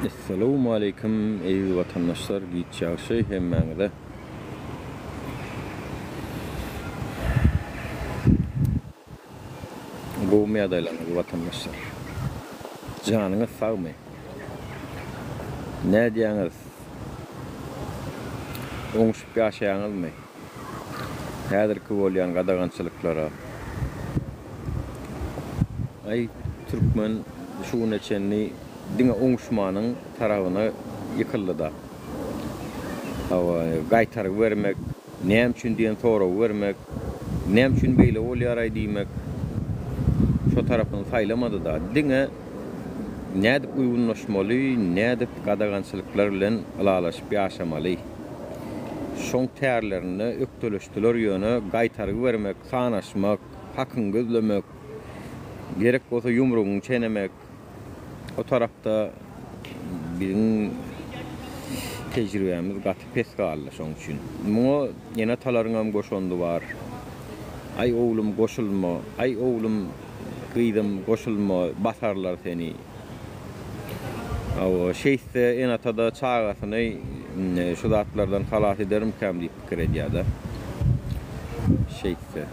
Assalamu alaikum ey vatandaşlar, gideceği şey hemen de kovmaya dayılanır vatandaşlar. Canınız sağ mı? Ne diyeniz? Oňuşup yaşayanız mı? Häzirki bolýan gadagançylyklara ay Türkmen şu neçenli diňe oňuşmanyň tarabyna ýykyldy da. Hawa gaýtaryp bermek, näme üçin diýen soraw bermek, näme üçin beýle bolýar diýmek şu tarapyny saýlamady da. Diňe nädip uýgunlaşmaly, nädip gadagançylyklar bilen alalaşyp ýaşamaly. Şoň tärlerini öktöleşdiler ýöne gaýtaryp bermek, sanaşmak, hakyň gözlemek, gerek bolsa ýumrugyny çenemek. O tarafta bizim tecrübemiz gaty pes galdy şoň üçin. Muňa ýene talaryňam goşandy bar. Ay oglum goşulma, ay oglum gyýdym goşulma, basarlar seni. Aw şeýse en atada çagasyny şu zatlardan halas ederim käm diýip pikir edýär-de. Şeýse.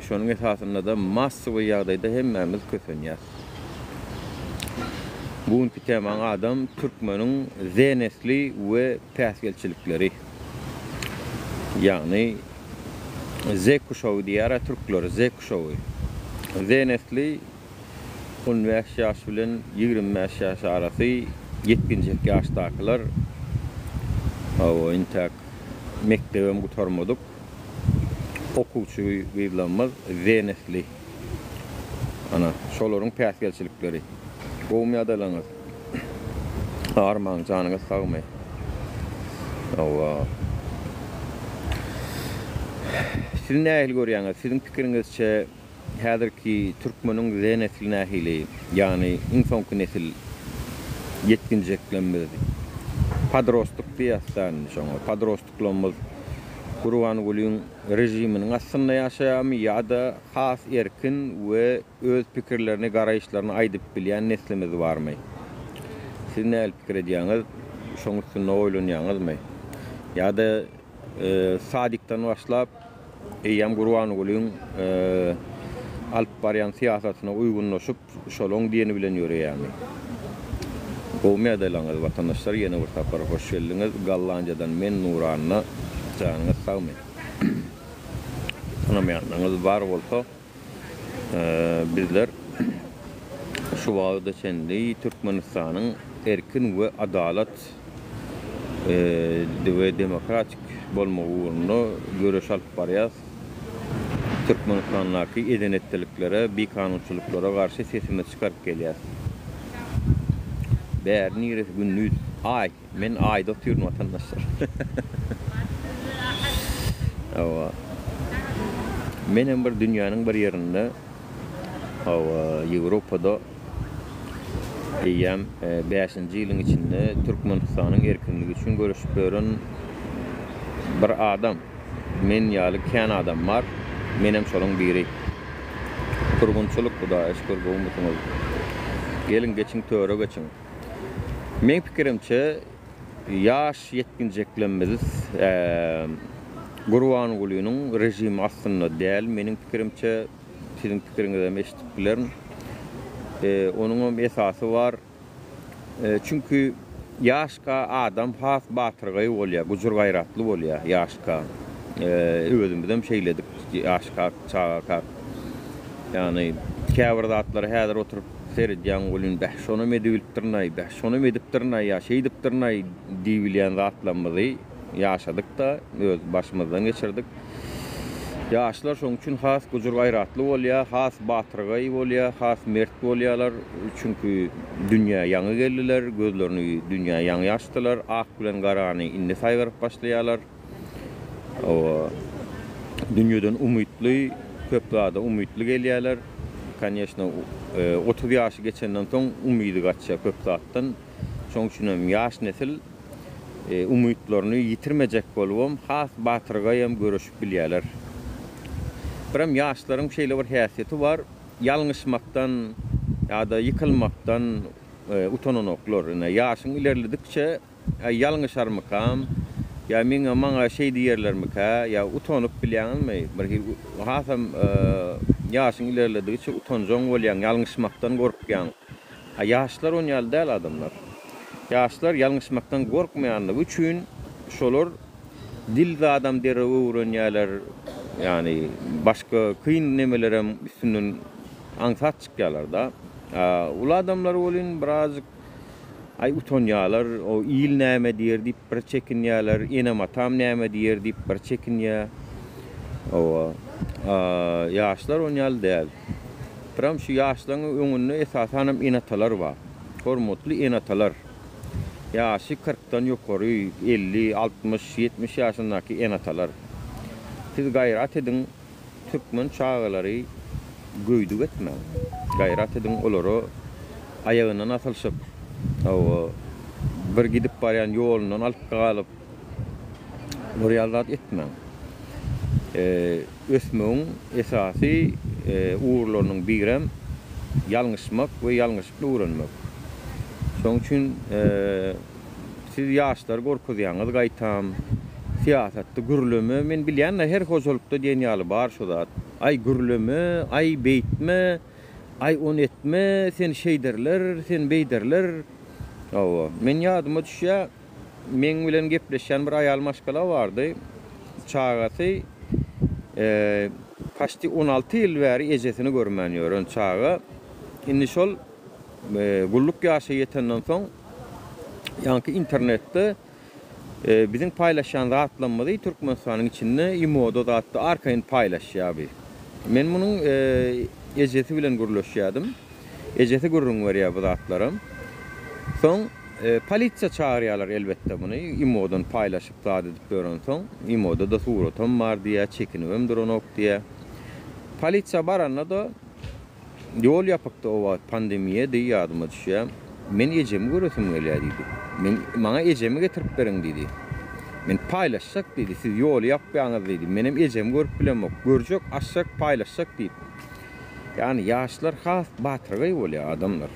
Şonuň esasynda da massawy ýagdaýda hemmemiz kösenýär. Bugünkü temaň adam türkmeniň zenesli we päsgelçilikleri. Ýagny Z kuşagy diýär türkler, Z kuşagy. Zenesli 15 ýaş bilen 25 ýaş arasy 70 ýaşdakylar. Aw intak mektebem gutarmadyk. Okuwçy gyýlanmaz zenesli. Ana şolaryň päsgelçilikleri. Gowmya dalaňyz. Armaň janyňyz sagmy. Aw. Siz nähil görýäňiz? Siziň pikiriňizçe häzirki türkmeniň zenesli nähili, ýani insoňky nesil yetkinjeklenmedi. Padrostluk diýäsden şoňa padrostluklymyz Gurban Gulyň rejiminiň aslynda ýaşaýamy ýa-da has erkin we öz pikirlerini, garaýşlaryny aýdyp bilýän neslimiz barmy? Siz näme pikir edýäňiz? Şoň üstünde oýlanýaňyzmy? Ýa-da sadikdan başlap eýem Gurban Gulyň alyp barýan siýasatyna uýgunlaşyp şolaň diýeni bilen ýöreýärmi? Gowmya dalaňyz vatandaşlar, ýene bir tapar hoş geldiňiz. Gallanjadan men Nuranna. Canınız sağ mı? Tanımayanlarınız var olsa bizler şu vaqtda çenli Türkmenistan'ın erkin ve adalet ve demokratik bolma uğrunu görüş alıp barýas. Türkmenistan'daki edenetliklere, bir kanunçuluklara karşı sesimiz çıkarıp gelýär. Bäri niresi günnüz ay, men ayda oturum vatandaşlar. Awa menem bir dünýäniň bir ýerinde awa Ýewropada eýem 5-nji ýylyň içinde Türkmenistanyň erkinligi üçin görüşip beren bir adam, men ýaly kän adam bar, menem şolaň biri. Turgunçuluk Hudaýa şükür bolmasyňyz. Gelin geçiň töre geçiň. Men pikirimçe ýaş yetkinjeklenmeliz. Gurban Gulynyň rejimi aslynda däl, meniň pikirimçe, siziň pikiriňizden eşitip bilerim. Onuň esasy bar. Çünki ýaşka adam has batyrgy bolýar, gujur gaýratly bolýar ýaşka. Özümizden şeýledik ýaşka, çaga. Ýani käbir zatlar häzir oturup seredýän Gulyn bäh şonu medip durnaý, bäh şonu medip durnaý, ýa şeýdip durnaý diýip bilýän zatlarymyzy ýaşadyk da, öz başymyzdan geçirdik. Ýaşlar şoň üçin has gujur gaýratly bolýar, has batyrgy bolýar, has mert bolýarlar. Çünki dünýä ýaňy geldiler, gözlerini dünýä ýaňy ýaşdylar, ak bilen garany indi saýgaryp başlaýarlar. Dünýeden umytly, köp zada umytly gelýärler. Конечно, 30 ýaşy geçenden soň umydy gaçýar köp zatdan. Şoň üçin ýaş nesil umytlaryny ýitirmejek bolup has batyrga hem görüşip bilýärler. Biram yaşlaryň şeýle bir häsiýeti bar. Ýalňyşmakdan ýa-da ýykylmakdan utananoklar. Ýaşyň ilerledikçe ýalňyşarmykam ýa meňe maňa şeý diýerlermika ýa utanyp bilýänmi? Bir hasam ýaşyň ilerledikçe utanjak bolýan, ýalňyşmakdan gorkýan. Ýaşlar on ýaly däl adamlar. Ýaşlar ýalňyşmakdan gorkmaýanlygy üçin şolar dilde adam dere öwrenýärler. Yani başka kıyın nemelerem üstünden ansat çıkıyorlar da. Ulu adamlar olun birazcık utanýarlar, o iyil näme diýer diýip bir çekinýärler, enem atam näme diýer diýip bir çekinýär. O ýaşlar onýaly däl. Biram şu ýaşlaryň öňünde esasan enatalar bar. Hormatly enatalar. Ýaşy 40-dan ýokary 50, 60, 70 ýaşyndaky enatalar. Siz gayrat edin, Türkmen çağları göydük etme. Gayrat edin olary ayağından atılşıp, bir gidip baryan yolundan alıp kalıp, oryalat etme. Ösmeğin esası uğurlarının birem yalňyşmak ve yalňyşykly öwrenmek. Şoň üçin siz ýaşlar gorkudýaňyz gaýtam. Siyasatda gürleme, men bilýän her hoşulukda diýen ýaly bar şu zat. Ay gürleme, ay beýtme, ay on etme, sen şeýderler, sen beýderler. Men ýadyma düşýär, men bilen gepleşýän bir aýal maşgala bardy. Çagasy paşty 16 ýyl bäri ejesini görmän ýören çaga. Indi şol gulluk ýaşy ýetenden soň ýa-ni internetde bizim paylaşan rahatlanmadı Türkmenistanyň içinde imodo zatda arkayn paylaşýar. Men munyň ejeti bilen gürleşýärdim. Ejeti gürrüň berýär bu zatlarym. Soň polisiýa çağırýarlar elbetde muny imodon paylaşyp zat edip berýän soň imododa suratam bar diýär, çekinibem duranok diýär. Polisiýa baranda da ýol ýapykdy o pandemiýe diýýär ýadyma düşýär. Men ejemi göresim gelýär diýdi. Men maňa ejemi getirip beriň diýdi. Men paylaşsak diýdi. Siz ýol ýapýaňyz diýdi. Menem ejemi görüp bilemok. Görjek, açsak, paylaşsak diýdi. Yani ýaşlar has batyrgy bolýar adamlar.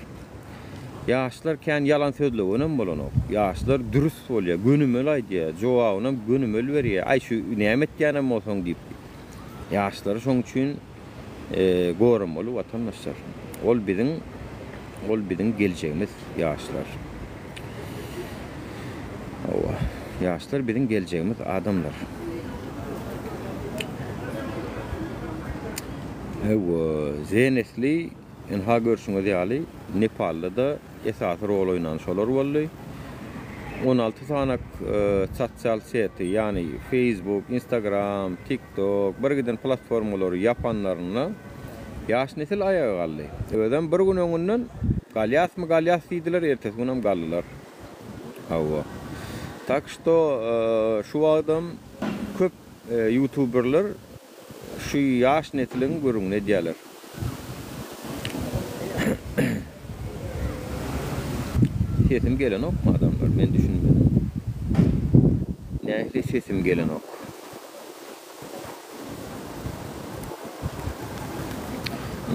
Ýaşlar kän yalan sözleginem bolanok. Ýaşlar dürüst bolýar, gönümel aýdýar, jogabyny gönümel berýär. Ay şu näme etýänem bolsaň diýip. Ýaşlar şoň üçin goramaly watandaşlar. Ol bizim geleceğimiz ýaşlar. Ýaşlar bizim geleceğimiz adamlar. Zenesli ha görüşüňiz ýaly Nepalda da esasy rol oýnanşalar boldy. 16 sanak sosial seti, yani Facebook, Instagram, TikTok, bir giden platformalary yapanlaryna ýaş nesil ayağa galdy. Öden bir gün öňünden galyas diýdiler, ertesi günam galdylar. Tak što şu adam köp YouTuberler şu ýaş nesliniň görüňine diýerler. Sesim gelen ok mu adamlar? Men düşünmedim. Nähili sesim gelen ok.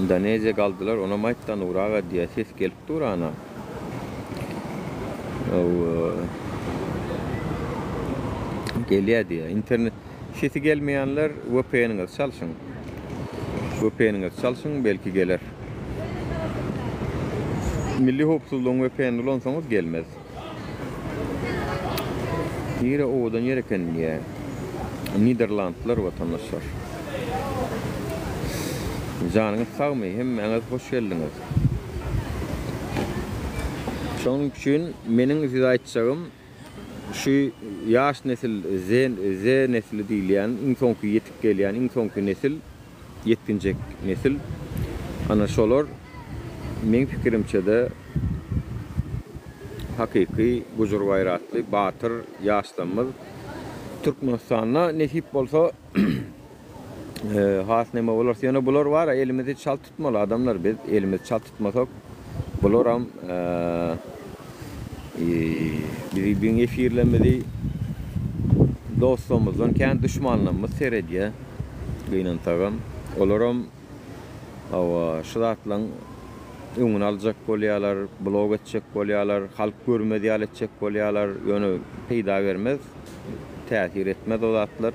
Indonezya kaldılar, ona maçtan uğrağa diye ses gelip durana. Geliyor diye. İnternet sesi gelmeyenler VPN'iniz çalışın. VPN'iniz çalışın, belki gelir. Milli hopsuzluğun VPN'li olsanız gelmez. Yine oğudan yereken niye? Niderlandlar vatandaşlar. Canınız sağmı, hemmeniz hoş geldiniz. Şoň üçin meniň size aýtjagym şu ýaş nesil Z nesli diýilýän, iň soňky ýetip gelýän, iň soňky nesil, ýetginjek nesil. Ana şolar men pikirimçe de hakyky, gujur gayratly, batyr ýaşlarymyz Türkmenistana nesip bolsa has neme bolar, ýene bular bar, elimizi çal tutmaly adamlar, biz elimizi çal tutmasak bular ham bizi efirlemedi dostumuzdan kän düşmanlygymyz seredýär. Gynantagam Olaram şudatlaň öňüni aljak bolýarlar, blog etjek bolýarlar, halk görmedi etjek bolýarlar, ýöne peýda bermez, täsir etmez o zatlar.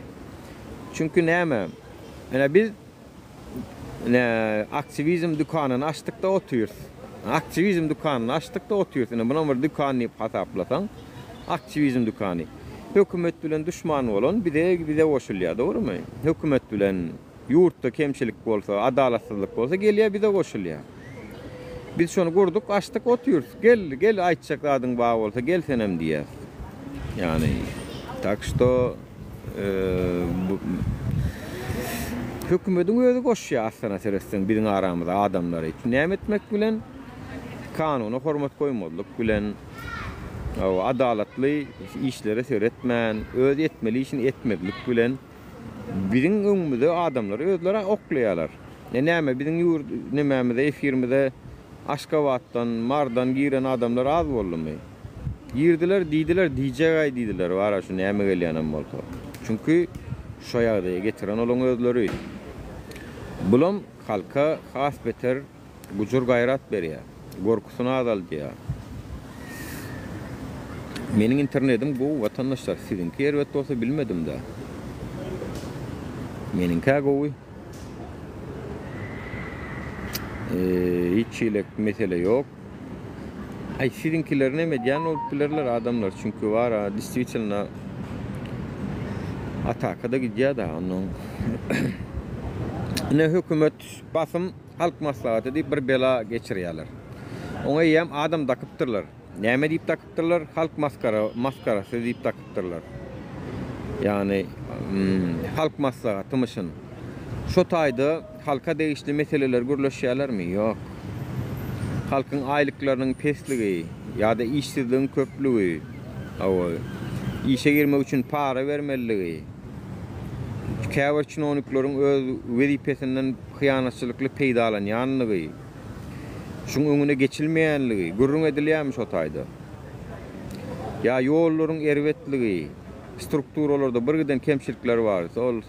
Çünkü näme? Biz aktivizm dükanyny açdykda oturýarys. Aktivizm dükanyny açdykda oturýarys. Buna bir dükany hasaplasaň, aktivizm dükany. Hökümet bilen düşman bolan bize goşulýar, dogrymy? Hökümet bilen ýurtda kemçilik bolsa, adalatsızlyk bolsa gelýär bize goşulýar. Biz şonu gurduk, açdyk, oturýarys. Gel aýtjak adyň baý bolsa, gel senem diýär. Yani tak što hökümetin özü goşýar aslana seresden biziň aramyzda adamlar üçin. Näme etmek bilen? Kanuny hormat goýmadlyk bilen, adalatly işlere seretmän, öz etmeli işini etmedlik bilen biziň öňümizde adamlar özleri oklaýarlar. Näme biziň nämämizde efirmizde Aşgabatdan, Mardan giren adamlar az boldumy? Girdiler, diýdiler, diýjek diýdiler, wara şu näme gelýänem bolsa. Çünkü şu ýagdaýa getiren olaň özleri. Bulam halka has beter gujur gayrat berýär. Gorkusyny azaltýar. Meniň internetim bu watandaşlar sizinki elbetde bolsa bilmedim de. Meninki gowy. Hiç ilek mesele yok. Sizinkiler näme diýen olupdylar adamlar çünkü wara действительно atakada gidýär da onuň. Ne hökümet basym halk maslahaty diýip bir bela geçirýärler. Oňa ýem adam takypdyrlar. Näme diýip takypdyrlar? Halk maskarasy diýip takypdyrlar. Yani halk maslahatymyşyn. Şo taýda halka değişli meseleler gürleşýärlermi? Ýok. Halkyň aýlyklarynyň pesligi ýa-da işsizligiň köplügi, işe girmek üçin para bermeligi, käbir çynonyklaryň öz wezipesinden hyýanatçylykly peýdalanýanlygy, şuň öňüne geçilmeýänligi gürrüň edilýärmi şo taýda? Ya ýollaryň erwetligi, strukturalarda birgiden kemçilikler bar. Ol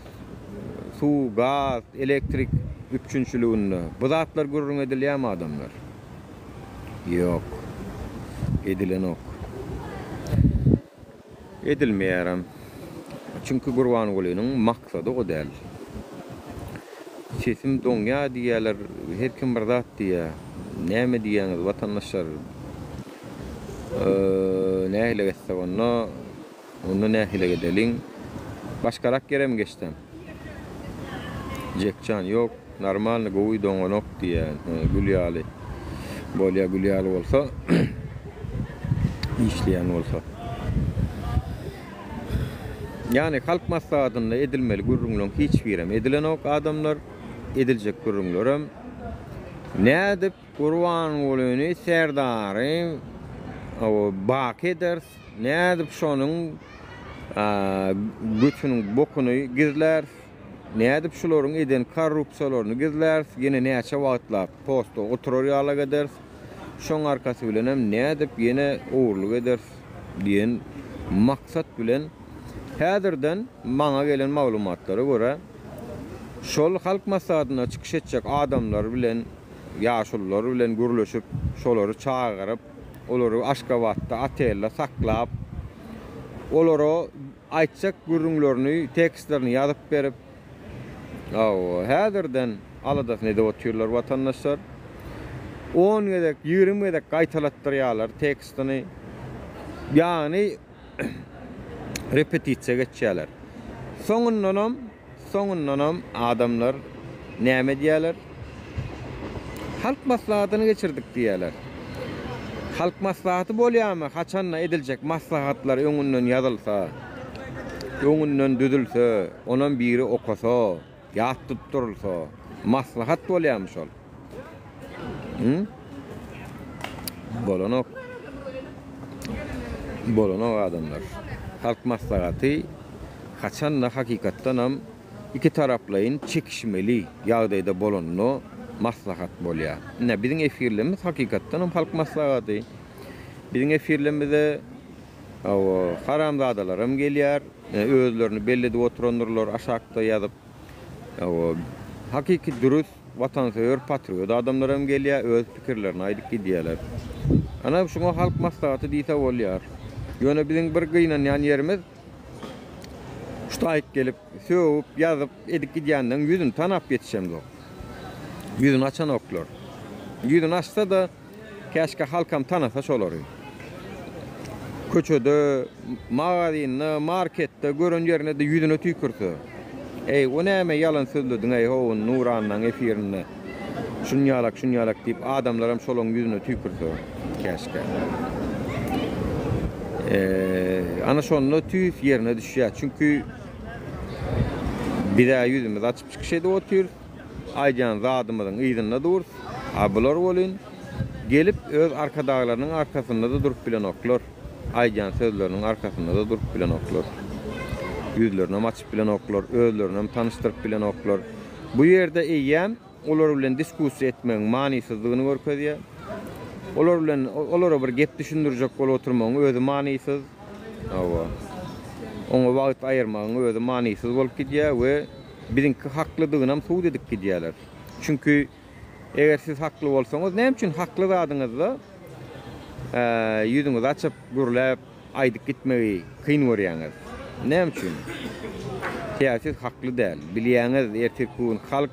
su, gaz, elektrik üçünçülüğünde. Bu zatlar gürrüň edilýärmi adamlar? Yok. Edilen ok. Edilmeýärem. Çünkü Gurbanulynyň maksady o däl. Sesim doňa diýerler, her kim bir zat diýär. Näme diýäňiz watandaşlar? Nähile getse onu nähile gedeliň. Başgarak gerem geçdim. Jekcan yok, normal gowy doňanok diýär. Gülýaly. Bolýa gülýaly bolsa, işleýän bolsa. Yani halk maslahatynda edilmeli gürrüňlüň hiç birem edilen ok adamlar ediljek gürrüňlerem. Nädip Gurbanulyny serdary bak eders, nädip şonuň güçüniň bokuny gizler, nädip şolaryň eden korrupsiýalaryny gizler, ýene näçe wagtlar posto oturýarlar eder. Şoň arkasy bilen hem nädip ýene owurlyk eder diýen maksat bilen häzirden maňa gelen maglumatlara görä şol halk maslahatyna çykyş etjek adamlar bilen ýaşullar bilen gürleşip şolary çağıryp olary Aşgabatda atella saklap olary aýtjak gürrüňlerini tekstlerini ýazyp berip häzirden aladas ne dep oturýarlar watandaşlar 10 gedek 20 gedek gaýtalatdyrýarlar tekstini ýani repetisiýa geçýärler. Soňundan adamlar näme diýerler? Halk maslahatyny geçirdik diýerler. Halk maslahaty bolýarmy? Haçanla ediljek maslahatlar öňünden ýazylsa, öňünden düzülse, onan biri okasa, ýatyp durulsa, maslahat bolýarmy şol? Bolanok adamlar. Halk maslahaty haçanla hakykatdan ham iki taraplayın çekişmeli ýagdaýda bolanno maslahat bolýar. Biziň efirlerimiz hakykatdan ham halk maslahaty. Biziň efirlerimizde haramzadalar hem gelýär, özlerini belli edip oturanlar aşakda ýazyp hakiki dürüst, vatansever, patriot adamlarım gelýär, öz pikirlerini aýdyp gidýärler. Ana şoňa halk maslahaty diýse bolýar. Ýöne biziň bir gynan ýan ýerimiz şuýa gelip, söwüp, ýazyp edip gidýänden ýüzüni tanap ýetişemdi. Ýüzüni açan oklar. Ýüzüni açsa da käşke halkam tanasa şolary. Köçede, magazynda, marketde gören ýerine de ýüzüne tüýkürse. Ey, o näme ýalan sözlediň ey hown Nuranyň efirinde. Şunýalak diýip adamlaram şolaň ýüzüne tüýkürse käşke. Ana şonu tüýüp ýerine düşýär. Çünki bir ýüzümiz açyp çykşyda otur. Aýjan zadymyzyň ýygyna dur. Abular bolyn. Gelip öz arkadaglarynyň arkasynda da durup bilen oklar. Aýjan sözleriniň arkasynda da durup bilen oklar. Ýüzlerini açyp bilen oklar, özlerini tanıştyryp bilen oklar. Bu ýerde eýem olar bilen diskussiýa etmegiň manysyzlygyny görkezýär. Olar bilen olara bir gep düşündirjek bolup oturmagyň özü manysyz. Awa. Oňa wagt aýyrmagyň özü manysyz bolup gidýär we biziňki haklydygyna suwd edip gidýärler. Çünki eger siz hakly bolsaňyz, näme üçin hakly zadyňyzda ýüzüňizi açyp gürläp aýdyp gitmegi kyn görýäňiz? Näme üçin? Siz hakly däl. Bilýäňiz ertek gün halk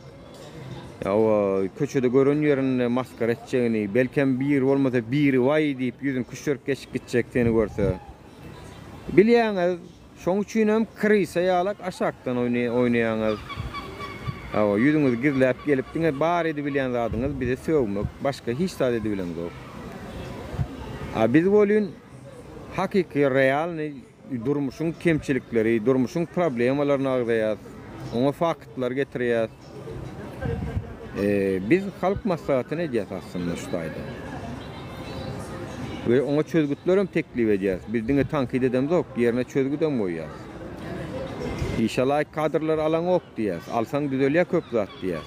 köçede gören ýerinde maskara etjegini, belkem bir bolmasa biri why diýip ýüzüni küşürip geçip gitjek seni görse. Bilýäňiz, şoň üçin hem krisa ýalak aşakdan oýnaýaňyz. Ýüzüňiz gizläp gelip diňe bar edi bilýän zadyňyz bize söwmek, başga hiç zat edi bilen yok. Biz bolýan hakiki real durmuşyň kemçilikleri, durmuşyň problemalaryny agdaýar, oňa faktlar getirýär. Biz halk maslahatyny edýäs aslında şuýda. We oňa çözgütler hem teklip edýäs. Biz diňe tankid edemiz ok, ýerine çözgüt hem goýýas. İnşallah kadrlar alan ok diýäs. Alsaň düzelýär köp zat diýäs.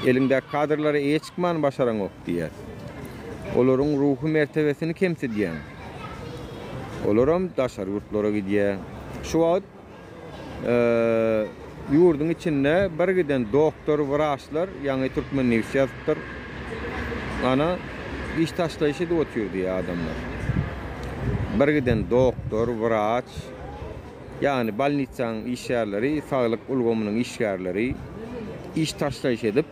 Elinde kadrlary eýe çykman başaran ok diýäs. Olaryň ruhy mertebesini kemsidýän. Olaram daşar ýurtlara gidýär. Şu wagt ýurdun içinde bir giden doktor, wraçlar, ýani Türkmen Üniversitesidir. Ana iş taşlaýşy da oturýar adamlar. Bir giden doktor, wraç, ýani balnitsaň işgärleri, saglyk ulgamynyň işgärleri iş taşlaýşy edip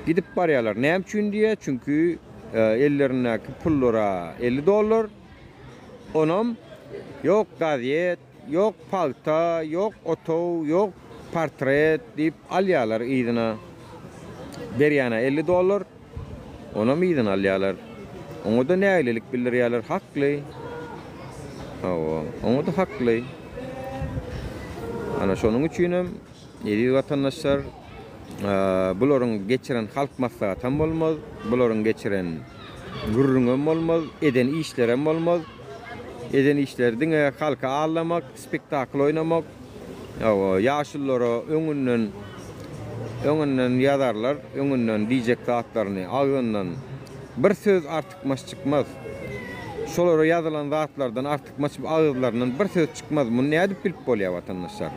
gidip barýarlar. Näme üçin diýe? Çünki ellerindäki pullara $50, onam yok gazet, yok palta, yok oto, yok portret diýip alýarlar ýygyna. Berýäne $50, onam ýygyna alýarlar. Oňa da nälelik bildirýärler, hakly. Oňa da hakly. Ana şonuň üçin hem ýeri watandaşlar bularyň geçiren halk maslahaty hem bolmaz, bularyň geçiren gürrüň hem bolmaz, eden işler hem bolmaz. Eden işlerdiň halka ağlamak, spektakl oynamak, ýaşullara öňünden ýazarlar, öňünden diýjek zatlaryny agyndan bir söz artykmaş çykmaz. Şolara ýazylan zatlardan artykmaş agızlaryndan bir söz çykmaz. Muny näde bilip bolýar watandaşlar?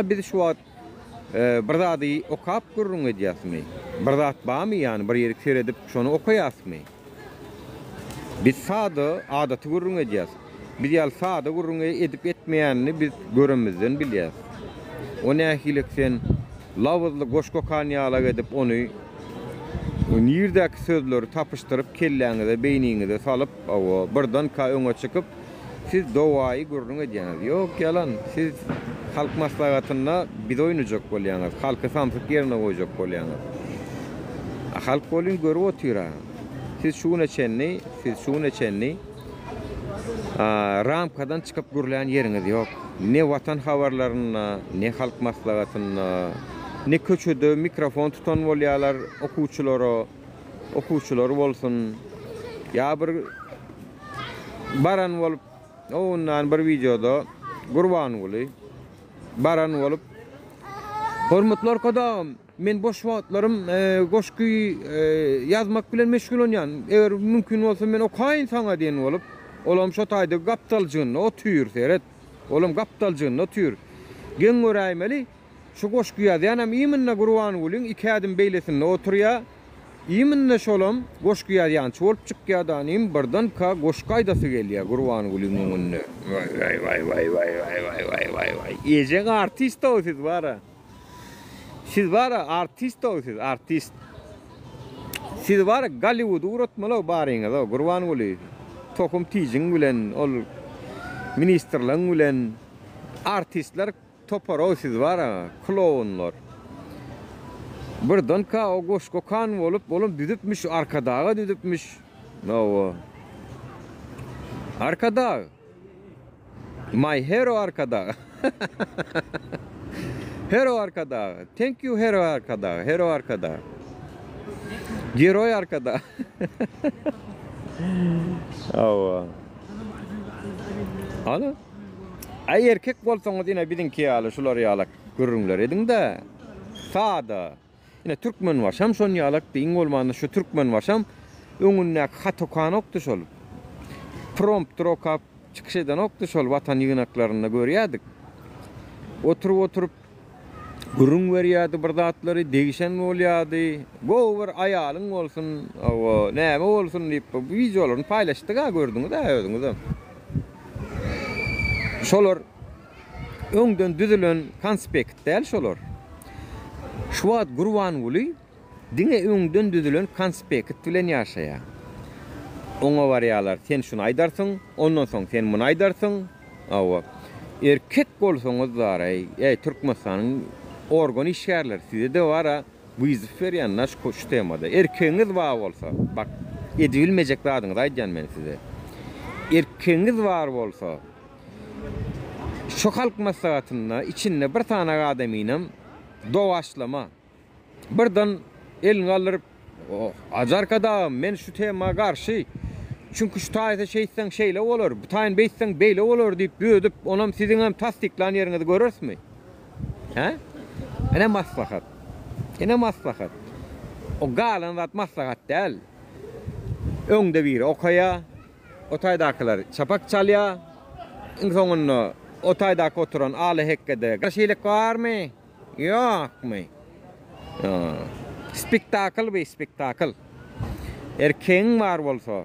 Biz şu wagt bir zady okap gürrüň edýäsmi? Bir zat barmy ýani bir ýeri seredip şonu okaýasmy? Biz sada adaty gürrüň edýäs. Biz ýal sada gürrüň edip etmeýänini biz göremizden bilýäs. O nähilek sen lawuzly goşkokanýalar edip onu ýerdäki sözleri tapyşdyryp kelläňize, beýniňize salyp, birden öňe çykyp siz dowaýy gürrüň edýäňiz. Ýok, ýalan. Siz halk maslahatyna biz oýnajak bolýaňyz, halky samsyk ýerine goýjak bolýaňyz. Halk bolyn görüp otyrar. Siz şunu çenni, ramkadan çıkıp gürleyen yeriniz yok. Ne vatan haberlerine, ne halk maslahatyna, ne köçede mikrofon tutan bolýarlar okuwçylar bolsun. Ya bir baran bolup, ondan bir videoda gurban bolup, baran bolup, hormatlar kadam, men boş wagtlarym goşky ýazmak bilen meşgul bolýan. Eger mümkin bolsa men okaýyn saňa diýen bolup, olam şo taýda gaptaljygyny otýur seret. Olam gaptaljygyny otýur. Gen göräýmeli, şu goşguya diýenem iýminne Gurban Gulyň iki adım beýlesinde oturýar. Iýminne şolam goşguya diýen çolup çykýardan im birden ka goşgaýdasy gelýär Gurban Gulyň öňünde. Vay. Ejek artist o siz bara. Siz bara artist o siz artist. Siz bara Hollywood uratmaly baryňyz o Gurban Guly. Tokum tijiň bilen ol ministrliň bilen artistler topar o siz bara klonlar. Birden ka o goşgokan bolup düdüpmüş arkadağa düdüpmüş. No. Arkada. My hero arkada. Hero arkada. Thank you hero arkada. Hero arkada. Geroy arkada. Awa. Ana. Ay erkek bolsaňyz ýene biziňki ýaly şular ýalak görüňler ediň-de. Sada. Yine Türkmen başam şon ýalak diň bolmanda şu Türkmen başam öňünde hatokan okdy şol. Prompt rokap çykyşdan okdy şol watan ýygnaklaryny görýärdik. Oturup gurun berýärdi bir zatlary degişen bolýardy. Gower aýalyň bolsun, näme bolsun diýip videolaryny paýlaşdyk ha gördüňiz-de özüňiz. Şolar öňden düzülen konspekt däl şolar. Şu wagt Gurban Guly diňe öňden düzülen konspekt bilen ýaşaýar. Oňa barýarlar, sen şunu aýdarsyň, ondan soň sen muny aýdarsyň. Awa. Erkek bolsaňyz daray, Türkmenistanyň organ işgärler size de bara bu izferýän naş koş temada. Erkeğiniz var bolsa, bak edilmejek zadyňyzy aýdýan men size. Erkeğiniz var bolsa, şu halk maslahatyna içinde bir tane adamynyň dowaşlama. Birden elini alyp, "Ajarkada men şu tema garşy. Çünkü şu taýda şeýsen şeýle bolar, bu taýyn beýsen beýle bolar" diýip büýüdüp, onam siziň hem tasdiklan ýeriňizi görürsmi? Ha? Ene maslahat. Ene maslahat. O galan zat maslahat däl. Öňde bir okaýa, o taýdakylar çapak çalýar. Soňunda o taýdaky oturan aly hekkede garşylyk barmy? Ýokmy? Spektakl be spektakl. Erkeň bar bolsa,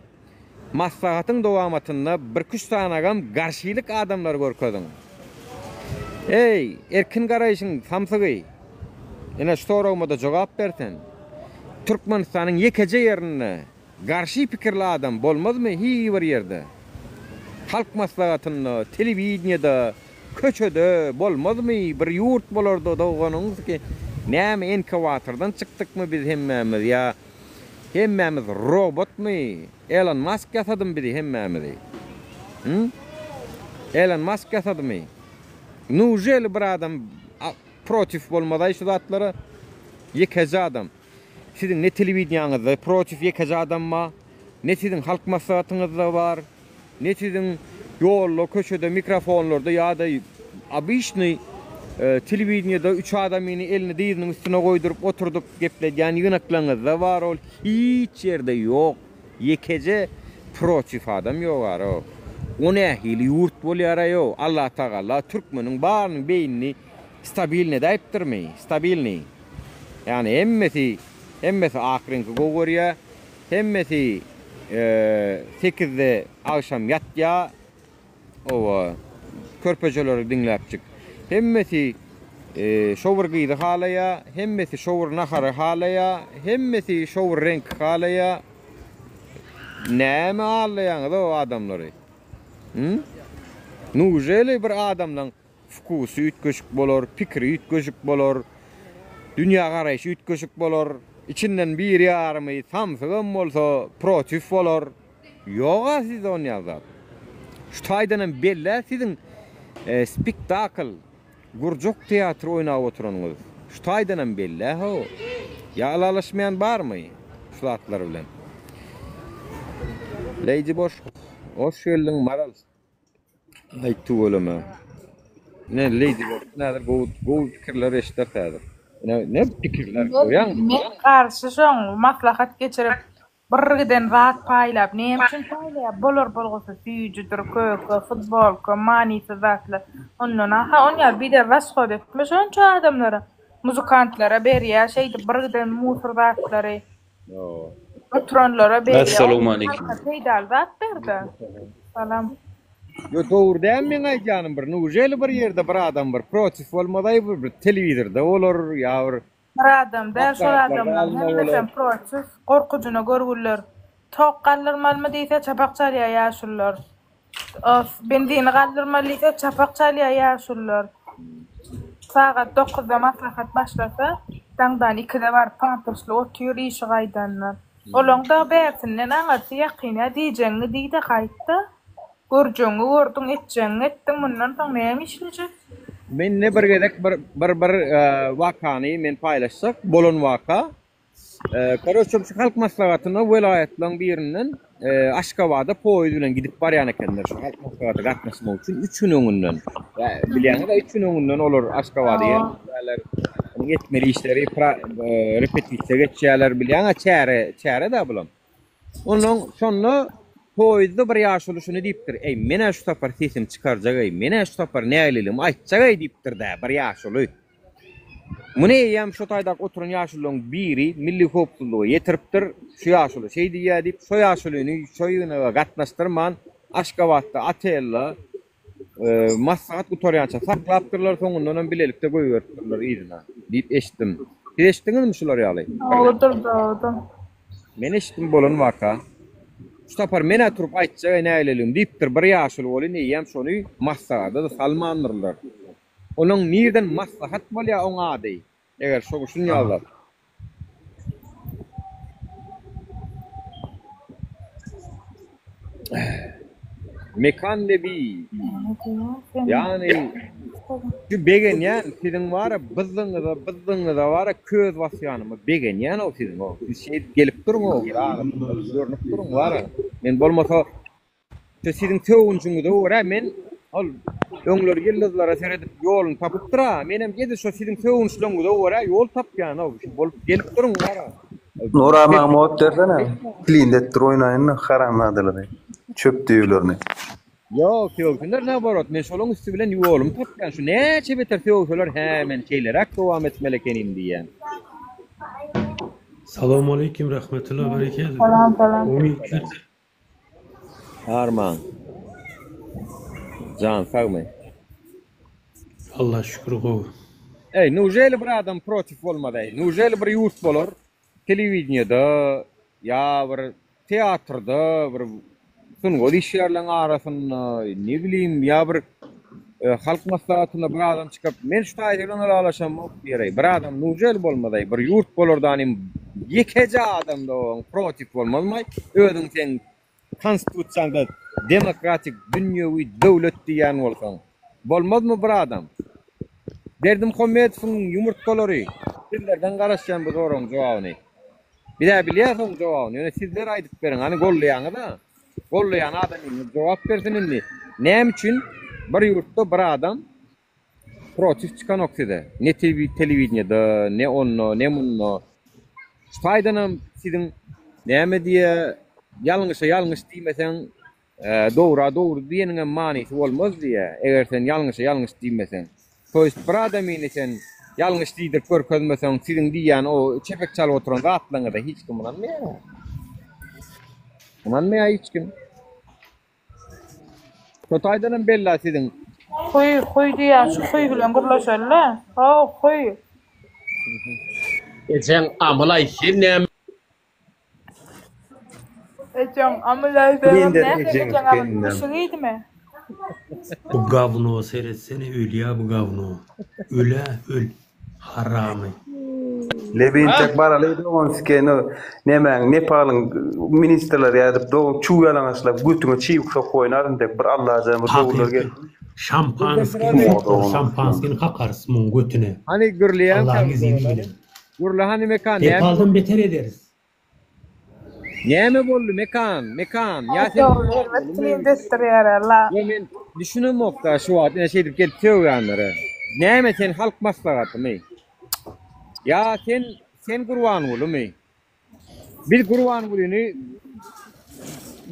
maslahatyň dowamatyna bir küçtanagam garşylyk adamlar görkezdiň. Ey, erkin garaýşyň samsygy. Ene şu sorawma da jogap bersen. Türkmenistanyň ýekeje ýerine garşy pikirli adam bolmazmy hiç bir ýerde? Halk maslahatyny telewizionyada, köçede bolmazmy? Bir ýurt bolardy dowganyňyz ki, näme enkawatordan çykdykmy biz hemmemiz ya? Hemmemiz robotmy? Elon Musk ýasadymy biz hemmemiz? Elon Musk ýasadymy? Nujel bir adam protif bolmaday şu zatlara ýekeje adam. Siziň ne telewizionyňyzda protif ýekeje adamma, ne siziň halk maslahatyňyzda bar, ne siziň ýolda, köşede, mikrofonlarda ýa-da abyşny telewizionyada üç adamyny elini diýiniň üstüne goýdurup oturduk gepledýän ýynaklaryňyzda bar ol hiç ýerde ýok. Ýekeje protif adam ýokar o. O nähili ýurt bolýar ýo. Allah Taala türkmeniň baryny beýnini stabilne daýypdyrmy? Stabilni. Yani hemmesi ahirинki gogorya, hemmesi 8'de akşam yatya, o körpejeleri dinläpçik. Hemmesi şowur gyýdy halaya, hemmesi şowur nahary halaya, hemmesi şowur renk halaya. Näme alaýan o adamlary? Nujeli bir adamdan fukusy ütköşük bolar, pikri ütköşük bolar, dünýä garaýşy ütköşük bolar, içinden bir ýarmy samsygym bolsa protif bolar. Ýoga siz onu ýazat. Şu taýdanam belle siziň spektakl, gurjak teatr oýnap oturanyňyz. Şu taýdanam belle ho. Ýaglalaşmaýan barmy? Şu atlar bilen. Lady boş. Hoş geldin Maral. Aytdy bolama. Ne Lady boş. Näder gowy pikirler eşitdir. Ne pikirler goýan? Men garşy şoň maslahat geçirip Birgiden rahat paýlap, näme üçin paýlap? Bolar bolgusy süýjüdir, köke, futbolka, manysy zatlar. Ondan ha onlar bir de rasxod etmiş onça adamlara, muzikantlara berýär, şeýdi birgiden musur zatlary, Yo. oturanlara berýär. Assalamu aleykum. Peýdal zat berdi. Salam. Yo doğru değil mi ay canım bir? Nujeli bir yerde bir adam bir protif olmaday bir televizorda olur ya bir Bir adam, der şol adamlar hemmeden proçus, gorkucuna görgüller. Tok gallyrmalmy diýse çapak çalýar ýaşullar. Of, bendini gallyrmaly diýse çapak çalýar ýaşullar. Sagat 9-da maslahat başlasa, daňdan 2-de bar pampusly otyr işi gaýdanlar. Olanda bäsinden aňaty ýakyna diýjeňi diýdi gaýtdy. Görjeňi gördüň, etjeňi etdiň, mundan soň näme işlejek? men ne bir gedek bir wakany men paylaşsak bolan waka. Karoçum şu halk maslahatyna welaýetlaryň birinden Aşgabatda poýuz bilen gidip barýan ekenler şu halk maslahaty gatnaşmak üçin 3 gün öňünden. Bilýäňiz 3 gün öňünden olur Aşgabatda ýerler. Yetmeli işleri repetisiýa geçýärler bilýäň çäre da bulan. Onun sonra poýuzda bir ýaşuly şunu diýipdir. Ey mene şu tapar sesim çykarjak ey mene şu tapar nälilim aýtjak ey diýipdir da bir ýaşuly. Mune ýam şu taýdak oturan ýaşulyň biri milli hopsuzlygy ýetiripdir. Şu ýaşuly şey diýär diýip şu ýaşulyny şoýuna gatnaşdyrman Aşgabatda atella maslahat gutorýança saklapdyrlar soňundan bilelikde goýberdirler ýerine diýip eşitdim. Siz eşitdiňizmi şular ýaly? Odur. Men eşitdim bolan waka. Şu tapar mene turup aýtjak nälelim diýipdir bir ýaşuly boly näýem şonu maslahatda da salmandyrlar. Onun nirden maslahat bolýar oňa diýip. Eger şoňuşun ýalar. Mekan debi. Yani şu begen ýa sizin wara bizdiňizde wara köz basýanymy begen ýa o sizin o. Şey gelip durun o. Görnüp durun wara. Men bolmasa şu sizin töwünçüňizde wara men ol öňleri ýyldızlara seredip ýoluny tapypdyra. Menem gedi şu sizin töwünçlüňizde wara ýol tapýan o. Bolup gelip durun wara. Nura Mahmud dersene. Klinde troýnaýyny haramladylar. Çöp düýlerini. Yok, şunlar ne barat? Men şolun üstü bilen ýolum tapýan. Şu näçe beter töwüşler hemen şeylerak dowam etmelekenim diýen. Salamu aleykum, rahmetullah, berekatuhu. Salam. Arman. Can sagmy. Allah şükür gowy. Ey, nujeli bir adam protif bolmady. Nujeli bir ýurt bolar. Telewizionyada, ýa bir teatrda, bir sungo işlerlerin arasında, ne bileyim, ýa bir halk maslahatyna bir adam çykyp, men şu taýdan alaşam diýerey. Bir adam nujel bolmady, bir ýurt bolardanym ýekeje adam da protif bolmaly. Özüň sen konstitusiýanda demokratik dünýäwi döwlet diýen bolsaň, bolmazmy bir adam? Derdim Hommetowyň ýumurtgalary, sizlerden garaşýan bu soragyň jogabyny. Bir de bilýärsiň jogabyny, ýöne sizler aýdyp beriň, hani gollaýaňy da. Gollayan adamın cevap versin indi. Näme üçin bir ýurtda bir adam protif çıkan okside. Ne telewizionyada, ne onno, ne munno. Şaýdanam sizin näme diýe ýalňyş diýmesen, dogry diýeniňe manysy bolmaz diýe. Eger sen ýalňyş diýmesen. Toýst bir adamyny sen ýalňyş diýip görkezmesen, sizin diýen o çepek çalyp oturan zatlaňyda hiç kim bilenmeýär. Manmaya hiç kim. Totaydanın bella sizin. Huy diýär, şu huy bilen gurlaşarlar. Ha, huy. Sen amala işi ne? Ejem amylay Ben de berem. ejem kendim. Şuýdymy? Bu gavno seyretsene ölýär bu gavno. Öl. Haramy. Lebintek baraly Donskeni nemäň Nepalyň ministrleri ýadyp do çuýalaňaçlar götüňe çiýip koýnaryn dep bir Allah jamy dowlar gel. Şampanskini kakarız mun götüne. Hani gürleyen Allah'ın izniyle. Gürle hani mekan. Nepal'dan beter ederiz. Näme boldy mekan. Ya sen men düşünemokda şu wagt ene şeýdip gelip töwýänleri. Näme sen halk maslahatymy? Ya sen gurban bolmy? Bir Kurban günü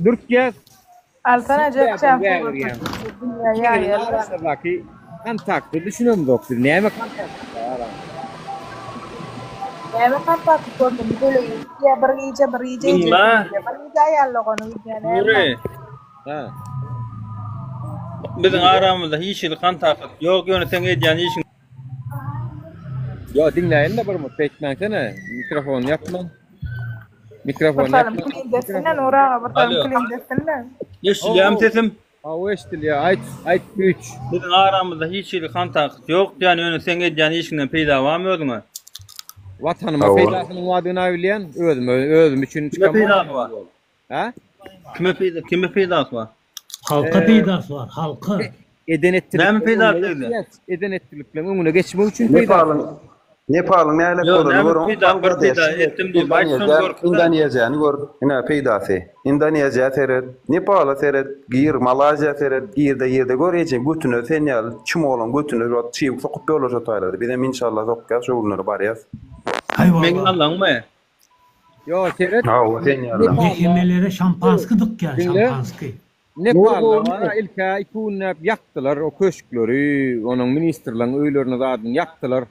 4 kez Altanacak çam. Ya ya. Arasındaki kontaktı düşünüyorum doktor. Neyme kontakt? Neyme kontakt gördüm. Böyle ya bir iyice. Bunlar. Bir ayarlığını yani. Nuri. Ha. Bizim aramızda hiç yıl kan takıp yok yöneten edeceğin işin. Ya dinleyin de bir mutlak etsene. Mikrofon yapma. Mikrofon Bakalım yapma. klindesinden oraya bakalım Alo. klindesinden. Yeşiliyem sesim. O eştil ya. Ait 3. Bizim aramızda hiç yıl kan takıp yok yani yöneten edeceğin işinden peyda var mı ödün mü? Vatanıma Ava. peydasının vaadını bilen özüm için Kime çıkan peydası var? Ha? Kime peydası var? Halka peydası var. Halka. Eden Ne mi peydası Eden ettiliklerin önüne geçmek için Nepal'ın ne alaka Yo, olduğunu ne gör. peyda, bir peyda ettim diye baştan gör. Indonezya'nı gör. Ina peydası. Indonezya teret, Nepal teret, gir Malezya teret, girde gör ecen götünü fenyal çim olan götünü rot çiğ sokup yolu jotaylar. Bir de inşallah sokka şoğulları var ya. Hay Men valla. Allah'ın mı? Yo teret Ha o fenyal. Yemelere şampanskı ya Dinle. şampanskı. Nepal'da var ilk ay kunap yaktılar o köşkleri onun ministerlerin öylerini zaten yaktılar.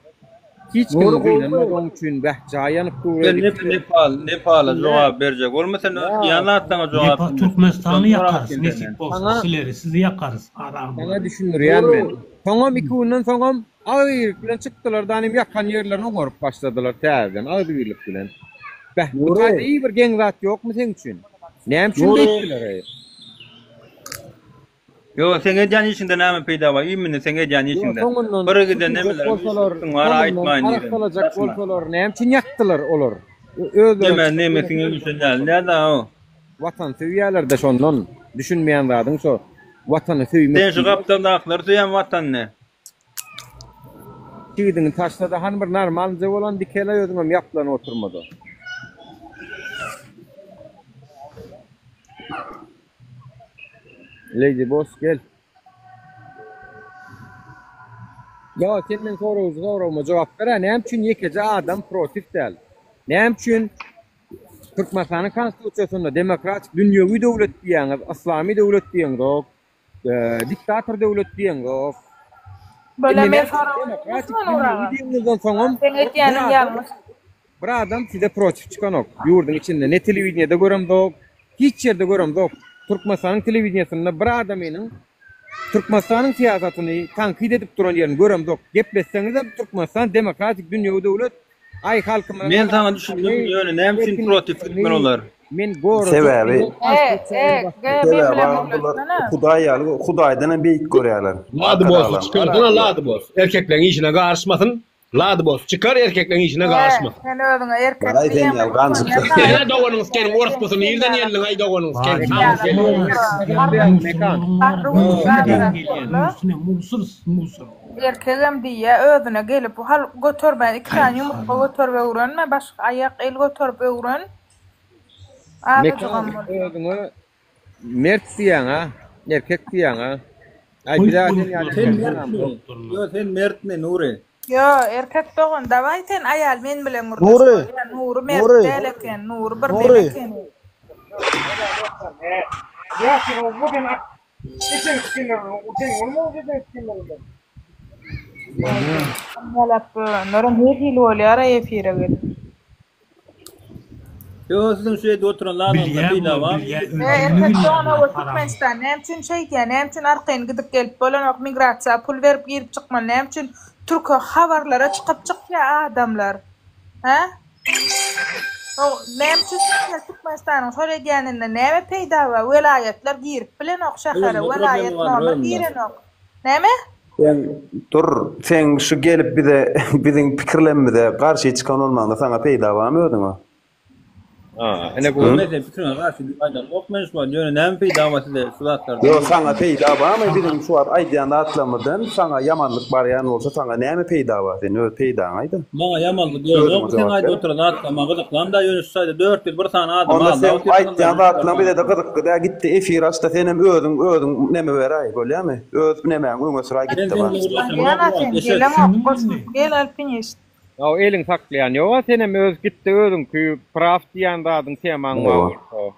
Hiç kim bilmez onun için bahçe yanıp Ben Nepal'a cevap verecek. Olmasa yanattan cevap. Nepal Türkmenistan'ı yakarız. Fotoğraf Nesip olsa Sana- sileri sizi yakarız. Aram. Sana düşünür yani ben. Tamam iki günden sonra ağır bilen çıktılar da hani yakan yerlerine orup başladılar terden ağır birlik bilen. Bu kadar iyi bir gengzat yok mu senin için? Ne için bekliyorlar? Yo sen edeceğin işinde ne mi peyda var? İyi mi sen edeceğin işinde? Bıra giden ne miler? Var aytmayın diye. Olacak olsalar ne için yaktılar olur. Deme ne mi senin işinde? Ne da o? Vatan seviyeler de şondan düşünmeyen zadın so. Vatanı sevmek. Sen şu kaptan da aklar duyan vatan ne? Çiğdin taşta da han bir normalce olan dikele özüm yapılan oturmadı. Lady Boss gel. Ya senden soruma cevap ver. Ne için yekece adam protif değil. Ne için Türkmenistan'ın konstitusiyasında demokratik dünyevi devlet diyen, İslami devlet diyen yok. Diktatör devlet diyen yok. Böyle Demokratik mesorun oraya. dünyevi sonra Sen ettiğinin yanlış. bir adam size protif çıkan yok. Yurdun içinde ne televizyonda görem yok. Hiç yerde görem yok. Türkmenistan'ın televizyonunda bir adamının Türkmenistan'ın siyasetini tankit edip duran yerini görem yok. Gepletseniz de Türkmenistan demokratik dünyevi devlet. Ay halkıma... Men sana düşündüm yönü ne için protif gitmen olar? Men goru... Sebebi Hudaydan beyik görýärler. Ladı boz çıkartın ladı boz. Erkeklerin işine karışmasın. Ladı boz çıkar erkeklerin işine karışmasın. Sen özüne erkek Varay sen yalgansın. Ne doğanınız kenim orospusun ilden yerlin ay doğanınız kenim. Mursuz. Erkeğim diye özüne gelip hal götür ben 2 tane yumurta götür ve uğranma başka ayak el götür ve uğran. Mekan özüne mert diyen ha. Erkek diyen ha. Ay bir daha Sen mert ne Nuri? Yo erkek doğun davay sen ayal men bilen urdu. Nuri. Nuri mert deleken Nuri bir beleken. Ya sen bugün geçen skinler, olmaz Halap Nurun hedi lolyara yefire gel. Yo sizin şeyde oturan lan onda peyda var. Erkek doğuna o Türkmenistan ne için şey ki ne için arkayın gidip gelip bolan migrasiya pul verip girip çıkma ne için Türk haberlere çıkıp çıkıyor adamlar. Ha? O ne için Türkmenistan'ın söyleyeninde ne peyda var velayetler girip bilen ok şehre velayet normal giren ok. Ne mi? Sen şu gelip bir de bizim fikirlenmede karşı çıkan olmanda sana peyda var mı ödün mü? Ene bu Mesela fikrine karşı bir aydan okmayış var. Yönü ne mi peyda var size suratlarda? Yo sana peyda var ama bizim şu an aydiyanda atlamadan sana yamanlık var yani olsa sana ne mi peyda var senin öyle peyda aydı. Bana yamanlı diyor. Yok sen ayda oturan atlama gıdıklan da yönü sayda 4 yıl bir tane adam Onda aldı. sen aydiyanda atlama bir de gıdık da gitti efir hasta senin ödün ne mi veray böyle mi? Öd ne mi? Onu sıra gitti bana. Yana sen gel ama gel alpin işte. Ya elin saklayan ýok, senem öz gitdi özüň küýüp praf diýen zadyň semaň bar.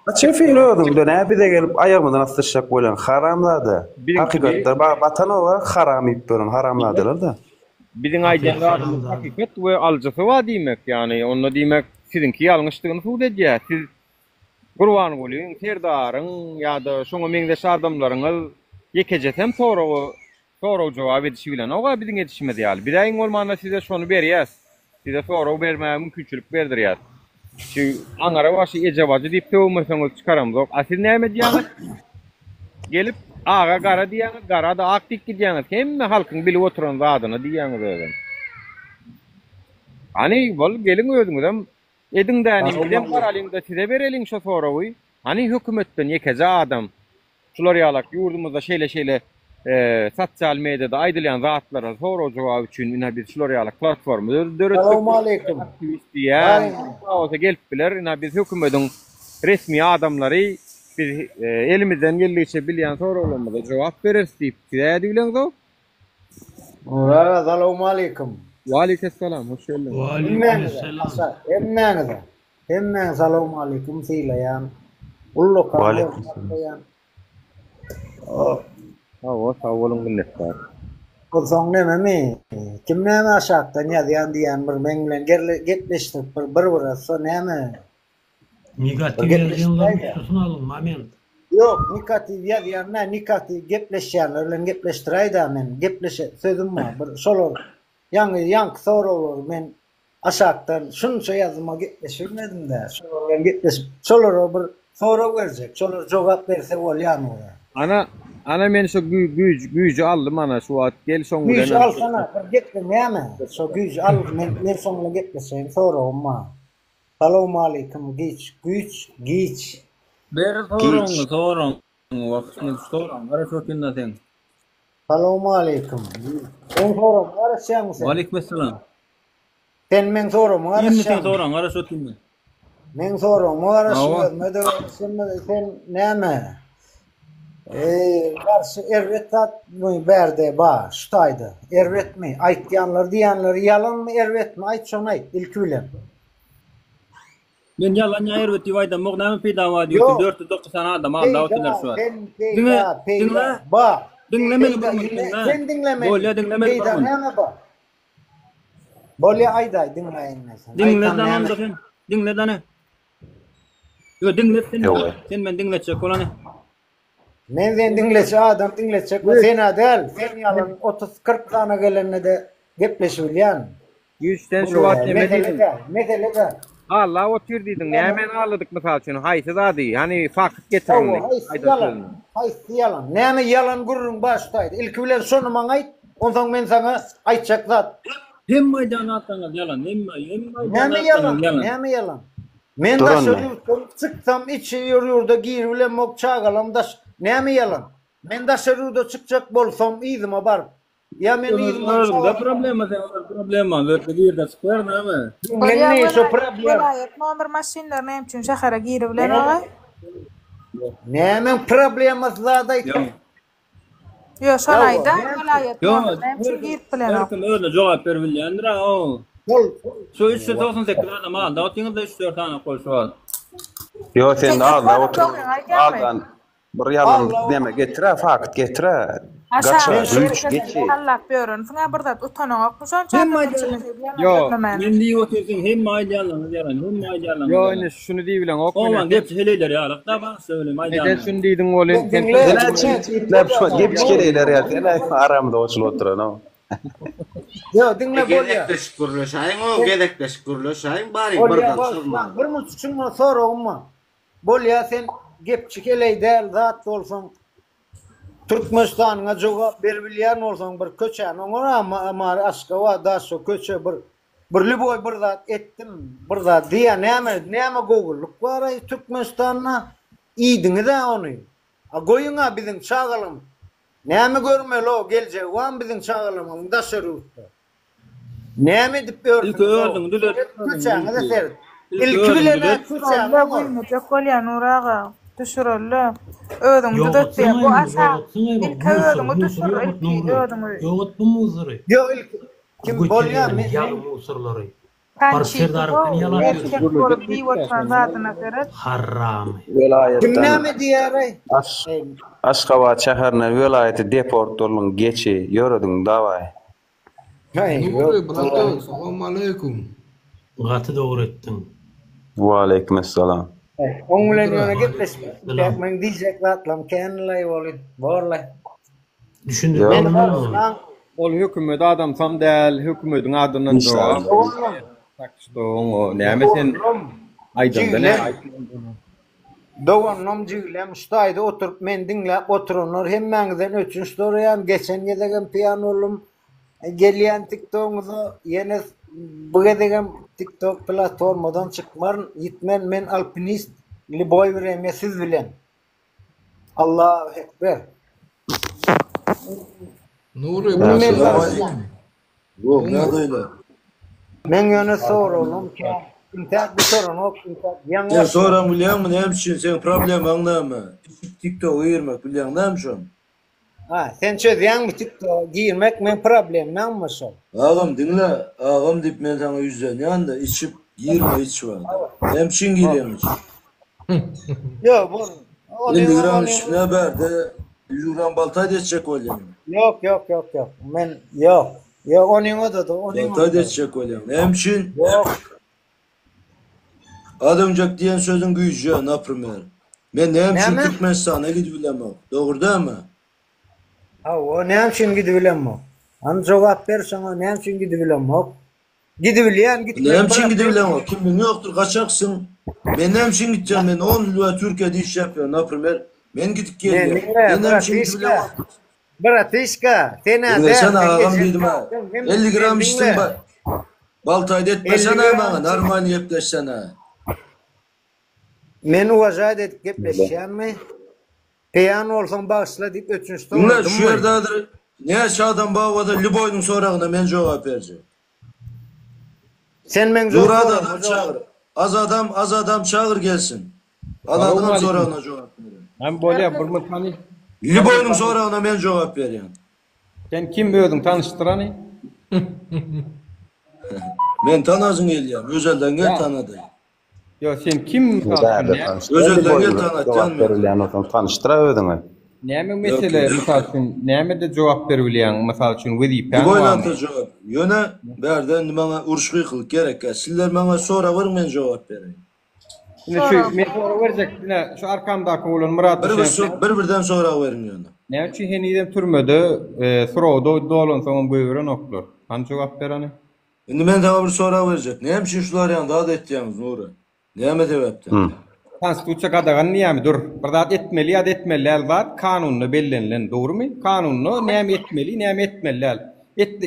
Açın fiil ödüm döne bir de gelip ayağımdan astırşak bolan haramladı. Hakikatler vatan olarak haram ip bölün haramladılar da. Bizim aýdan zadyň hakikat we aljysy wa diýmek, ýani onu diýmek sizinki ýalňyşdygyny suwd edýär. Siz Gurban bolýan, serdaryň ýa-da şoňa meňdeş adamlaryňyz ýekejesem soraw jogap edişi bilen oga biziň edişimiz ýaly. Bir aýyň bolmanda size şonu berýäs. Size soraw bermäge mümkinçilik berdirýär. Şu aňara başy ejabajy diýip töwmeseňiz çykaramyz. Asyl näme diýäňiz? Gelip aga gara diýäňiz, gara da ak dik diýäňiz. Hemme halkyň bilip oturan zadyny diýäňiz özüm. Hani bol gelin özüňizem ediňdäni bilen garalyňda size bereliň şo sorawy. Hani hökümetden ýekeje adam şular ýalak ýurdumyzda şeýle sosyal mediada aýdylýan zatlara soraw jogap üçin ina biz şular ýalak platforma döretdik. Assalamu alaykum. Oza gelip biler, ina biz hökümetiň resmi adamlary biz elimizden gelýärçe bilýän sorawlarymyza jogap bereriz diýip diýdiler. Assalamu alaykum. Wa aleyhisselam, hoş geldin. Wa aleyhisselam. Hemme assalamu alaykum siýleýän. Ullu kalýan. Sağ olun minnettar. O soň näme? Kim näme aşakda ýazýan diýen bir meň bilen gepleşdik bir so näme? Negatif ýazýanlar tutmaly moment. Yok, negatif ýazýanlar, negatif gepleşýänler bilen gepleşdiräýdi men. Gepleşe sözüm bar. Bir şolar ýangy sorawlar men aşakdan şunça ýazyma gepleşmedim-de. Şolar bilen gepleşip şolara bir soraw berjek. Şolar jogap berse bolýan olar. Ana men şu güýjü aldym ana şu wagt gel soňra. Güýjü alsana, bir gitdim näme? Şu güýjü al, men soňra gitmeseň sorawma. Assalamu alaykum, güýç. Ber soraň. Wagtyny soraň, gara şokinda sen. Assalamu alaykum. Sen soraň, gara sen. Wa aleyhisselam. Sen men soraň, gara Ýemni sen. sen soraň, gara şokinda. Men soraň, gara sen. Sen näme? Karşı ervetat mı berde ba şutaydı. Ervet mi? Aytyanlar diýenler yalan mı ervet mi? Ayt şonu ayt. İlki bilen. Men yalan ervet diýdim. Mugdamy peýda diýdim. 490 adam alda oturlar şu an. Dinle. Ba. Dinlemeli Sen dinleme. Bolýa dinlemeli. Näme ba? Bolýa aýday dinleýin mesela. Dinle dana. Yo dinletsin. Sen men dinletjek bolany. Men dinleçe adam dinleçek sen adel. Sen yalan 30-40 tane gelenne de gepleşilýän. 100'ten şu wagt demedi. Mesele Allah otur diýdim. Nämen aladyk mysal üçin? Haýsy zady? Hani fakt getirin. Yalan. Näme yalan gurrun başdaýdy. İlki bilen şonu maňa aýt. Ondan men sana aýtjak zat. Hemme janatdan yalan. Näme yalan? Men da şöýürdüm, çykdym, içi ýurýurda gir bilen mok çagalam da näme yalan? Men da şöýürde çykjak bolsam ýygyma bar. Ya men ýygyma da problema. Wörtde girde çykar näme? Men ne şu problem? Nomer maşinler näme üçin şähere girip bilen oga? Näme problema zada aýtdy? Yo, şolayda vilayet näme üçin girip bilen oga? Herkim öyle jogap berbilýändir o. Şu 398 adam alda, otyňyzda 3-4 tane koşu var. Yo sen Allah otur. Aldan. Bir yalan deme getire, fakt getire. Gaça, güç geçi. Allah biörün. Fıňa bir zat utanok. Şonça Yo, men diýip otursun, hemme aýdýanlar. Yo, ine şunu diýibilen ok. Oman gepçi heleýler ýa. Da bak söýle aýdýanlar. Neden şunu diýdiň bolen? Gepçi geleyler ya. Sen aramda oçul oturan. Yo, dinle bolýa. Gedekleş gurlaşaýyn, o gedekleş gurlaşaýyn, bari birden sorma. Bir muçuçma sorawma. Bolýa sen gepçi geleýdäl zat bolsaň Türkmenistanyňa jogap berbilýän bolsaň bir köçäni oňa ama aşka wa da şu köçe bir liboy bir zat etdim. Bir zat diýen näme gowulluk bar Türkmenistanyna iýdiňi-de ony. A goýuňa biziň çağalym. Näme görmeli o geljek wan biziň çağalymyň da şerutda. Näme dip gördüň? İlki ördüň, dület. Köçäňe de ser. İlki bilen köçäňe. Çok bolýan uraga. Düşürüldü. Ödüňi düdetdi. Bu aşa. İlki ödüňi düşür. İlki ödüňi. Yoğut bu muzuru. Yo Kim bolýar? Men Yalı musurları. Kançy. Serdar'ın yalan diyor. Erkek bolup diýip zatına göre. Haram. kim Vilayetden näme diýär? Aşgabat şäherine vilayeti deportolun geçi ýöredin daway. Assalamu alaikum. Gatı doğru ettin. Wa aleykümselam. Oňla ýöne gitmeşme. Men diýjek zatlam kenlay bolýar. Borlay. Düşündüm. Yo. Men Ben barysdan Ol hökümet adam sam däl, hökümetin adından İnşallah. dowap. Takşdo o näme sen aýdanda ne? Doganlam jüglem ştaýda oturup men diňläp oturanlar hemmeňizden öçünç soraýan. Geçen gelegen piyanolum gelýän TikTok'da ýene bu gedegen TikTok platformadan çykmar gitmen men alpinist Liboy bereme siz bilen. Allahu ekber. Nuri Men ýöne soralım ki intak bir sorun ok intak Sen soran bilýärmi näme sen problem aňlama? TikTok ýermek bilýän näme şol? Ha sen çözýänmi TikTok girmek men problem näme şol? Ağam dinle, ağam diýip men sana ýüzden ýanda içip ýerme hiç var. Hem şin girýän. Yo bu Instagram işine berde Yuran balta destek olýan. Yok. Men yok. Yo onuň odada, Balta destek olýan. Hem şin Yok. adamjak diýen sözüň güýji, naprimер. Men näme şin Näme? Türkmenistana gidip bilemem. Dogrydymy? Ha o näme şin gidip bilemem. An jogap ber sana näme şin gidip bilemem. Gidip bilýän gitmek. Näme şin gidip bilemem. Kim ýokdur, gaçaksın. Men näme şin gideceğim? Men 10 ýyl Türkiýede iş ýapýar, naprimер. Men gidip geldim. Men näme şin gidip bilemem. Bratişka, sena Sen ağam dedim ha. 50 gram içtin bak. Baltaydı etmesene bana. Normal yepleşsene. Men wajat edip gepleşýärmi? Peýan bolsaň başla diýip öçünç Bunlar şu yerdedir. Ne şadan bağvada Liboy'un sorağına men jogap berjek. Sen men Zurada adam çağır. Az adam çağır gelsin. Adamın sorağına jogap berýän. Ben bolýar bir mutany. Liboy'un sorağına men jogap berýän. Sen kim özüň tanıştyrany? Men tanazın elýär. Özelden gel tanady. Yo sen kim Özelden gel tanatjan. Berilýän olsan tanıştyra ödüňi. näme mesele mysal üçin näme de jogap berilýän mysal üçin wezipen Liboy'dan da jogap. Ýöne berden maňa uruşgy kıl gerek. Sizler maňa sora bir men jogap berýän. Şimdi şu men sonra berjek şu arkamdaky bolan Murat birden sorak berin ýöne. näme üçin heniden türmede sorowda dolan soň buyuran oklar. Han jogap berany. Şimdi men sana bir sorak berjek. Näme üçin şular ýanda adat etýäňiz Nuri? Näme sebäpden? Konstitusiýa gadagan näme dur? Bir zat etmeli ýa-da etmeli zat kanunla bellenilen, dogrymy? Kanunla näme etmeli, näme etmeli?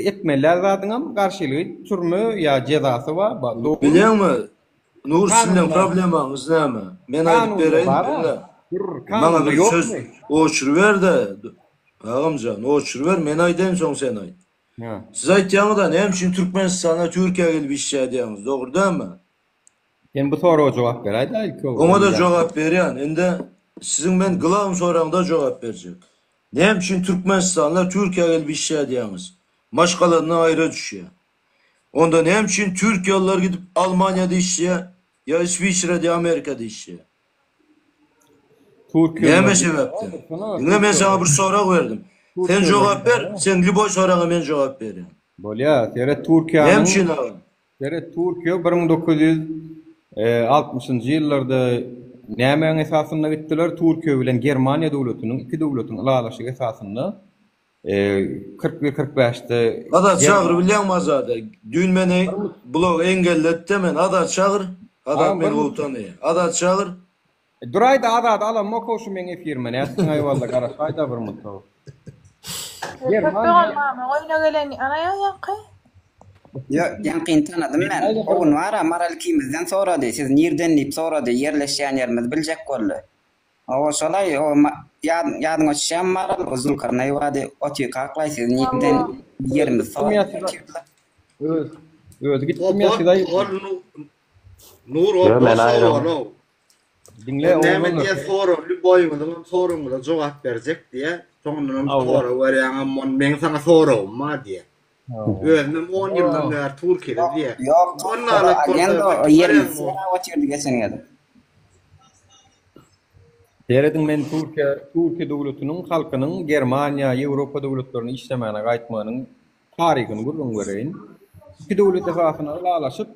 Etmeli zatyňam garşylygy türme ýa jezasy bar. Bilýärmi? Nur sizin problemaňyz näme? Men aýdyp bereýin. Maňa bir söz oçur ver de. Ağamjan, oçur ver, men aýdym soň sen aýt. Siz aýtýaňyzda näme üçin Türkmenistana Türkiýe gelip iş edýäňiz, dogrydymy? Ben bu sorağa jogap beraýdy ilki. Ona da jogap berýän. Ende sizin men gılavım soraňda jogap berjek. Näme üçin Türkmenistana Türkiýe gelip iş edýäňiz? Maşgalaryna aýra düşýär. Onda näme üçin Türkiýalılar gidip Almaniýada işleýär, ýa İsviçre'de, Amerika'da işleýär? Näme sebäpden? Dinle men sana bir sorak berdim. Sen jogap ber, sen Liboy soraňa men jogap berýän. Bolýar, tere Türkiýanyň. Näme üçin ağam? Tere Türkiýe 1960-njy ýyllarda nämeň esasynda gitdiler? Türkiýe bilen Germaniýa döwletiniň iki döwletiň alalaşygy esasynda 41-45'te Adat çağır bilýärmi azada? Dün meni blog engelletdi men adat çağır. Adat meni ultanyýar. Adat çağır. Durayda adat alam mokoşu men efirme. Näsin aýwalla garaş aýda bir mutlu. Oyna gelen ana ýa-ýaňky. Yo, ýanqyn tanadym men. Ogun wara maralkymyzdan sorady. Siz nirden dip sorady, yerleşýän ýerimiz biljek boldy. O şolay, o ýadyňa düşýän maral Zulkarnaý wady oty kaklaýsyz nirden ýerimiz sorady. Öz gitdim ýa-da. Nur o soru. Dinle näme diýe soru, Liboy'un soruňa jogap berjek diýe. Soňundan soru berýän, men sana sorowma diýe. Özüm 10 ýyldan bäri Türkiýede diýe. Yok, agendo yerimiz geçirdi geçen ýyl. Seredin men Türkiýe döwletiniň halkynyň Germaniýa, Ýewropa döwletlerine işlemegine gaýtmagynyň taryhyny gurrun göreýin. İki döwlet esasyna ulalaşyp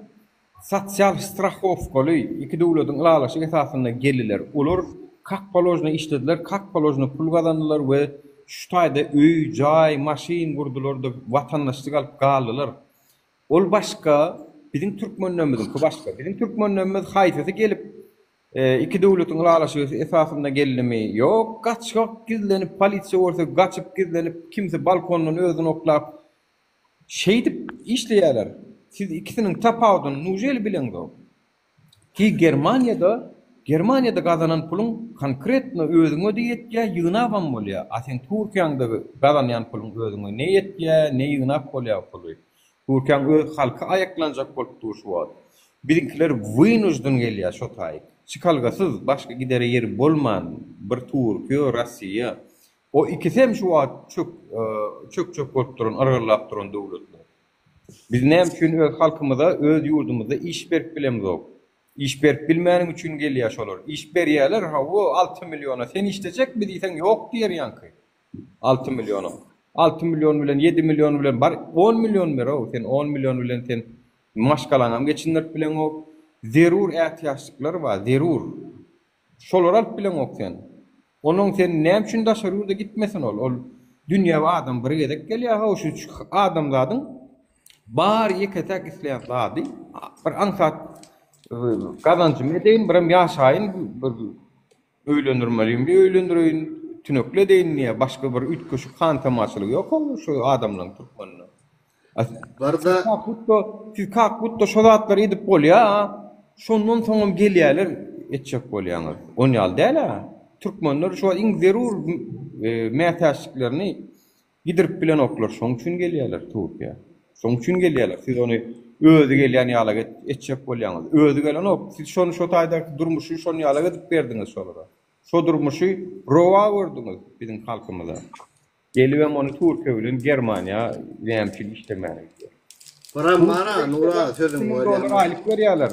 sosial strahowkaly iki döwletiň ulalaşyk esasyna geldiler. Olar kak polojna işlediler, kak polojna pul gazandylar we şu taýda öý, jaý, maşin gurdular da watandaşlyk alyp galdylar. Ol başga, bizim türkmenlerimiz başga. Bizim türkmenlerimiz haýsy gelip iki döwletiň ulalaşyk esasyna geldimi? Yok, gaçyk gizlenip polisiýa bolsa gaçyp gizlenip kimse balkondan özüni oklap şeydip işleýärler. Siz ikisinin tapawdyny nujel bileňiz. Ki Germaniýada gazanan pulun konkretno özüňe diýetýär, ýygnapam bolýar. Asen Türkiýanyňda gazanýan pulun özüňe ne ýetýär, ne ýygnap bolýar puly. Türkiýan öz halky ayaklanjak bolup durýar. Birinkiler wynujdan gelýär şo taýy. Çykalgasyz başga gidere ýeri bolman bir Türkiýa, Rossiýa. O ikisi hem şu wagt çök bolup duran, argalap duran döwletler. Biz näme üçin öz halkymyza, öz ýurdumyza iş berip bilemizok. İş berip bilmäniň üçin gelýär şolar. İş berýärler, ha bu 6 milyona sen işlejek mi diýsen ýok diýer ýanky. 6 milyona. 6 milyon bilen 7 milyon bilen bar 10 milyon ber o sen 10 milyon bilen sen maşgalanam geçindirip bilen o zerur ähtiýaçlyklar bar, zerur. Şolar alyp bilen ok sen. Onun sen näme üçin daşarýurda gitmesin ol. Ol dünýä we adam bir gedek gelýär, ha şu adam zadyň bar ýeketek isleýän zady. Bir ansat kazancım edeyin, biram ýaşaýyn, bir öýlendirmeliyim, bir öýlendireýin, tünekle deýin niýe, başga bir ütköşük kan tamaşalyk ýok şu adamlaryň türkmenine. Barda siz kakbutda şo zatlary edip bolýar, şondan soňam gelýärler, etjek bolýaňyz. On ýal däl ha. Türkmenler şu iň zerur mätäşliklerini gidirip bilen oklar, şoň üçin gelýärler Türkiýe. Şoň üçin gelýärler. Siz ony özü gelýän ýala etjek bolýaňyz. Özü gelen ok. Siz şonu şo taýda durmuşy şonu ýala edip berdiňiz şolara. Şo durmuşy rowa berdiňiz bizim halkymyza. Gelibem onu Türkiýe bilen Germaniýa näme işlemäni. Param bana nura sözüm $1000 aýlyk berýärler.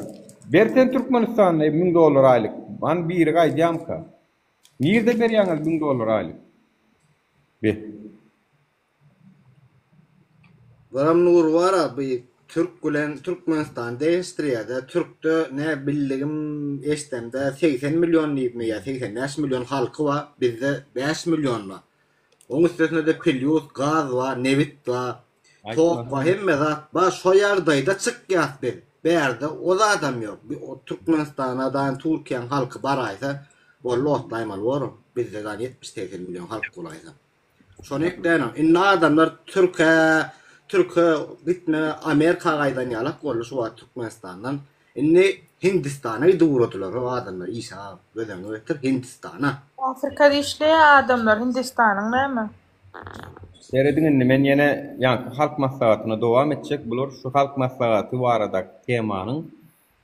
Berten Türkmenistanda $1000 aýlyk. Man bir gaýdýam ka. Nirde berýäňiz $1000 aýlyk? Be. Param nur var abi. Türk bilen Türkmenistan'da Estriýada Türkde ne bildigim estemde 80 milyon diýipmi ýa 85 milyon halky var, bizde 5 milyon var. Onuň üstüne de pelyus, gaz var, nevit var, tok var, hemme zat bar şo ýerdaýda çykýar bir. Berde o da adam ýok. O Türkmenistan'dan Türkiýanyň halky baraýsa, bolly otlaýmal bar. Bizde 70-80 milyon halk bolaýsa. Şonu ekleýän, inna adamlar Türkiýe gitme Amerika gaýdan ýalak bolýar şu Türkmenistandan. Inni Hindistan'a gidýärler o adamlar işe göden öter Hindistan'a. Afrikada işleýän adamlar Hindistanyň näme? Seredin men ýene ýa halk maslahatyna dowam etjek bular şu halk maslahaty barada temanyň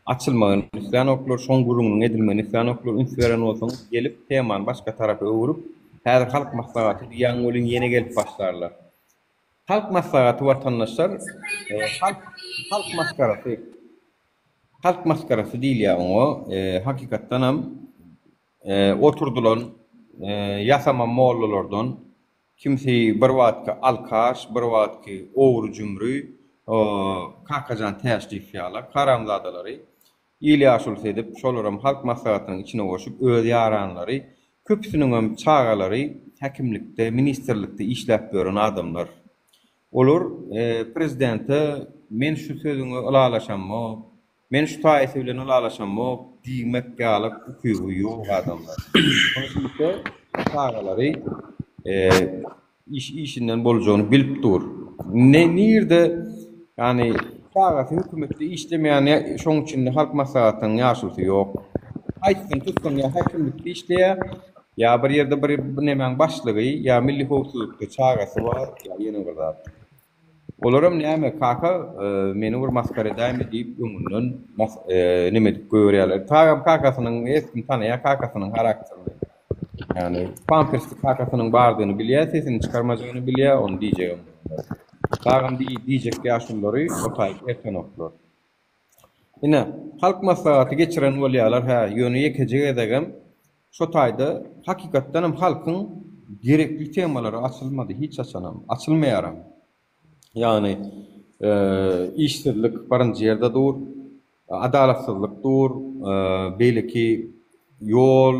açylmagyny isleýän oklar şoň gurumyň edilmegini isleýän oklar ünsveren bolsaň gelip temany başga tarapy öwürüp häzir halk maslahaty diýen bolyn ýene gelip başlarlar. Halk maslahaty watandaşlar halk maskarasy diýilýär o hakykatdan hem oturdulan ýasama mollalardan kimse bir wagtky alkaş, bir wagtky owru jümrü, kakajan täşrif ýalar, karamzadalary ýyly edip şolaram halk maslahatynyň içine goşup öz ýaranlary, köpüsiniň hem çağalary häkimlikde, ministrlikde işläp beren adamlar. Olur prezidente men şu sözüňi ulalaşammy, men şu taýsy bilen ulalaşammy diýmek ýaly hukuky ýok adamlar. Şonda çağalary işinden boljagyny bilip dur. Nirde yani çağasy hökümetde işlemeýän şoň üçin halk maslahatynyň ýaşulsy ýok. Aýtdym tutdum ýa häkimlikde işleýär, ýa bir ýerde bir nemäň başlygy, ýa milli howpsuzlykda çağasy bar, ýa ýene bir zat. Olaram näme kaka meni bir maskara daýmy diýip öňünden nime diýip görýärler. Tagam kakasynyň eskin tanaýa kakasynyň karakterini. Yani pampersli kakasynyň bardygyny bilýär, sesini çykarmajagyny bilýär, onu diýjegim. Dağın diyecek ýaşulary otay erken oklar. Ine halk maslahaty geçiren bolýarlar ha ýöne ýekejek edegem şo taýda hakykatdan hem halkyň gerekli temalary açylmady, hiç açylmaýaram. Yani işsizlik barınjy ýerde dur, adalatsızlyk dur, belki yol,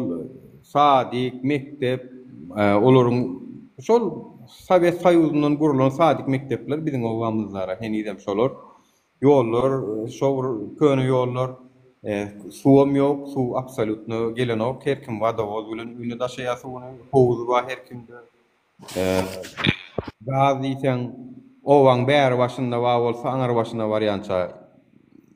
sadik, mektep, olaryň şol Sovet Soýuzundan gurulan sadik mektepler biziň owamyzlara henidem şolar. Yollar, şowr köne yollar, suwam ýok, suw absolutny gelenok, her kim wadawoz bilen üni daşaýar suwuny, howuz bar her kimde. Gaz diýsen, owaň bäri başynda wa bolsa, aňar başynda barýança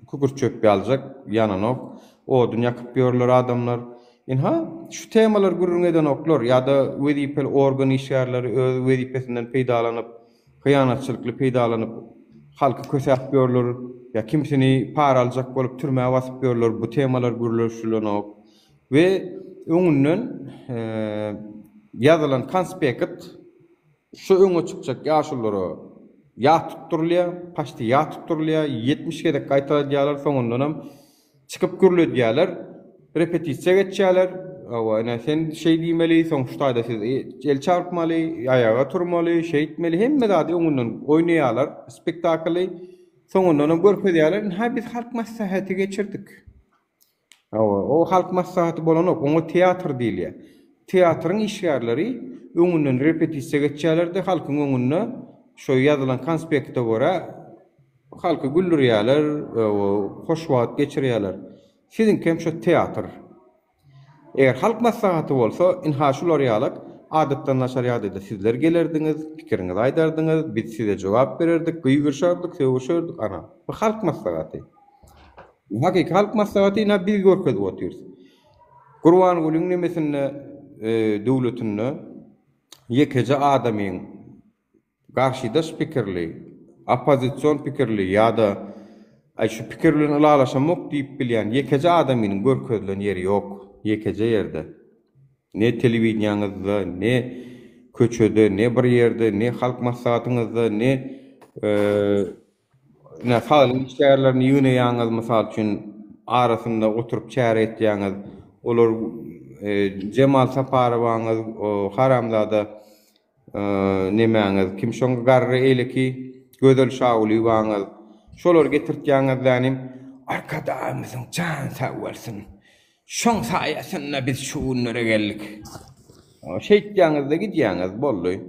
kukurt çöp ýaljak, ýananok, odun ýakyp ýörler adamlar. Inha şu temalar gurrun eden oklar ýa-da wezipeli organ işgärleri öz wezipesinden peýdalanyp, hyýanatçylykly peýdalanyp halky kösäp ýörler, ýa kimsini para aljak bolup türmäge basyp ýörler, bu temalar gurulşylanok we öňünden ýazylan konspekt şu öňe çykjak ýaşulary ýa tutturulýar, paşty ýa tutturulýar, 70 gedek gaýtaýarlar soňundan hem çykyp gürledýärler. Repetisiya geçýärler. Awa sen şey diýmeli, soňçta da siz el çarpmaly, ýaýaga turmaly, şey etmeli, hemme zady oňundan oýnaýarlar, spektakly. Soňundan görkezýärler. Ha biz halk maslahaty geçirdik. Awa o halk maslahaty bolanok, oňa teatr diýilýär. Teatryň işgärleri öňünden repetisiya geçýärler de halkyň öňünde şo ýazylan konspekte görä halky güldürýärler, hoş wagt geçirýärler. Sizin kem şu teatr. Eğer halk maslahaty bolsa, inha şular ýalyk, adatdan naşarýady da sizler gelerdiňiz, pikiriňizi aýdardyňyz, biz size jogap bererdik, gyýgyrşardyk, söwüşerdik, ana. Bu halk maslahaty. Hakiki halk maslahaty ina bir görkezip oturýar. Gurban Gulyň nemesinde döwletinde ýekeje adamyň garşydaş pikirli, opozisiýon pikirli ýa-da şu pikirlerini alalaşamak diýip bilýän ýekeje adamyň görkezlen ýeri ýok. Ýekeje ýerde. Ne telewiziýanyňyzda, ne köçede, ne bir ýerde, ne halk maslahatyňyzda, ne halyň işgärlerini ýöneýäňiz, mysal üçin arasynda oturup çäre etýäňiz, olar Cemal Saparowaňyz, Haramzada nemäňiz, kim şoňa garry eleki Gözel Şahulywaňyz, şolar getirtýäňizlänim arkadaşymyzyň can sag bolsun. Şoň saýasynda biz şu günlere geldik. Şeýtýäňizde gidýäňiz boldy.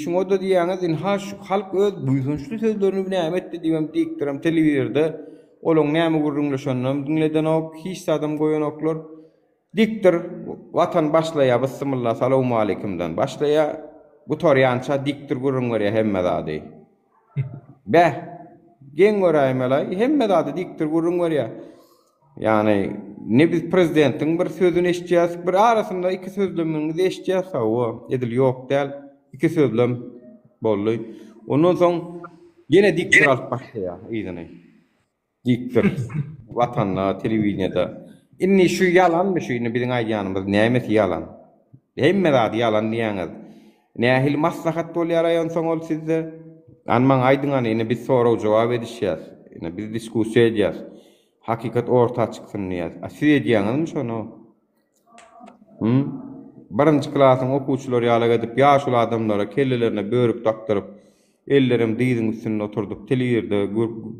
Şoňa da diýäňiz, inha halk öz buýsunçly sözlerini näme etdi diýem diýikdirim telewizorda. Olaň näme gurrunlaşanyny dinledenok, hiç adam goýanoklar. Diktir watan başlaýar, bismillah, salamu aleykumdan başlaýar. Bu torýança diktir gurrunlar hemme zady. Bäh, gen göräýmelä, hemme zady diktir gurrunlar ýa. Yani ne biz prezidentiň bir sözüni eşitýäs, bir arasynda iki sözlemini eşitýäs, o edil ýok däl, iki sözlem boldy. Ondan soň gene diktir alyp başlaýar, ýa-ni. Diktir watanda, telewiziýada. Inni şu yalanmy şu biziň aýdýanymyz, näme yalan? Hemme zady yalan diýäňiz. Nähil maslahat bolýar aýan soň ol sizde. Anman aýdyňany ine biz soraw jogap edişýäs. Ine biz diskussiýa edýäs. Hakikat orta çyksyn diýäs. Siz edýäňizmi şonu? Birinji klasyň okuwçylary ýalyk edip, ýaşul adamlara kellelerine börük daktyryp, ellerim diýdiň üstüne oturdup, telewizorda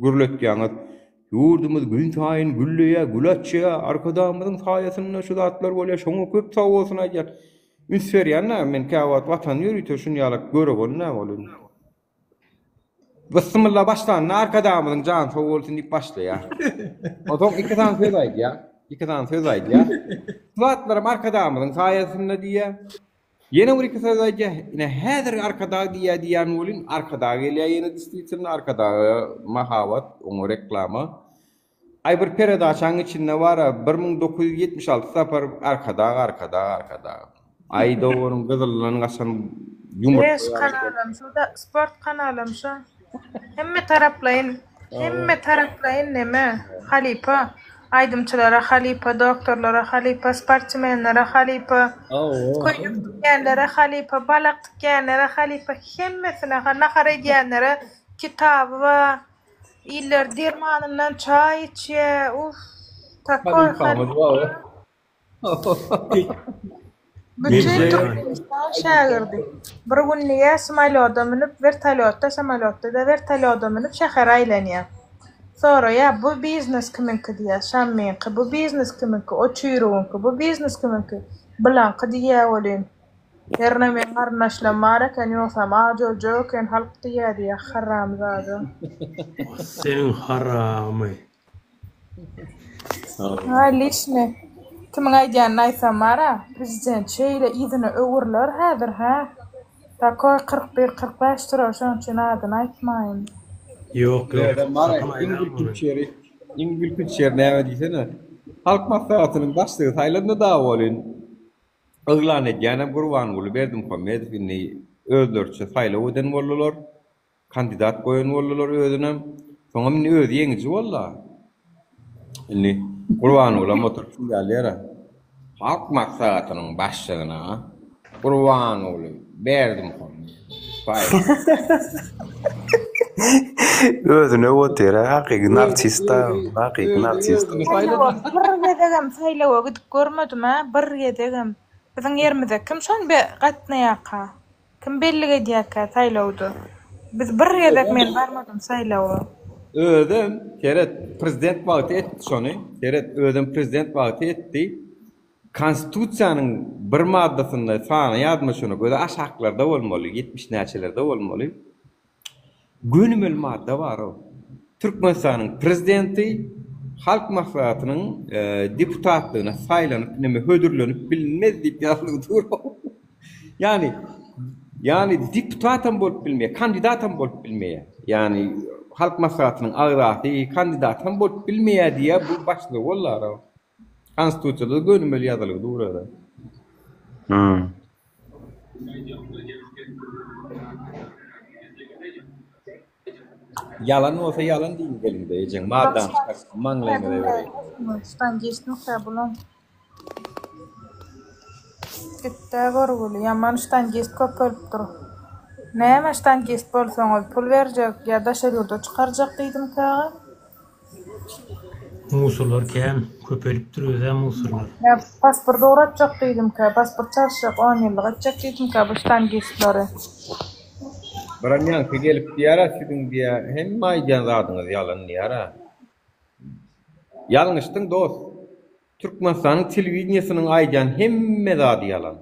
gürletýäňiz. Yurdumuz gün taýyn güllüye, gülaçya, arkadamyzyň saýasynda şu zatlar bolýar, şoňa köp sag bolsun aýdýar. Ünsverýänä men käwat watan ýürüýär, şuny ýalyk göregen näme bolýar? Bismillah başlan, arkadamyzyň jan sag bolsun diýip başlaýar. Otom iki tane söz aýdýar, iki tane söz aýdýar. Zatlarym arkadamyzyň saýasynda diýär. Yine bir iki söz aýdýar, ine häzir arkada diýýän bolyn, arkada gelýär ýene distriktiň arkada mahabat, oňa reklama. Ay bir peredaşaň içinde var 1976 sapar arkada. Ay doğrun gyzylan gaçan yumurt. Yes kanalym, şurada sport kanalym şu. Hemme taraplayın neme? Halipa. aydımçılara halipa, doktorlara halipa, sportmenlere halipa, koyup diýenlere halipa, balak diýenlere halipa, hemmesine nahar edýänlere kitabı we iller dermanyndan çay içe. Uf, takoy halipa. Bütün Türkmenistan şäherdi. Bir gün niýe samolyoda minip samolyotta da vertolyoda minip şäher aýlanýar. Sonra ya bu biznes kiminki diýär, şammenki, bu biznes kiminki, o çüýrüňki, bu biznes kiminki, bilanky diýär bolyn. Erne men garnaşlamara kan ýoksam ajojo kan halk diýär diýär haram zady. Senin haramı. Ha lişne. Kimin aýdýan aýsam mara, prezident şeýle ýzyny öwürler häzir ha. Takoy 41-45 tura şoň üçin adyny aýtmaýyn. Yok. İngil Küçer näme diýsene? Halk maslahatynyň başlygy Taýlanda da bolyn. Öglan edýänem Gurbanuly Berdimuhammedowyny özlerçe saýlaw eden boldular. Kandidat goýan boldular özüne. Soňra men özü ýeňiji bolla. Inni Gurbanuly motor şundalýara. Halk maslahatynyň başlygyna Gurbanuly Berdimuhammedowy. Özüne otere hakyky narsista. Bir gedegem saýlawa gidip görmedim ha, bir gedegem. Biziň ýerimizde kim şon be gatnaýaka? Kim belli edýäkä saýlawdy? Biz bir gedek men barmadym saýlawa. Özüm keret prezident wagty etdi şonu. Keret özüm prezident wagty etdi. Konstitusiýanyň bir maddasynda sany ýazmaşyny göze aşaklarda bolmaly, 70 näçelerde bolmaly. Gönümel madde var o. Türkmenistanyň prezidenti halk maslahatynyň deputatlygyna saýlanyp näme hödürlenip bilinmez diýip ýazylýar. Yani deputatam bolup bilmeýär, kandidatam bolup bilmeýär. Yani halk maslahatynyň agzasy kandidatam bolup bilmeýär diýe bu başlyk bollar. Konstitusiýada gönümel ýazylyp durýar. Yalan olsa yalan değil gelinde ejeng madan manglayna debe. Stangisni bulan. Gitte gorgul yaman stangist köpölüp dur. Näme stangist bolsaňyz pul berjek ýa-da şerýurda çykarjak diýdim kaga. Musurlar kem köpelip duruyor musurlar. Ya pasport uğratacak diýdim ka, pasport çarşak 10 ýyllyk atjak diýdim ka bu stangistlary. Baranyan ki gelip diýara siziň diýä hem maýdan zadyňyz ýalan diýara. Ýalňyşdyň dost. Türkmenistanyň telewizionynyň aýdan hemme zady ýalan.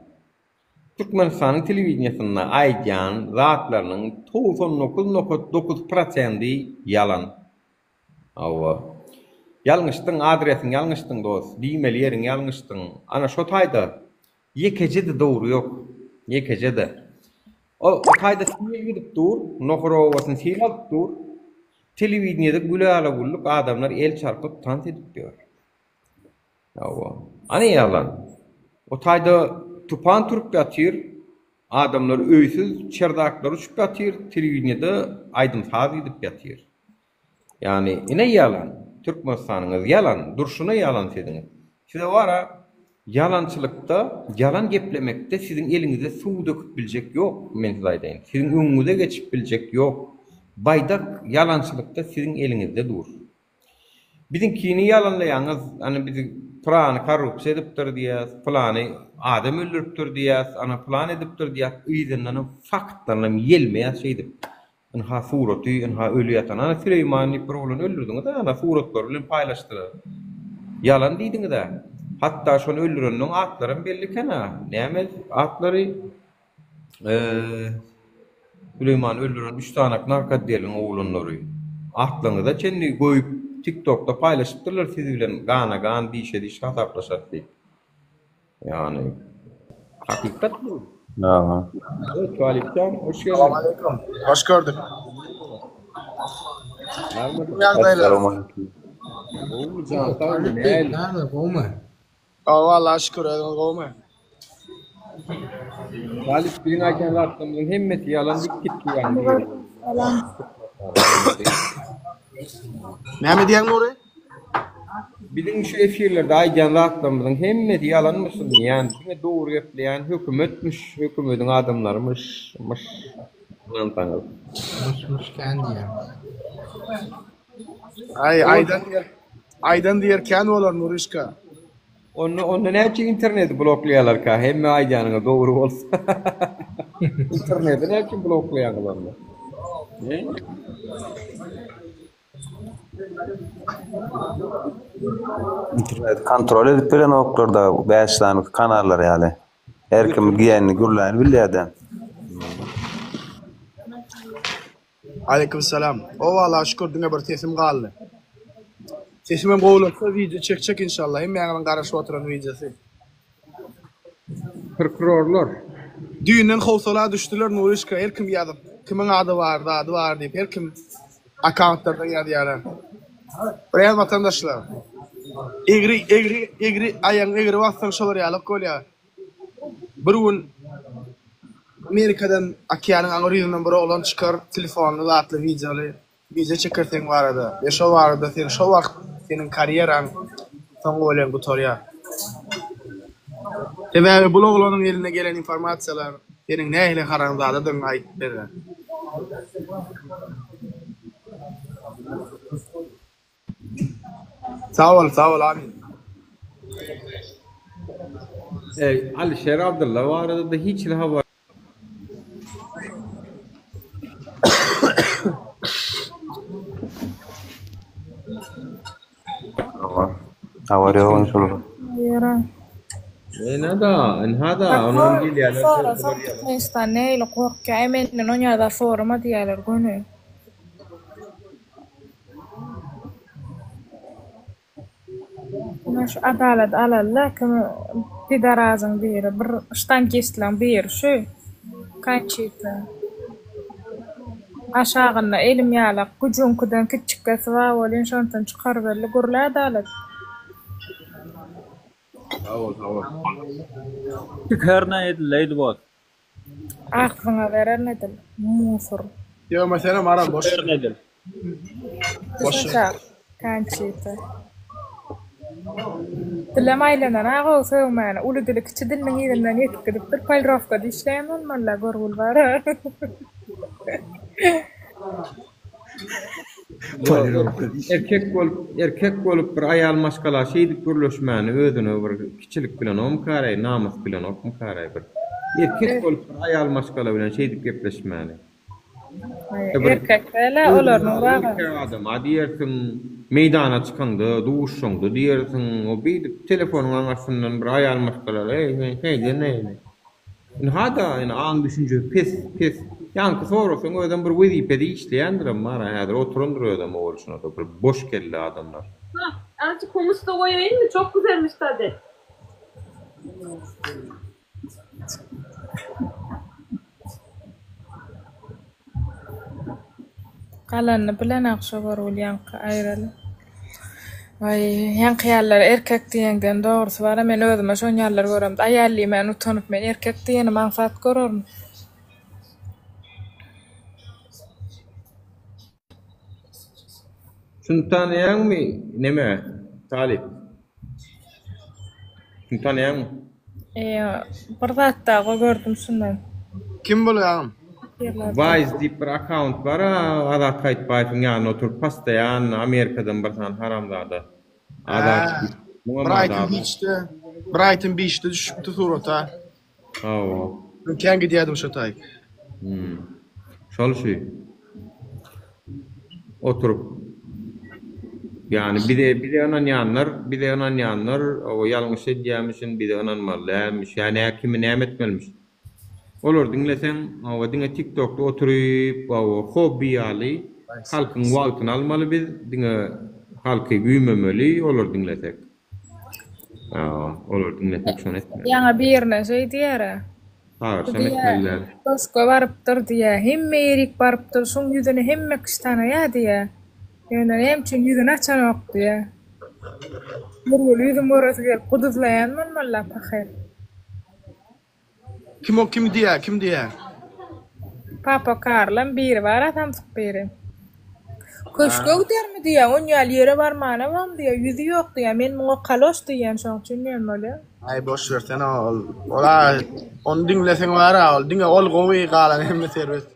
Türkmenistanyň telewizionynyň aýdan zatlarynyň 99.9% ýalan. Awa. Ýalňyşdyň adresiň ýalňyşdyň dost. Diýmeli ýeriň ýalňyşdyň. Ana şo taýda ýekejede dogry ýok. Ýekejede. O taýda siňe gidip dur, nohrowasyny silap dur. Telewizionyda güläle gulluk adamlar el çarpyp tans edip diýer. Awa. Ana ýalan. O taýda tupan turup ýatyr, adamlar öýsüz çerdaklar uçup ýatyr, telewizionyda aýdym saz edip ýatyr. Yani ine ýalan. Türkmenistanyňyz ýalan, durşuna ýalan sediňiz. Size wara yalançylykda, yalan geplemekde siziň eliňizde suw döküp biljek ýok, men size aýdaýyn. Siziň öňüňize geçip biljek ýok. Baydak yalançylykda siziň eliňizde dur. Biziňkini yalanlaýaňyz, any bizi plan korrupsiýa edipdir diýär, plany adam öldüripdir diýär, ana plan edipdir diýär, ýygynyň faktlaryny ýelmeýär şeýdip. Ha suraty, ha ölüýatan, ana Süleyman İbrahim'i öldürdüňiz da, ana suratlar bilen paýlaşdylar. Yalan diýdiňiz da. Hatta şonu öldüreniň atlaryň belli kana. Näme atlary Süleyman öldüren 3 tanak narkotiklerin oğlunları. Atlaryny da kendi goýup TikTok'ta paýlaşypdyrlar siz bilen gana diýişe hasaplaşat diýip. Yani hakikat bu. Aha. Evet, Aleyküm. Hoş geldin. Aleyküm. Hoş gördük. Assalamualaikum. Oğlum can tamam ne? Vallahi şükür ederim kovma. Galip birin ayken rahatlığımızın hemmeti yalan dik gitti yani. Mehmet diyen Nuri? Bizim şu efirlerde aycan rahatlamızın hemme diye yalanmışsın yani kime doğru yapılayan hükümetmiş, hükümetin adamlarmış, antanıl. Mış kendi ya. Aydan diýerken bolar Nurişka. Onu ne için interneti bloklayalar ka hemme aycanına doğru olsa. İnterneti ne için bloklayalar mı? Ne? İnternet kontrol edip bilen oklarda başlan kanallar yani. Her kim giyenini gürlerini bilýärden. Aleykümselam. O valla şükür düňe bir sesim galdy. Sesimem gowulsa video çekecek inşallah. Hem ýa-da garaşyp oturan videosy. Prokurorlar. Düýünden howsala düşdiler Nurişka. Her kim ýazyp, kimin ady bar diýip her kim accountlarda ýazýar. Buraya vatandaşlar. Egri ayağın egri vastan şolar ýalyp golýar. Bir gün Amerikadan Akiyanın Angorizmden bir oğlan çıkar telefonlu zatlı video çekersen var arada. Ve şo var arada şo wagt senin kariyeran son golen gutorya. Tebe bu oğlanın eline gelen informasiyalar senin nähili haramzadadyň aýdyp berýär. Sağ ol amin. Alişer Abdullah var arada da hiç laha var. Havari on şolu. Yara. Hada onun gibi yerler. Sonra Türkmenistan neyle korkuyor? Emenin onya da forma diyorlar günü. Naş adalet alalla kim pidarazın biri bir ştankistlan bir şu kaçıydı. Aşağına elim yalak gücünkudan küçük kasva olin şontan çıkar belli gurla adalet. Çıkarna edileydi bot. Aklına veren nedir? Musur. Yo mesela mara boş. Nedir? Boş. Kaçıydı. Dilemaylanan ağa sevmana ulu dilik çidilnin iyiden yetkidip bir paylrafka dişleyen olmalla gorgul var. Erkek bolup bir ayal maşgala şeýdip görleşmäni özüne bir kiçilik bilen om karay, namus bilen okum karay bir. Erkek bolup bir ayal maşgala bilen şeýdip gepleşmäni. Erkekler olarnyň baga. Adam adiyersin meydana çykanda, duşşoňda diýersin, o bir telefonuň arasyndan bir ayal maşgala, ne. Hada an düşünje pes. Yankı sorasyň öýden bir wezipede işleýändir mara häzir oturundur öýden bolşuna da bir boş kelli adamlar. Azıcık humus da koyayım mı? Çok güzelmiş tadı. Kalanny bilen akşabar ol yankı aýraly. Ay yankı ýallar erkek diýenden dogrusu bar, men özüme şon ýallar görem. Aýally men utanyp men erkek diýeni mansat görürüm. Şunu tanıyanmı? Neme? Talip. Şunu tanıyanmı? Bir zatda gördüm şundan. Kim bolýar? Wise diýip bir account bar, adat gaýtbaýyň ýanyna oturup pastaýan Amerikadan bir tane haramzada. Adat. Brighton Beach'te düşüpdi surata. Ben kendi diýdim şo taý. Şol şey. Oturup yani bir de onan yanlar o yalňyş edýärmişin, bir de onanmalymış. Yani kimi nämetmelmiş. Olar dinlesen, o diňe TikTok'da oturup o hobi ýaly halkyň wagtyny almaly biz, diňe halky güýmemeli, olar dinlesek. Olar dinlesek şonu etmeli. Ýa-da birine şey diýär. Şonu etmeliler. Toşko barypdyr diýär, hemme erik barypdyr, şoň ýüzüne hemme kıştana ýa diýär. Yani hemçin ýüzüne açan ok diýär. Bir ýüzüm borasy gelip guduzlaýanman malla pahyr. Kim diýär? Papa Karlan biri var, atamsyk biri. Köşke gidermi diýe, on ýaly ýere barmana bam diýe, ýüzi ýok diýe. Men muňa kaloş diýen şoň üçin näme bolýar? Ay boş ver sen ol. Ola onu dinlesen wara ol. Dinle ol gowy galan hemme serwet.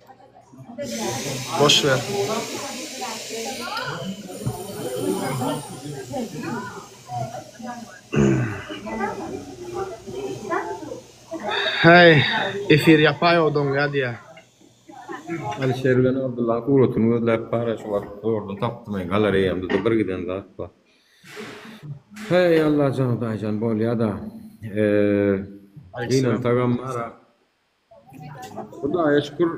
Boş ver. Hey, efir yapay odun ya diye. Alişer bilen Abdullah Kurat'ın gözler paylaşılar. Oradan taptım en galeriyamda da bir giden zat var. Hey Allah canı daycan bol ya da. Yine tagam mara. Hudaýa şükür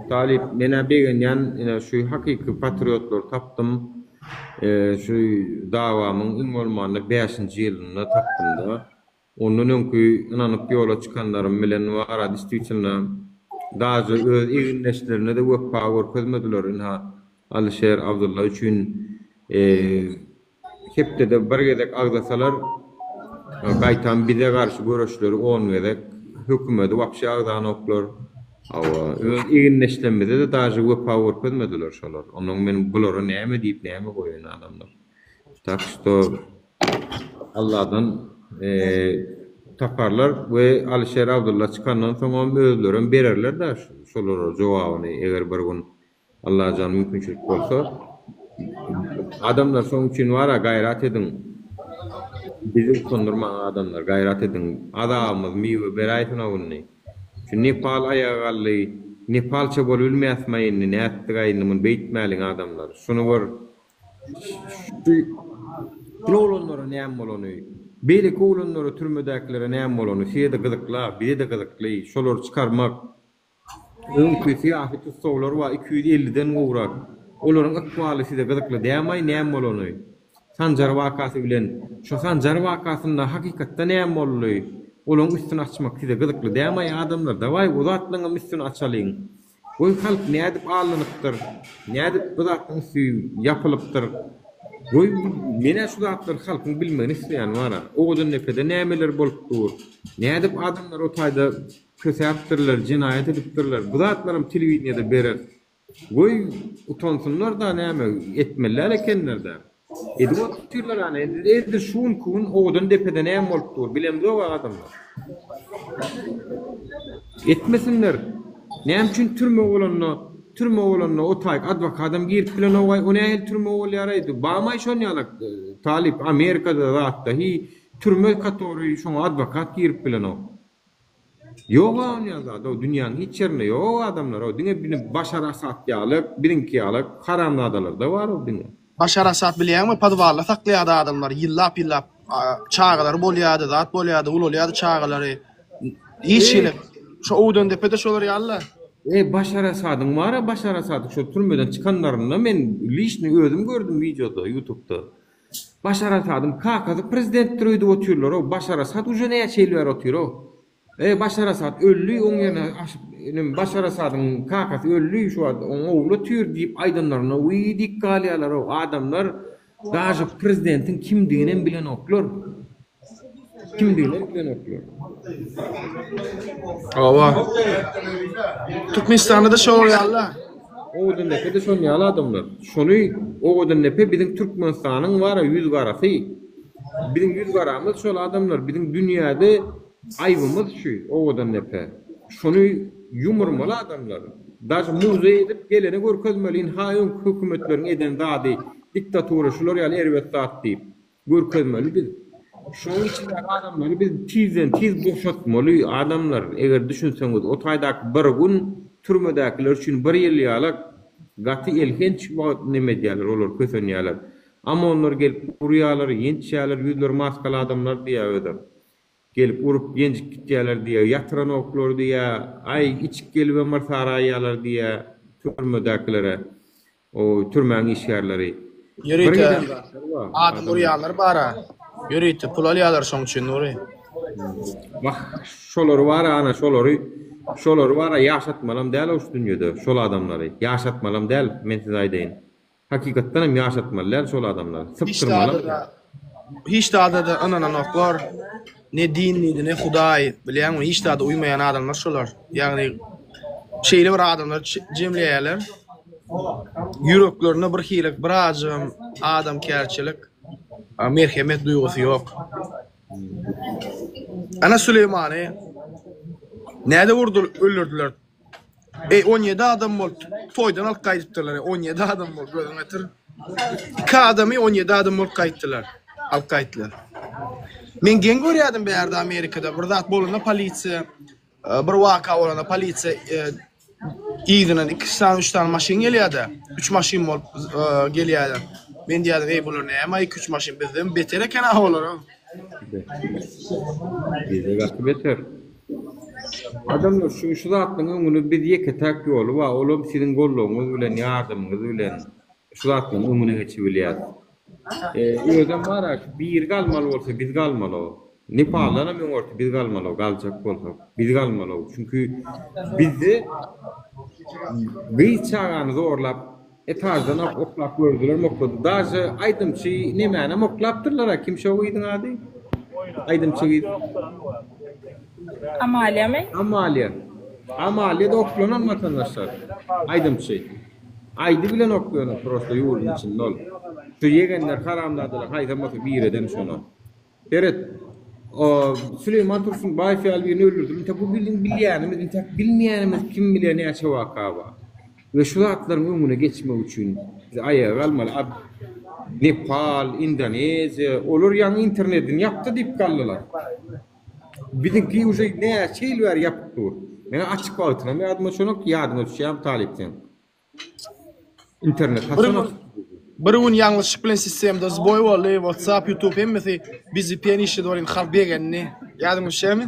talip mene begenýän şu hakiki patriotlar taptım. Şu dawamyň iň bolmanda 5-nji ýylyna taptım da. Ondan öňkü inanyp ýola çykanlarym bilen wara distrikçilerine daýy öz eginleşlerine de wöp power közmediler inha Alişer Abdullah üçin hepde de bir gedek agdasalar gaýtan bize garşy görüşleri olmaýak hökümeti wapşy agdan oklar öz eginleşlerinde de daýy wöp power közmediler şolar onuň men bulary näme diýip näme goýan adamlar tak što Allah'dan taparlar ve Alişer Abdullah çıkandan sonra özlerin bererler de şolara jogabyny eger bir gün Allah jan mümkinçilik bolsa adamlar soň üçin wara gaýrat edin bizi kondurma adamlar gaýrat edin adamyz miwe beraýtyna gunny şu Nepal ayagally Nepalça bolup bilmeýärmiň näetdigaýyny beýtmäliň adamlar şunu bir Trollonlara näme bolany? Beli koğlanlara türmedäkilere näme bolany? Şeýde gyzykla, biri de gyzykly. Şolary çykarmak. Öňkü siýasy tutsalar wa 250-den gowrak. Olaryň akwaly şeýde gyzykly däme näme bolany? Sanjar wakasy bilen, şo Sanjar wakasynda hakykatda näme boldy? Olaryň üstüne açmak şeýde gyzykly däme adamlar. Dawai uzatlygyň üstüne açalyň. Bu halk nädip alanypdyr? Nädip bu zatlyň ýapylypdyr? Goy mene şu zatlar halkyň bilmegini isleýän wara. Oğudun nepede nämeler bolup dur. Nädip adamlar o taýda kösäpdirler, jinaýat edipdirler. Bu zatlarym telewiziýada berer. Goy utansunlar da näme etmeler ekenler de. Edip türler ana edir şuun kun oğudun nepede näme bolup dur. Bilemdi o adamlar. Etmesinler. Näme üçin türme olanna o taýk adwokatym girip bilen ogay o nähil türme bolýardy. Bamay şonýalak talip Amerikada zatda hi türme katory şoň adwokat girip bilen o. Ýok ýa-da dünýäniň hiç ýerinde ýok adamlar o diňe bini Başar Asad ýalyp, birinki ýalyp karanladalar da bar o diňe. Başar Asad bilýärmi padwalla saklaýardy adamlar ýyllap çağalar bolýardy, zat bolýardy, ul bolýardy çağalary. Hiç ýyly şo owdan depede şolar ýalla. Başar Asad'ın var Başar Asad'ın şu türmeden çıkanlarını men lişni özüm gördüm videoda YouTube'da. Başar Asad'ın kakası prezident türüydü otuyorlar o Başar Asad uje ne şeyler otuyor o. Başar Asad öllü onun yerine Başar Asad'ın kakası öllü şu an oğlu tür deyip aydınlarına uydik kalyalar o adamlar daha prezidentin kimdiğini bilen oklar. Kimdiğini bilen oklar. Ava. Türkmenistan'da da şol ýalla. Oğudun nepe de şol ýala adamlar. Şonu oğudun nepe bizim Türkmenistan'ın var 100 garasy. Bizim 100 garamız şol adamlar. Bizim dünýäde aýbymyz şu oğudun nepe. Şonu yumurmaly adamlar. Daş muze edip gelene görkezmeliň haýyn hökümetleriň eden zady diktatura şular ýaly erwet zat diýip görkezmeli biz. Şoň içinde adamları biz tiz boşatmaly adamlar eger düşünseňiz o taýdak bir gün türmedäkiler üçin bir ýyl ýalak gaty elhenç näme diýerler olar kösenýärler. Amma onlar gelip urýarlar, ýençýärler, ýüzler maskaly adamlar diýerler. Gelip urup ýençik gitýärler diýe, ýatyran oklar diýe, ay içip gelip marsaraýarlar diýe türmedäkilere o türmäň işgärleri. Ýörüýte adam urýarlar bara. Ýörüýte pul alýarlar şoň üçin Nuri. Bak şolar var ana şolar var ýaşatmalam däl o dünýede şol adamlary ýaşatmalam däl men size aýdaýyn. Hakykatdan hem ýaşatmalar şol adamlar. Syptyrmalam. Hiç da ananan oklar ne dinliydi ne Hudaý bilýärmi hiç da uymayan adamlar şolar. Ýagny şeýle bir adamlar jemleýärler. yüreklerine bir hilek, bir acım, adamkärçilik, merhemet duygusu yok. Ana Süleymani näde vurdu öldürdüler. 17 adam bol toydan alıp kayıttılar. 17 adam bol gözüne getir. 2 adamı 17 adam bol kayıttılar. Alıp kayıttılar. Men gen görýärdim bärde Amerikada bir zat bolanda polisiýa bir waka bolanda polisiýa ýygynan 2 tane 3 tane maşyn gelýärdi. 3 maşyn bolup gelýärdi. Men diýärdim, "Ey bular näme 2-3 maşyn bizden beter eken ahwalar." Bize gatı beter. Adamlar şu zatlyň öňüne bir ýeke tak ýoly bar. Olum sizin golluğuňyz bilen ýardymyňyz bilen şu zatlyň öňüne geçip bilýär. Özüm var bir galmaly bolsa biz galmaly. Nepal'dan men orta biz galmaly, galjak bolsak biz galmaly. Çünkü bizi bir çağany zorlap etajdan oklap gördüler, mokladı. Daşy aýdymçy nemäne moklapdyrlar, kim şo ýydyň ady? Aýdymçy Amalia mi? Amalia da oklanan vatandaşlar. Aýdymçy. Aýdy bilen oklanan prosto ýolun içinde ol. Şu yegenler haramladylar, haýdamata bir eden şonu. Beret, Süleyman Tursun Bayfi Albi'ni öldürdü. Bu bilýänimiz, bilmeýänimiz kim bilýär näçe waka bar. Ve şu zatlaryň öňüne geçmek üçin aýaga galmaly. Nepal, Indoneziya, olur ýa-ni internetini ýapdy diýip galdylar. Bizimki uje näçe ýyl bar ýapdy. Men açyk wagtyna men adyma şonok ýadyma düşýär talipden. İnternet hasanok. Bir gün ýanglışyk bilen sistemde zboy boldy, WhatsApp, YouTube hemmesi bizi penişi dorin halk begenni. Ýadyma düşýärmi?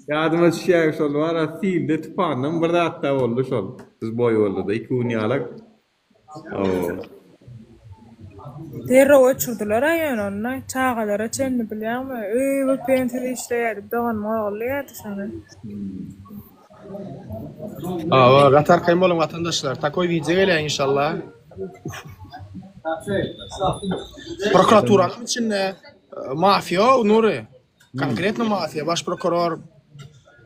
Ýadyma düşýär şol wara silde tupandan bir zatda boldy şol. Zboy boldy da 2 gün ýalak. Derre uçurdular aýanonna, çağalara çenni bilýärmi? Bu pentede işleýärdi, dogan moğullyýardy sana. Gatar kaym bolan vatandaşlar, takoy video gelýär inşallah. Prokuraturanın içinde mafya Nuri, konkretno mafya, baş prokuror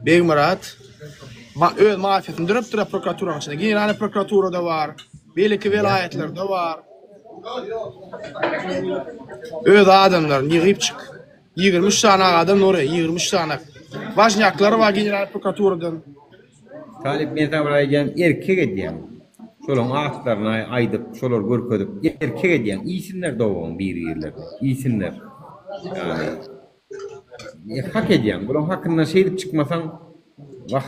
Begmurat, öz mafiyatını dürüp durup prokuraturanın içinde. General prokuratura da var, belki velayetler de var. Öz adamlar yığıp çık. 23 tane adam Nuri, 23 tane. Važnjaklar var general prokuraturadan. Talip mezabaraýan erkek edýän. Şolaň agtlaryna aýdyp, şolar görkezip erkek edýän iýsinler dowaň bir ýerlerde. Iýsinler. Ýani hak edýän. Bular hakynda şeýdip çykmasaň, wah.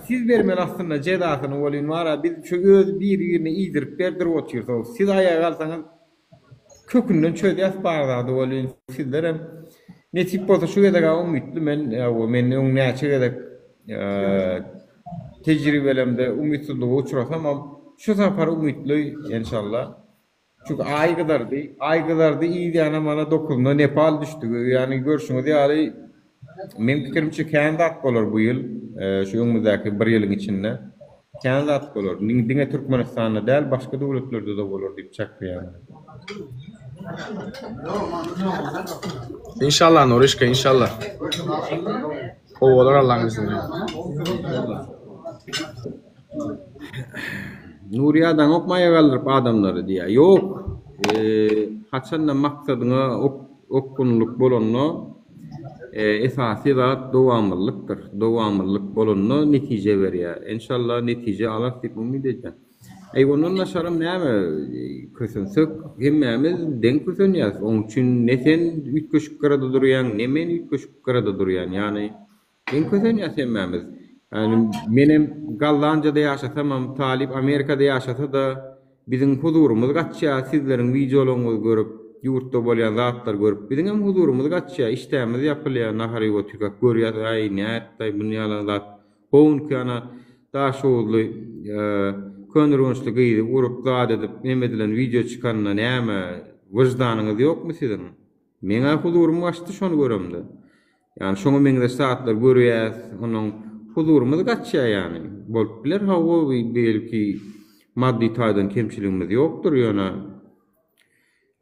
Siz bermeli aslında cedasyny bolýan wara biz şu öz bir ýerine iýdirip berdirip oturýarsyň. Siz aýaga galsaňyz kökünden çödýäs barada bolýan. Sizler hem netip bolsa şu gedek umytly men näçe gedek tecrübelemde umytsuzluğa uçurasam şu safar umytly inşallah. Çünkü aýgydardy iýdäne mana dokunma Nepal düşdü. Yani görşüňiz ýaly men pikirimçe kandidat bolar bu ýyl şu öňümüzdäki 1 ýylyň içinde kandidat bolar. Diňe Türkmenistanda däl başga dowlatlerde de bolar diýip çakýar. İnşallah Norişka inşallah. Ovalar Allah'ın izniyle. Nuriýadan okmaýa galdyryp adamlary diýär. Ýok. Haçanda maksadyna okkunluk bolanno esasy zat dowamlylykdyr. Dowamlılık bolanno netije berýär. İnşallah netije alar diýip umyt edýär. Ondan naşaram näme kösünsek hemmemiz denk kösünýäs. Onuň üçin ne sen ütköşüp garada durýan, ne men ütköşüp garada durýan. Ýani denk kösünýäs hemmemiz. Yani menem Gallanjada ýaşasamam, Talip Amerikada ýaşasa da biziň huzurumyz gaçýar, sizleriň videolaryňyzy görüp, ýurtda bolýan zatlar görüp, biziň hem huzurumyz gaçýar, işlerimiz ýapylýar, nahary götürýär, görýär, aý näetdi bunýalar zat. Howun kana daşowly könürünçli gıydı, urup zat edip, emedilen video çıkanına näme wyjdanyňyz ýokmy sizin? Meňe huzurum açdy, şonu göremdi. Yani şoňa meňde saatlar görýäs, onuň huzurumyz gaçýar ýani. Bolup biler, hawa belki maddi taýdan kemçiligimiz ýokdur ýöne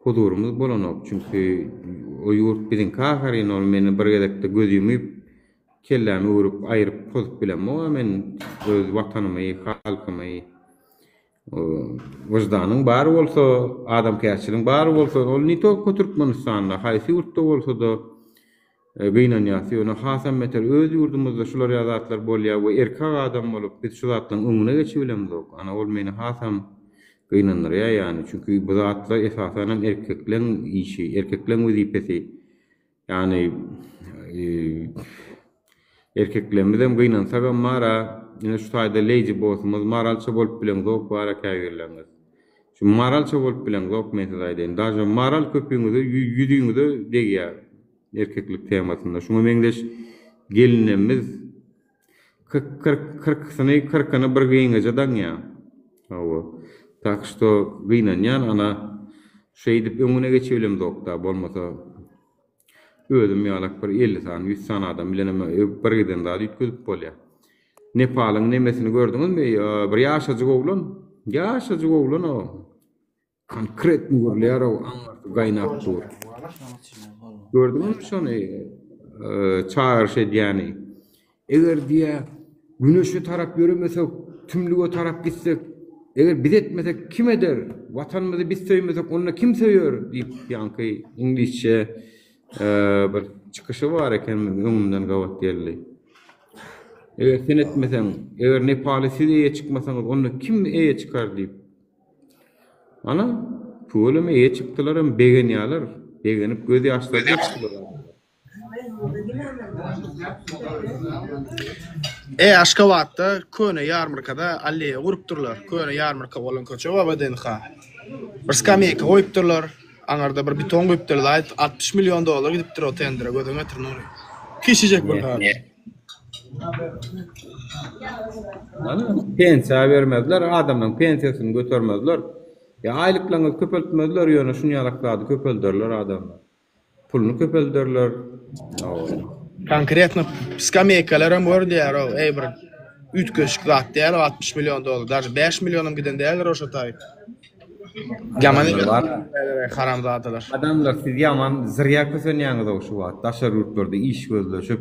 huzurumyz bolanok. Çünki o ýurt biziň kaharyň, ol meni bir gedekde gözümi kellämi urup aýryp pozup bilenmi, men öz watanymy, halkymy vicdanyň bary bolsa, adamkärçiligiň bary bolsa, ol nito Türkmenistanda, haýsy ýurtda bolsa da gynanýar. Ýöne Hasan Meter öz ýurdumyzda şular ýazatlar bolýar we erkek adam bolup biz şu zatlaryň öňüne geçibilemok. Ana ol meni Hasan gynanýar ýani çünki bu zatlar esasen erkekleň işi, erkekleň wezipesi. Ýani erkeklerimiz hem gynansak mara ýene şu taýda leji bolsymyz maralça bolup bilen zok bara käýerlerler. Şu maralça bolup bilen zok mesele aýdyn. Daja maral köpüňizi ýüzüňizi degýär. Erkeklik temasında. Şunu meňdeş gelinimiz 40-40'ını bir giyineceğden ya. Tak što giyinenyan ana şey edip öňüne geçebilim dokta bolmasa özüm ýalak bir 50 san 100 san adam bileneme bir giden daha ýetkizip bolýar. Nepalyň nemesini gördüňizmi? Bir ýaşajy oglan o. Konkret görler o gaýnap dur. Gördünüz şonu çağır şey yani. Eğer diye güneşe taraf göremesek, tümlüğe taraf gitsek, eğer biz etmesek kim eder? Vatanımızı biz sevmesek onunla kim seviyor? Deyip yankı İngilizce bir çıkışı var eken ömümden gavat yerli. Eğer sen etmesen, eğer Nepal'i siz eye çıkmasanız onunla kim eye çıkar deyip. Ana, pulum eye çıktılar hem beğeniyorlar. Beğenip göz yaşları çıktılar. Aşgabatda köne yarmarkada alliye gurup durlar. Köne yarmarka bolan köçe we bedenha. Bir skameyka goýup durlar. Aňarda bir beton goýup durlar. $60 milyon gidipdir o tendere gödüňe tırnur. Kişijek bir hal. Pensiya vermezler, adamdan pensiýasyny götürmezler. Ya aylıklaryny köpeltmezler, ýöne şunu ýalaklady köpeldirler adamlar. Pulunu köpeldirler. Konkretno skameykalar hem gördiler o bir ütköşük zat diýer $60 milyon. Даже 5 milyonum giden diýerler oşa taýyp. Yaman haramzadalar. Adamlar siz yaman zirya kösenýäňiz o şu wagt. Daşar ýurtlarda iş gözleşip,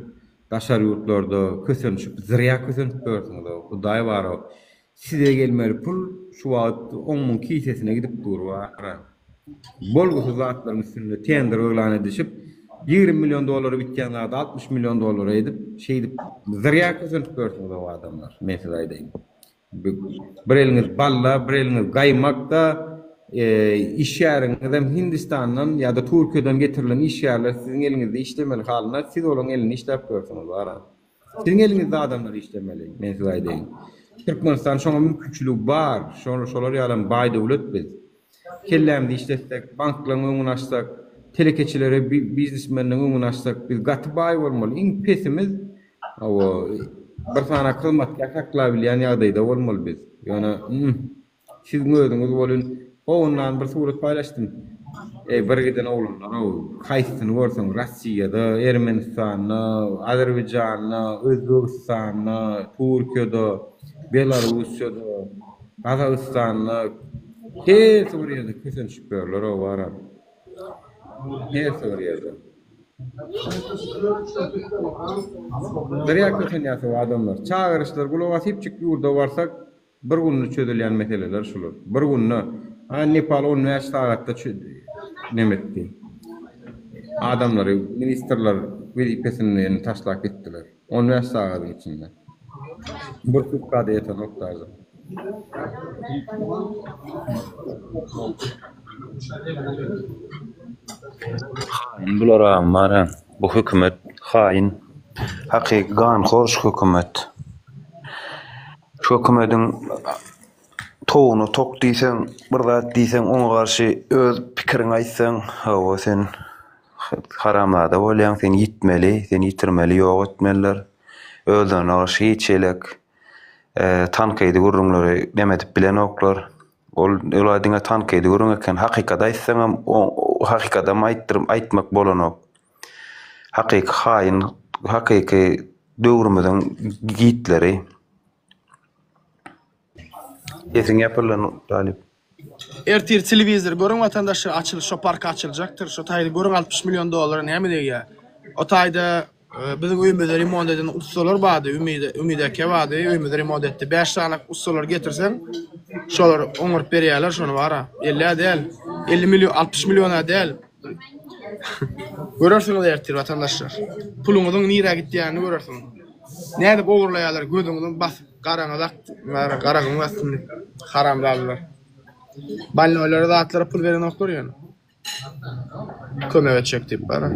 daşar ýurtlarda kösenişip, zirya kösenip görüňiz o. Hudaý bar o. Size gelmeli pul şu wagt 10 000 kisesine gidip durýar. Bolgusu zatlaryň üstünde tender öýlan edişip $20 milyon bitýänlerde $60 milyon edip şey edip zirya kösenip görüňiz o adamlar. Mesele aýdyn. Bir eliniz balla, bir eliniz gaýmakda iş ýeriňizden Hindistandan ýa-da Türkiýeden getirilen iş ýerler siziň eliňizde işlemeli halyna siz olaň elini işläp görüňiz bara. Siziň eliňizde adamlar işlemeli. Mesele aýdyn. Türkmenistan şoňa mümkinçiligi bar. Şolar ýalan baý döwlet biz. Kellämdi işletsek, banklaryň öňüne açsak, telekeçilere, biznesmenleriň öňüne açsak, biz gaty baý bolmaly. Iň pesimiz bir sana kılmak yakakla bilýän ýagdaýda bolmaly biz. Ýöne siz özüňiz bolun. Ondan bir surat paylaşdym. Bir giden oğlanlar o kaýsyny görseň Russiýada, Ermenistanda, Azerbaýjanda, Özbegistanda, Türkiýede, Belarusyada, Kazakstanda her Suriýada kösen şüpherler o bar. Her Suriýada. Derýa kösen ýasy adamlar. Çağırışlar gulawa sipçik ýurda barsak bir günlük çözülýän meseleler şular. Bir günlük Nepal üniversitede nemetdi. Adamları, ministerler vazifesini taşlak ettiler. Üniversitenin içinde. Bir tutkada yeten noktadı. Hain bulara maran. Bu hükümet hain. Hakyky ganxor hükümet. Şu hükümetin toğunu tok diýsen, bir zat diýsen, oňa garşy öz pikiriňi aýtsaň, hawa sen haramlada bolýan, sen ýitmeli, sen ýitirmeli, ýok etmeliler. Özüne garşy hiçelek tankydy gurrunlary demetip bilen oklar. Olar diňe tankydy gurrun eken hakykat aýtsaň, o hakykata aýtmak bolanok. Hakyky haýyn, hakyky döwrümizden gitleri. Esin yapılan talip. Ertir televizor görüň vatandaşlar açylyş, şo park açylajakdyr. Şo taýda görüň $60 milyon näme diýär. O taýda Bizim öýmede remont eden ustalar bady, Ümide eke bady, öýmede remont etdi. 5 sanak ustalar getirsen, şolar oňurup berýärler şonu bara. 50 däl, 50 milyon, 60 milyona däl. Görersiňiz ertir vatandaşlar. Puluňyzyň nire gitdiýäni görersiňiz. Näde ogurlaýarlar, gözüňizi basyp garaňyzak, garaňyň basyny haramladylar. Balnoýlara zatlara pul beren oklar ýani. Kömek etjek diýip bara.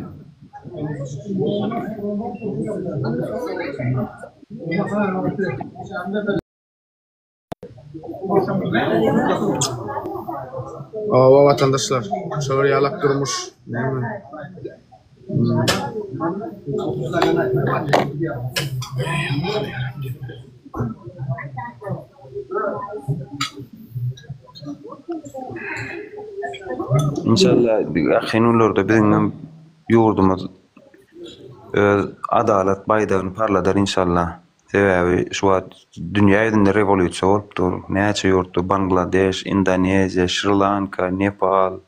Ava vatandaşlar, şöyle yalak durmuş. İnşallah ahinullarda bizim yurdumuz adalet baydağını parladar inşallah. Sebebi şu an dünya ýerinde revolýusiýa bolupdyr. Näçe ýurtda Bangladeş, Indoneziya, Sri Lanka, Nepal,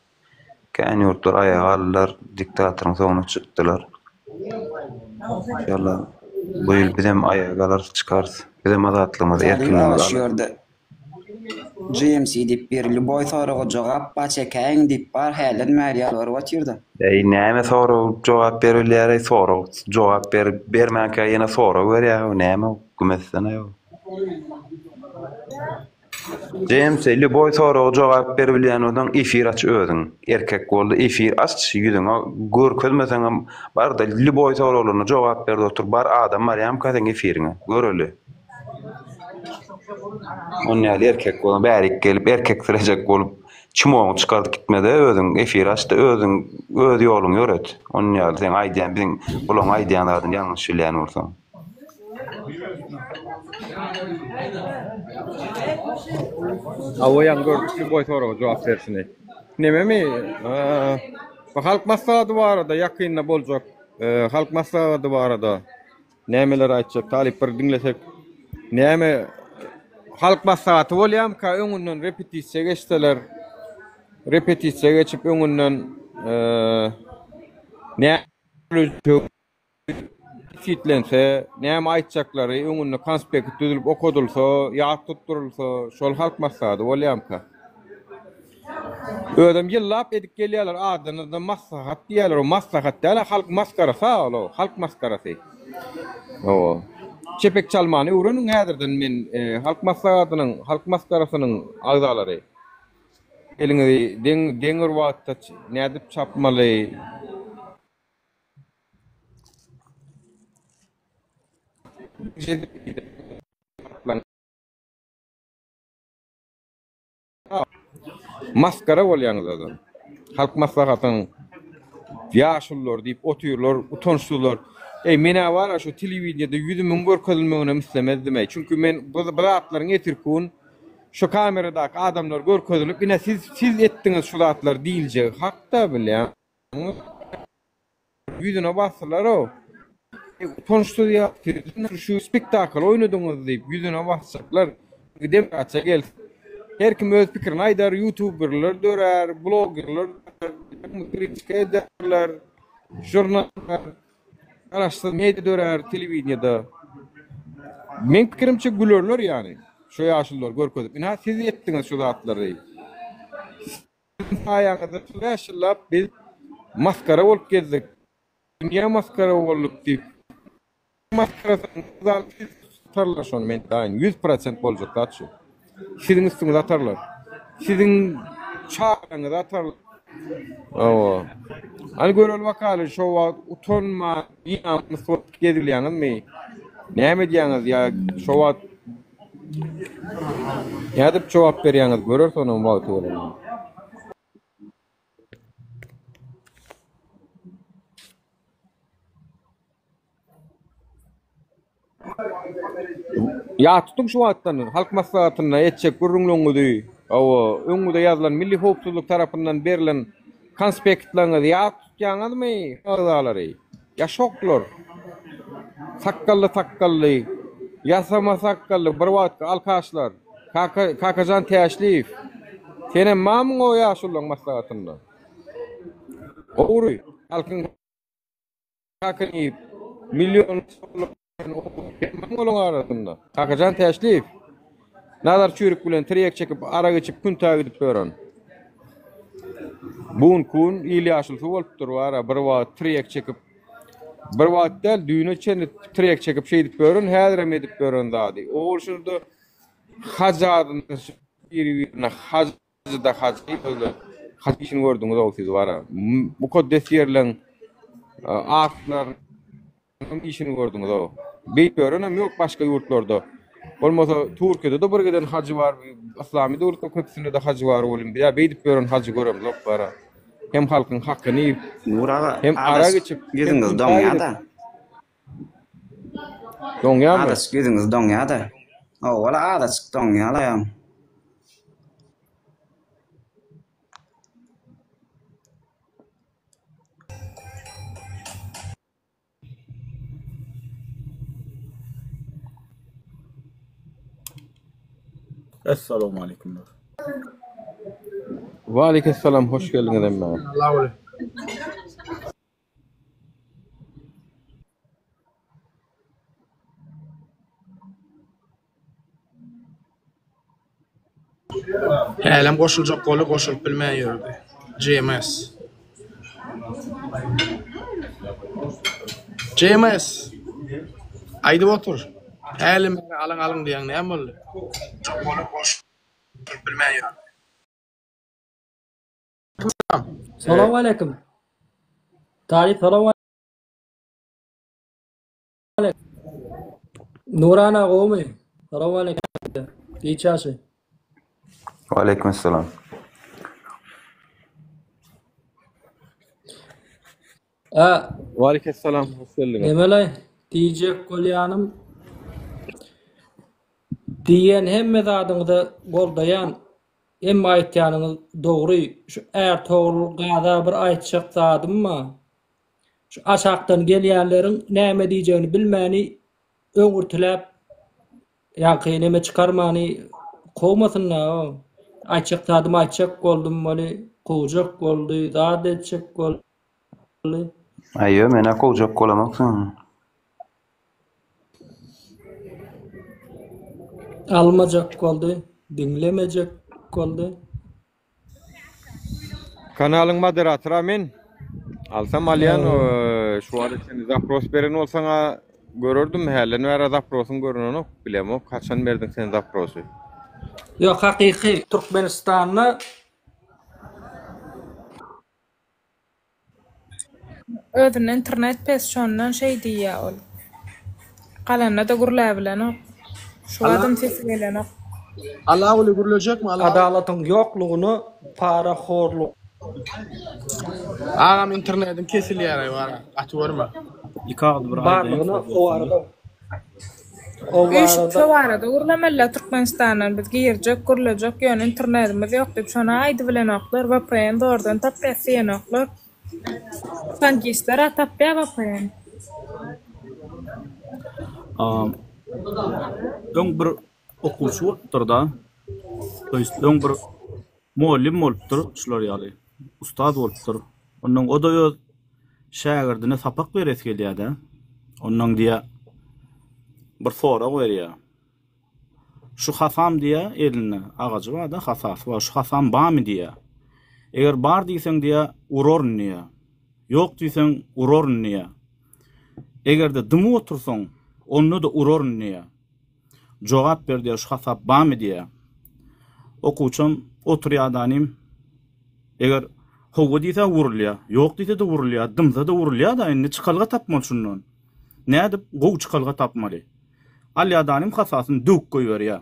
kän ýurtlar ayağa aldylar, diktatoryň soňuna çykdylar. İnşallah bu ýyl bizim ayağa çykar. Bizim azatlygymyz, erkinligimiz. GMC dip bir Luboy soraga jogap baçekäň dip bar hälen märýär bar ýerde. Näme soraw jogap berilýär, soraw jogap bermänkä ýene soraw berýär, näme gümesene ýok. James Luboy soraw jogap berilýän odan efir aç özüň. Erkek boldy, efir aç ýüzüňe görkezmeseň barda Luboy sorawlaryna jogap berdi otur bar adam barýam kazaň efiriňe. Göreli. Onňaly erkek bolan bärik gelip erkek sürecek bolup çymoň çykardyp gitmede özüň efir açdy, özüň öz ýoluňy öret. Onňaly sen aýdýan biziň bolan aýdýanlardan ýalňyş bilýän bolsaň. Awayan gördük boy soraw jogap bersini. Nememi? Halk maslahaty barada ýakynda boljak. Halk maslahaty barada nämeler aýtjak, talip bir dinlesek. Näme halk maslahaty bolýamka öňünden repetisiýa geçdiler. Repetisiýa geçip öňünden fitlense, näme aýtjaklary öňünde konspekt düzülip okudulsa, ýat tutturulsa, şol halk maslahaty bolýamka. Ödem ýyllap edip gelýärler, adyny maslahat diýerler, o maslahat däl, halk maskarasy, halk maskarasy. O çepek çalmany öwreniň häzirden men halk maslahatynyň, halk maskarasynyň agdalary. Eliňi deňir wagtda nädip çapmaly? Maskara bolýaňyz adam. Halk maslahatynyň ýaşullar diýip oturýarlar, utançlylar. Mene var şu televizyonda yüzümün görkezilmegine mislemezdim. Çünkü men bu zatlaryň etirkun şu kameradaky adamlar görkezilip ine siz etdiňiz şu zatlar diýilje. Hakda bilýän. Yüzüne bassalar o. Utançly ýa şu spektakl oýnadyňyz diýip yüzüne bassaklar. Gidem açsa gel. Her kim öz pikirini aýdar, youtuberler dörer, bloggerler, kritik ederler, jurnallar. Araştır, medya dörer, televizyonda. Men pikirimçe gülerler yani. Şu yaşlılar görkezip. Ina siz etdiňiz şu zatları. Aýaňyzda yaşlap biz maskara bolup gezdik. Dünya maskara bolup diýip. Maskara tarlar şonu men daýyn 100% boljak taçy. Siziň üstüňize atarlar. Siziň çağrıňyz atarlar. Ani görel wakaly şu wagt utanma ýa-da sot gezilýäňizmi? Näme diýäňiz ýa şu wagt ýadyp jogap berýäňiz görer sonuň wagty bolar. Ya tutuň şu wagtdan halk maslahatyna etjek gürrüňlüňizi, öňüňde ýazylan Milli Howpsuzlyk tarapyndan berilen konspektlaryňy ýat tutýaňyzmy? Agdalary. Ýaşoklar. Sakkally, ýasama sakkally bir wagt alkaşlar. Kakajan Täşliýew. Senem mamyň o ýaşulyň maslahatynda. Ogry halkyň kakany milyon olan arasında. Takacan teşlif. Nazar çürük bilen triyek çekip ara geçip gün tagidip bören. Bun kun ili aşılsı bolup dur ara bir wagt triyek çekip bir wagt del düýne çenli triyek çekip şey edip bören, häzirem edip bören dady. O şurda hajadyn birine hajda hajy böyle haj işini gördüňiz o siz bara. Bu koddes yerlen aklar işini gördüňiz o. Beýip börenem ýok başga ýurtlarda. Olmasa Türkiýede de bir geden hajy bar, islamy döwletde köpsünde de hajy bar bolýan. Ya beýip bören hajy görem zok bara. Hem halkyň hakkyny hem ara geçip gözüňiz doňýa-da. Doňýa-mı? Adas gözüňiz doňýa-da. O wala adas doňýa-la. Assalamu alaikum. Wa aleyhisselam, hoş geldiňiz emmi. Allahu aleyh. Hälem goşuljak goly goşulyp bilmän ýördi. JMS. JMS. Aýdyp otur. Hälem alaň diýen näme boldy? Goly goşulyp bilmän ýördi. Salamu aleyküm. Tarih salamu aleyküm. Nurana Qomi. Salamu aleyküm. Geçaşı. Wa aleykümselam. Wa aleyhisselam, hoş geldiňiz. Emelay diýjek bolýanym. Diýen hemme zadyňyzy goldaýan emma aýtýanyňyz dogry. Şu är toğruluk gaza bir aýtjak zadymma. Şu aşakdan gelýänleriň näme diýjegini bilmäni öňürtüläp ýa-kyneme çykarmany gowmasynlar. Aýtjak zadym aýtjak boldum boly, gowjak boldy, zat etjek boldy. Aýyo, mena gowjak bolamaksyň. Almajak boldy, dinlemejek boldy. Kanalyň moderatory men. Alsam alýan şu wagt sen zapros beren bolsaňa görürdüm hälen wara zaprosyň görüneni bilemok. Kaçan berdiň sen zaprosy? Yok, haqiqi Türkmenistan'na Özüne internet pesşondan şey diýýär ol. Galanna da gurlap bilen o. Şu adam sesi gelen o. Allah öyle gürülecekmi? Adalatyň ýoklugyny, paraxorluk. Ağam internetim kesilýär wara. Aty görme. Barlygyny o arada. Şu arada gurlamalla Türkmenistan'dan biz girjek, gurulajak ýöne internetimiz ýok diýip şona aýdy bilen oklar we VPN dordan tapýan oklar. Tankistler tapýa VPN. Öň bir okuwçy bolupdyr da. Öň bir muallim bolupdyr, şular ýaly. Ustad bolupdyr. Onuň o da öz şagirdine sapak beresi gelýär-de. Onuň diýe bir sorak berýär. Şu hasam diýe eline agacı var da hasasy var. Şu hasam barmy diýe. Eger bar diýseň diýe urorun diýe. Ýok diýseň urorun diýe. Egerde dymy otursaň onu da urorun diýe. Jogap ber diýe şu hasap barmy diýe. Okuwçym oturýardanym. Eger howa diýse urulýar, ýok diýse de urulýar, dymsa da urulýar da indi çykalga tapmaly şundan. Nädip gow çykalga tapmaly. Alýadanym hasasyny dök goýberýär.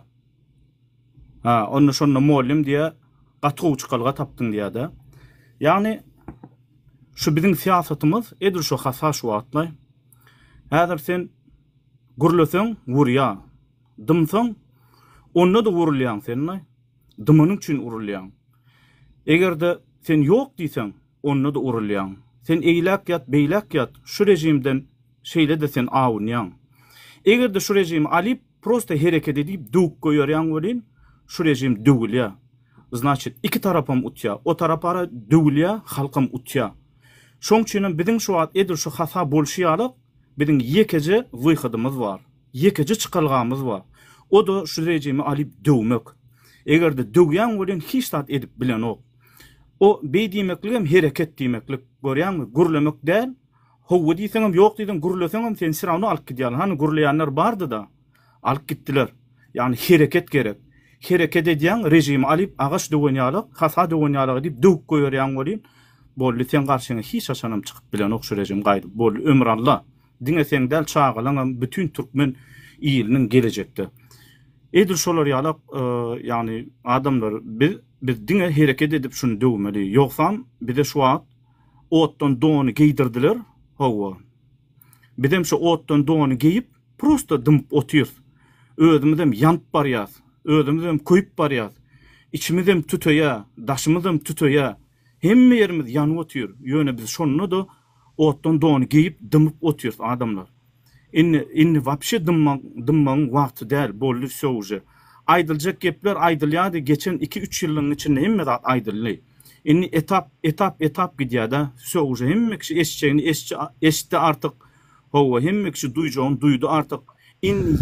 Onu şonda muallim diýe gatgow çykalga tapdyň diýär-de. Ýagny şu biziň siýasatymyz edir şu hasas şu atlay. Häzir sen gurlasaň wurýar, dymsaň onu da urulýan senni. Dymanyň üçin urulýan. Egerde sen ýok diýseň onu da urulýan. Sen eýlek ýat, beýlek ýat, şu rejimden şeýle de sen awunýan. Egerde şu rejim alyp prosta hereket edip dök goýarýan bolýan, şu rejim dögülýär. Значит, iki tarapam utýar. O tarapara dögülýär, halkam utýar. Şoň üçin biziň şu wagt edir şu hasa bolşýarlyk Bizim yekece vyhydymyz bar. Yekece çıkalgamyz bar. O da şu rejimi alıp dövmek. Eger de döwýän bolan hiç tat edip bilen o beýdimekligem hereket diýmeklik. Görýärmi? Gurlemek däl. Howa diýseňem ýok diýdim, gurleseňem sen sirany alyp gidýär. Hani gurleýänler bardy da. Alyp gitdiler. Yani hereket gerek. Hereket edýän rejimi alyp agaç döwünýarlyk, hasa döwünýarlyk diýip döwüp goýarýan bolýan. Bolly sen garşyňa hiç aşanam çykyp bilen şu rejim gaýdy. Bolly ömrallah. Diňe sen däl çağılanan bütün türkmen ýylnyň gelecekde. Edil şolar ýalap yani adamlar biz diňe hereket edip şunu döwmeli. Ýoksam bir de şu wagt otdan donu giydirdiler. Hawa. Bidem şu otdan donu giyip prosta dymp otýar. Özümizem yanıp barýar. Özümizem köýüp barýar. İçimizem tütöýär, daşymyzem tütöýär. Hemme ýerimiz ýanyp otýar. Ýöne biz şonu da otdan donu giyip dymp otýar adamlar. Inni vapşe dymmaň wagty däl bolly söwje. Aýdyljak gepler aýdylýady geçen 2-3 ýylyň içinde hemme aýdyldy. Inni etap gidýär-de söwje hemme kişi eşitdi artyk. Hawa hemme kişi duýdu artyk. In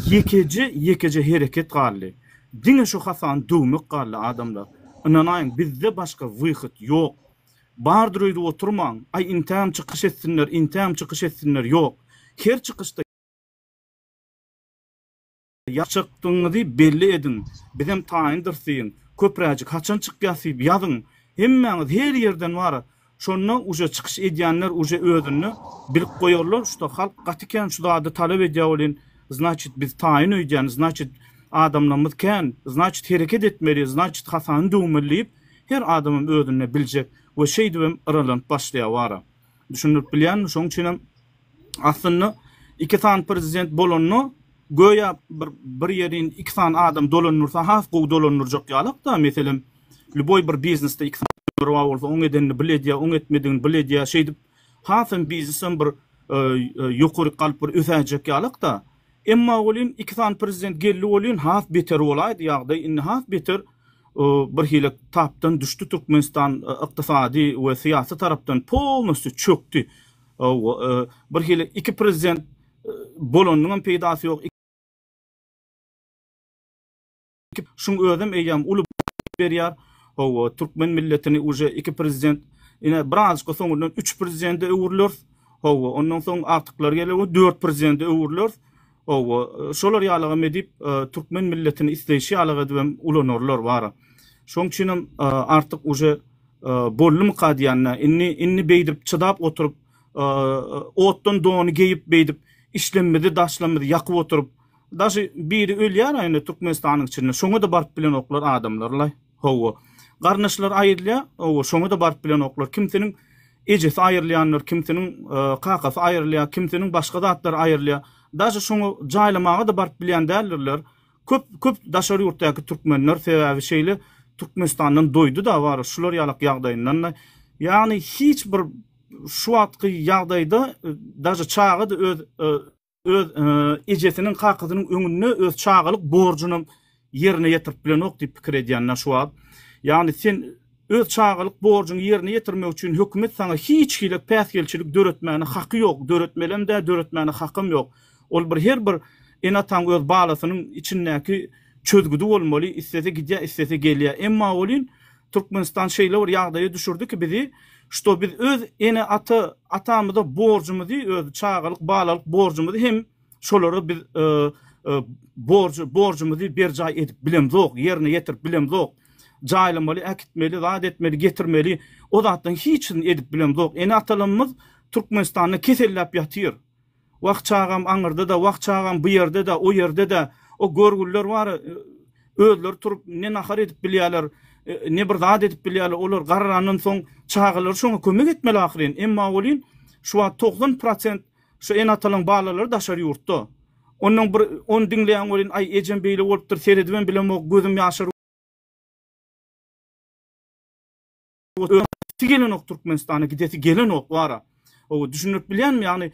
yekece hereket gally. Diňe şu hasan döwmek gally adamlar. Inanaýyn bizde başga wyhyt ýok. Bardyr öýde oturmaň. Ay intam çykyş etsinler ýok. Her çykışda ýaçykdyňyzy belli edin. Bizem taýyndyrsyn. Köpräjik haçan çykýasyp ýazyň. Hemmeňiz her ýerden bar. Şondan uje çykyş edýänler uje özüni bilip goýarlar. Şuda halk gatyken şuda da talep edýär bolan. Значит biz taýyn öýdän, значит adamlarymyz kän, значит hereket etmeli, значит hasan döwmeli. Her adamın özüne biljek we şeýdibem aralanıp başlaýar wara. Düşünüp bilýän şoň üçin aslında iki tane prezident bolanyny goýa bir ýerin iki tane adam dolanursa has gow dolanurjak ýalyk da meselem luboy bir biznesde iki tane bolsa oň edenini bilýär, oň etmediğini bilýär şeýdip hasyn biznesem bir ýokary galyp bir ösäjek ýalyk da emma bolyn iki tane prezident geldi bolyn has beter bolaýdy ýagdaý inni has beter bir hile tapdan düştü Türkmenistan iqtisadi we siyasi tarapdan polnosy çökdi. Bir hile iki prezident bolanyň peýdasy ýok. Şuň özüm eýem uly berýär. Türkmen milletini uje iki prezident ine biraz soňundan 3 prezident öwürler. Ondan soň artyklar gelir 4 prezident öwürler. Şolar ýalygy edip Türkmen milletini isleýişi ýalygy edip ulanarlar bara. Şoň üçin artyk uje bollum qadýanna inni beýdip çydap oturup otdan donu giyip beýdip işlenmedi, daşlanmady ýakyp oturup daşy biri ölýär aýny Türkmenistanyň içinde. Şoňa da barp bilen oklar adamlarla. Garnaşlar aýrylýar, şoňa da barp bilen oklar. Kimseniň ejesi aýrylýanlar, kimseniň kakasy aýrylýar, kimseniň başga zatlar aýrylýar. Daşy şoňa jaýlamaga da barp bilen dälirler. Köp daşary ýurtdaky türkmenler sebäbi şeýle Türkmenistandan doýdu da bar. Şular ýalyk ýagdaýyndan. Yani hiç bir şu wagtky ýagdaýda daşy çağı da öz ejesiniň kakasynyň öňünde öz çağılık borcuny yerine ýetirip bilen ok diýip pikir edýänler şu wagt. Yani sen öz çağılık borcuny yerine ýetirmek üçin hökümet sana hiç hile päsgelçilik döretmäni haky ýok. Döretmelem de döretmäni hakym ýok. Ol bir her bir enatan öz balasynyň içindäki çözgüdi bolmaly, istese gidýär, istese gelýär. Emma bolyn Türkmenistan şeýle bir ýagdaýa düşürdi ki bizi şto biz öz ene atamyda borcumuzy, öz çağılık, balalyk borcumuzy hem şolary biz borcumuzy berjaý edip bilemzok, yerine ýetirip bilemzok. Jaýlamaly, äkitmeli, zat etmeli, getirmeli. O zatdan hiç edip bilemzok. Ene atalarymyz Türkmenistanyny kesellap ýatyr. Wagt çağam aňyrda da, wagt çağam bu ýerde de, o ýerde de o görgüller bar. Özler turup ne nahar edip bilýärler, ne bir zat edip bilýärler. Olar garranyň soň çağılar şoňa kömek etmeli ahyrin. Emma bolyn şu 90% şu en atalan balary daşary ýurtda. Onuň bir on diňleýän bolyn ay ejem beýle bolupdyr, seredibem bilemok, gözüm ýaşar. Gelen ok Türkmenistana gidesi gelen ok bara. O düşünüp bilýänmi ýani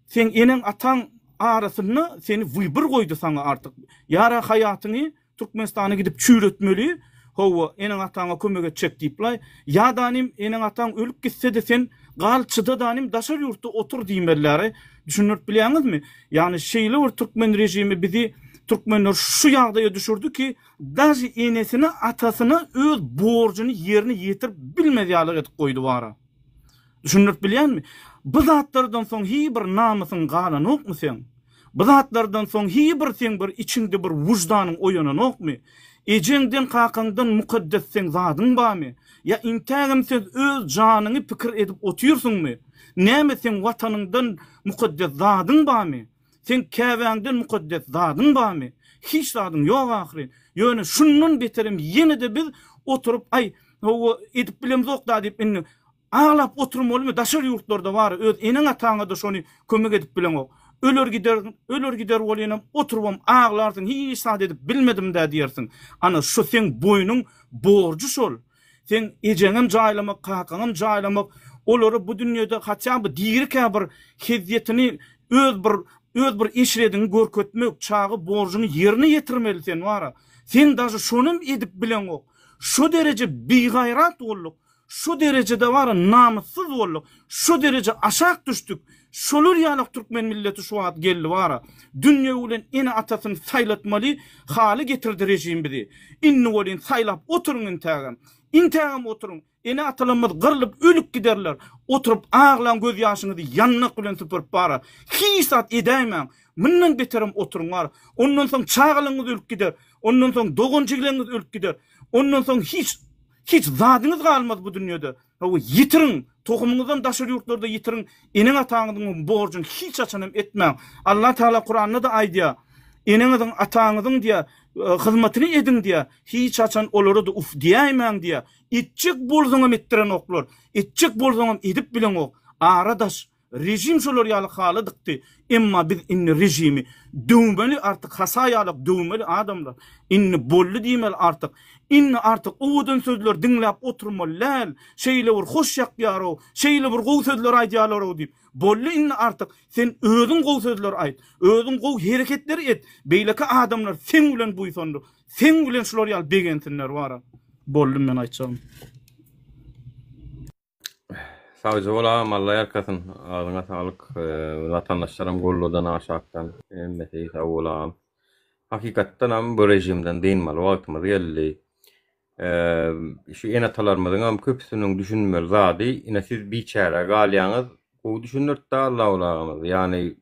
sen eniň atan arasyny seni wybyr goýdy sana artyk. Ýara hayatyny Türkmenistana gidip çüýretmeli. Howa enin ataňa kömek etjek diýipler. Ya danim enin ataň ölüp gitse de sen gal çıda danim daşar ýurtda otur diýmelleri düşünüp bilýäňizmi? Yani şeýle bir Türkmen rejimi bizi Türkmenler şu ýagdaýa düşürdi ki daşy enesini atasyny öz borcuny ýerine ýetirip bilmedýärlik etip goýdy bara. Düşünüp bilýänmi? Bu zatlardan soň hiçbir namysyň galan okmy sen? Bu zatlardan soň hiçbir sen bir içinde bir wujdanyň oýanan okmy? Ejengden kakangdan mukaddes sen zadyň barmy? Ya intagym sen öz janyny pikir edip oturýarsyňmy? Näme sen watanyňdan mukaddes zadyň barmy? Sen käwäňden mukaddes zadyň barmy? Hiç zadyň ýok ahry. Ýöne şundan beterim ýene de biz oturup ay o edip bilemzok da diýip inni ağlap oturmalymy daşar ýurtlarda bar öz eneň ataňa da şonu kömek edip bileňok. Ölür gider bolýanam oturubam ağlarsyň hiç sad edip bilmedim de diýersiň. Ana şu sen boýnuň borcu şol. Sen ejeňem jaýlamak, kakaňam jaýlamak, olary bu dünýede hatça bir diýirkä bir hezzetini öz bir işredin görkötmek çağı borcuny ýerine ýetirmeli sen wara. Sen daşy şonum edip bileňok. Şu derece bigaýrat bolduk. Şu derecede var namussuz bolduk. Şu derece aşak düştük. Şolur ýalyk Türkmen milleti şu wagt geldi wara. Dünýä bilen ene atasyny saýlatmaly haly getirdi rejim bizi. Inni bolin saýlap oturuň intagam. İntagam oturuň. Ene atalarymyz gyrlyp ölüp giderler. Oturup ağlan göz ýaşyňyzy ýanyk bilen süpürip bara. Hiçat edäýmem. Mundan beterim oturuň bar. Ondan soň çağalyňyz ölüp gider. Ondan soň dogunçygyňyz ölüp gider. Ondan soň hiç zadyňyz galmaz bu dünýede. O ýitiriň, tohumyňyzdan daşar ýurtlarda ýitiriň. Eneň ataňyzyň borjun hiç açanam etmem. Allah Taala Kur'an'da da aýdýar. Eneňiziň ataňyzyň diýe hyzmatyny edin diýe. Hiç açan olary da uf diýäýmän diýe. Etjek bolsaňam etdiren oklar. Etjek bolsaňam edip bilen ok. Aradaş rejim şolar ýaly haly dykdy. Emma biz inni rejimi döwmeli artık hasa ýalyk döwmeli adamlar. Inni bolly diýmeli artık. Inni artık oğudun sözler dinläp oturmalylar. Şeýle bir hoş ýakýar, şeýle bir gowy sözler aýdýarlar diýip. Bolly inni artık sen özüň gowy sözler aýt. Özüň gowy hereketleri et. Beýleki adamlar sen bilen buýsandy. Sen bilen şolar ýaly begensinler wara. Bolly men aýtjam. Sağ olam, Allah ýarkasyn. Adyňa saglyk, vatandaşlarym gollardan aşakdan. Mesele sağ olam. Hakikatdan am bu rejimden diýmeli wagtymyz geldi. Şu en atalarymyzyň am köpüsiniň düşünmeli zady, ine siz biçara galýaňyz, o düşünürdi Allah olamaz. Yani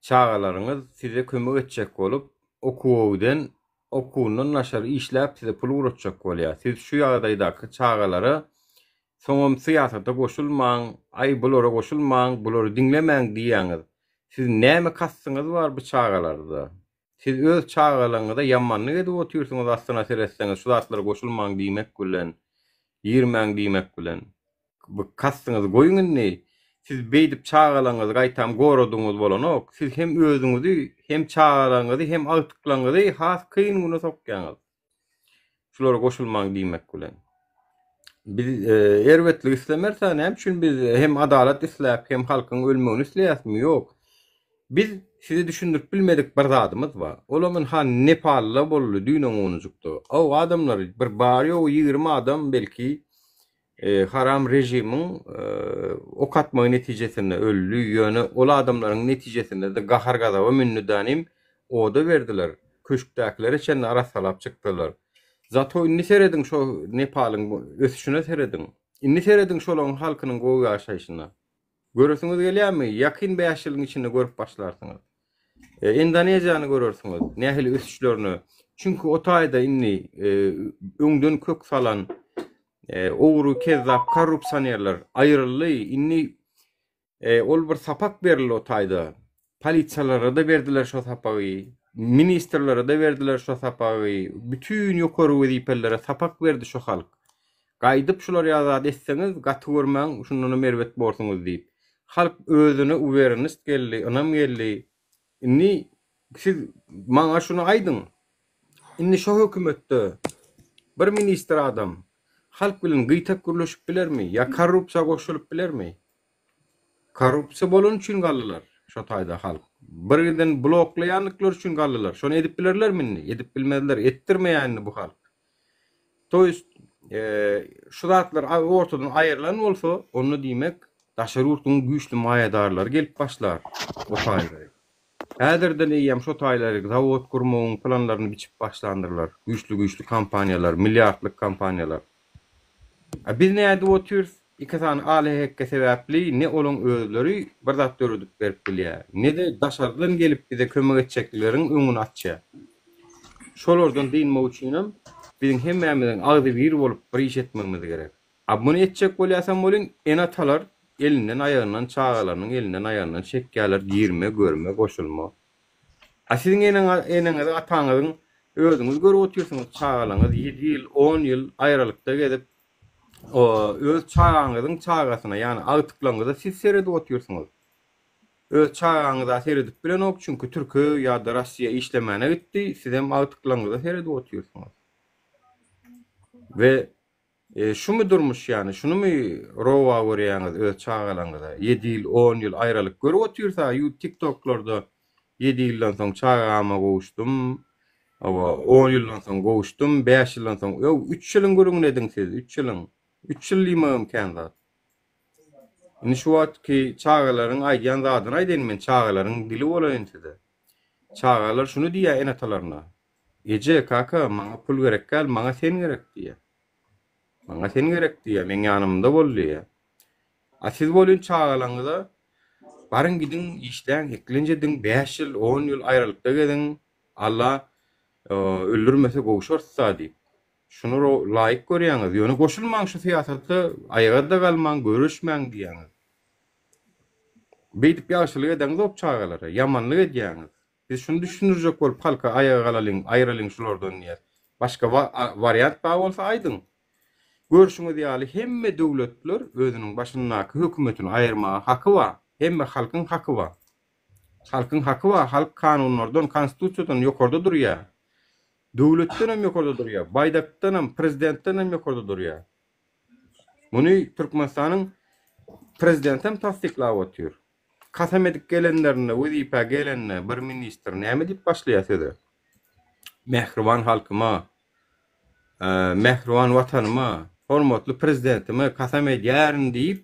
çağalaryňyz size kömek etjek bolup, okuwdan, okuwundan naşar işläp size pul uratjak bolýar. Siz şu ýagdaýdaky çağalary soňam syýasata goşulmaň, ay bulara goşulmaň, bulary dinlemäň diýäňiz. Siz näme kassyňyz bar bu çağalarda? Siz öz çağalaryňyzda ýamanlyk edip oturýarsyňyz aslynda seretseňiz, şu zatlara goşulmaň diýmek bilen, ýermäň diýmek bilen. Bu kassyňyz goýuňy. Siz beýdip çağalaryňyzy gaýtam goradyňyz bolanok, siz hem özüňizi, hem çağalaryňyzy, hem agtyklaryňyzy has kyn güne sokýaňyz. Şulara goşulmaň diýmek bilen. Biz erwetlik islemersen hem şun biz hem adalet isläp hem halkyň ölmegini isleýärmi? Ýok. Biz sizi düşündürip bilmedik bir zadymyz bar. Olamyn han Nepal'la bolly düýnüň onujukdy. O adamlar bir barýa o 20 adam belki haram rejimiň okatma netijesinde öldü. Ýöne ol adamlaryň netijesinde de gahar gazaba münnüdanim oda berdiler. Köşkdäkiler içinde ara salap çykdylar. Zato inni seredin şo Nepal'ın ösüşüne seredin. Inni seredin şolaryň halkynyň gowy ýaşaýyşyna. Görürsüňiz gelýärmi? Ýakyn 5 ýylyň içinde görüp başlarsyňyz. Indoneziýany görürsüňiz, nähili ösüşlerini. Çünki o taýda inni öňden kök salan ogru, kezzap, korrupsionerler aýryldy. Inni ol bir sapak berildi o taýda. Polisiýalara da berdiler şo sapagy. Ministrlere de verdiler şu sapagy. Bütün ýokary wezipelere sapak berdi şu halk. Gaýdyp şular ýazat etseňiz, gaty görmäň, şundan merwet borsuňyz diýip. Halk özüne uwernist geldi, anam geldi. Inni siz maňa şunu aýdyň. Inni şu hökümetde bir ministr adam halk bilen gyýtak gürleşip bilermi? Ya korrupsiýa goşulyp bilermi? Korrupsiýa bolan üçin gallylar şu taýda halk. Birden bloklayanlıklar üçün gallılar. Şonu edip bilerler mi? Edip bilmediler. Ettirmeýänni bu halk. Toýst şu zatlar ortadan aýrylan bolsa, onu diýmek daşary urtun güýçli maýadarlary gelip başlar o taýlary. Häzirden eýem şu taýlary zawod kurmagyň planlaryny biçip başlandyrlar. Güýçli kampaniýalar, milliardlyk kampaniýalar. Biz näde otyrys? İki tane alehekke sebäpli ne olan özleri bir zat döredip berip bilýär. Ne de daşardan gelip bize kömek etjeklerin öňüni açýar. Şolardan diýmek üçin bizim hemmämizden agdy bir bolup bir iş etmemiz gerek. Bunu etjek bolýarsam bolyň enatalar elinden ayağından çağalarynyň elinden ayağından çekýärler, girme, görme, goşulma. Siziň eneňiz ataňyzyň özüňiz görüp oturýarsyňyz çağalaryňyz 7 ýyl, 10 ýyl aýralykda gedip o öz çağaňyzyň çağasyna, ýani agtyklaryňyza siz seredip oturýarsyňyz. Öz çağaňyza seredip bilenok, çünki Türkiýe ýa-da Russiýa işlemene gitdi, siz hem agtyklaryňyza seredip oturýarsyňyz. Ve şunu durmuş yani, şunu mu rova görýäňiz öz çağalaryňyza 7 ýyl, 10 ýyl aýralyk görüp oturýarsa, TikToklarda 7 ýyldan soň çağama gowuşdum, 10 ýyldan soň gowuşdum, 5 ýyldan soň, 3 ýylyň görüň ediň siz, 3 ýylyň. 3 ýyl limam kanda. Indi şu wagtky çağalaryň aýdýan zadyny aýdyn men, çağalaryň dili bolan size. Çağalar şunu diýär enatalaryna. Ece kaka, maňa pul gerek gel, maňa sen gerek diýär. Maňa sen gerek diýär, men ýanymda bol diýär. Siz bolýan çağalaryňyza barın gidin işden eklenjediň 5 ýyl, 10 ýyl aýralykda gediň. Allah öldürmese gowşarsa diýip. Şunu laýyk görýäňiz, ýöne goşulmaň şu siýasatda, aýagda galmaň, görüşmäň diýäňiz. Beýdip ýaşylyk edeňiz op çağalara, ýamanlyk edýäňiz. Biz şunu düşünürjek bolup halka aýaga galalyň, aýralyň şulardan diýär. Başga wariant bar bolsa aýdyň. Görüşüňiz ýaly hemme döwletler özüniň başyndaky hökümetini aýyrmaga haky bar. Hemme halkyň haky bar. Halkyň haky bar, halk kanunlardan, konstitusiýadan ýokarda durýar. Döwletden hem ýokarda durýar, baýdakdan hem, prezidentden hem ýokarda durýar. Muny Türkmenistanyň prezidenti hem tasdiklap otýar. Kasam edip gelenlerine, wezipe gelenine bir ministr näme diýip başlaýar size? Mehriban halkyma, mehriban watanyma, hormatly prezidentime kasam edýärin diýip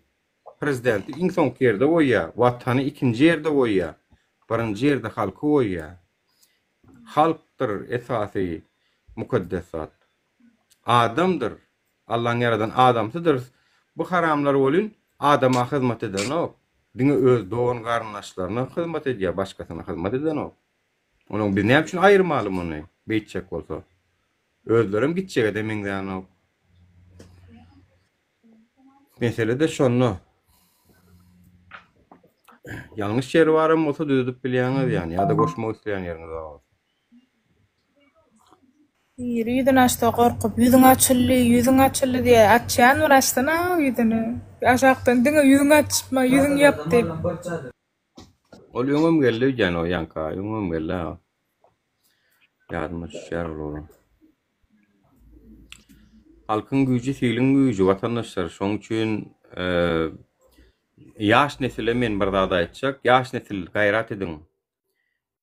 prezidenti iň soňky ýerde goýýar, watany ikinji ýerde goýýar, birinji ýerde halky goýýar. Halktır esasy mukaddesat. Adamdır. Allah'ın yaradan adamsydyr. Bu haramlar bolyn adama hyzmat eden o. Diňe öz doğan garnaşlaryna hyzmat edýär, başgasyna hyzmat eden o. Onuň biz näme üçin aýyrmaly muny? Beýtjek bolsa. Özlerim gitjek edemingden o. Mesele de şonu. Ýalňyş ýeri barym bolsa düzüp bilýäňiz ýani, ýa-da goşmak isleýän ýeriňiz bar. Ýüzüň açda gorkup, ýüzüň açyldy diye açýan urasdyna ýüzüni. Aşakdan diňe ýüzüň açma, ýüzüň ýap diýip. Ol ýöňüm geldi ýani o ýanka, ýöňüm geldi. Ýadyma düşýär ol. Halkyň güýji, fiiliň güýji, watandaşlar şoň üçin ýaş nesile men bir zat aýtjak, ýaş nesil gaýrat ediň.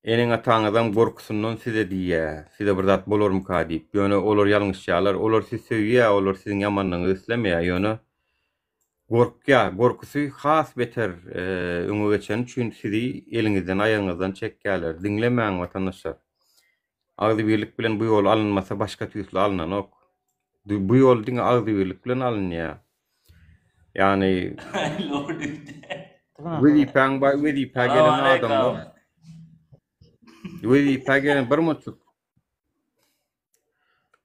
Eneň ataňyzdan gorkusundan size diýär, size bir zat bolarmyka diýip, ýöne olar ýalňyşçalar, olar siz söýýär, olar siziň ýamanlygyňyzy islemeýär, ýöne gorkusy has beter öňe geçen üçin sizi eliňizden, aýagyňyzdan çekýärler. Dinlemäň watandaşlar. Agdy birlik bilen bu ýol alınmasa başga türlü alynanok. Bu ýol diňe agdy birlik bilen alynýar. Yani wezipe gelen adamlar.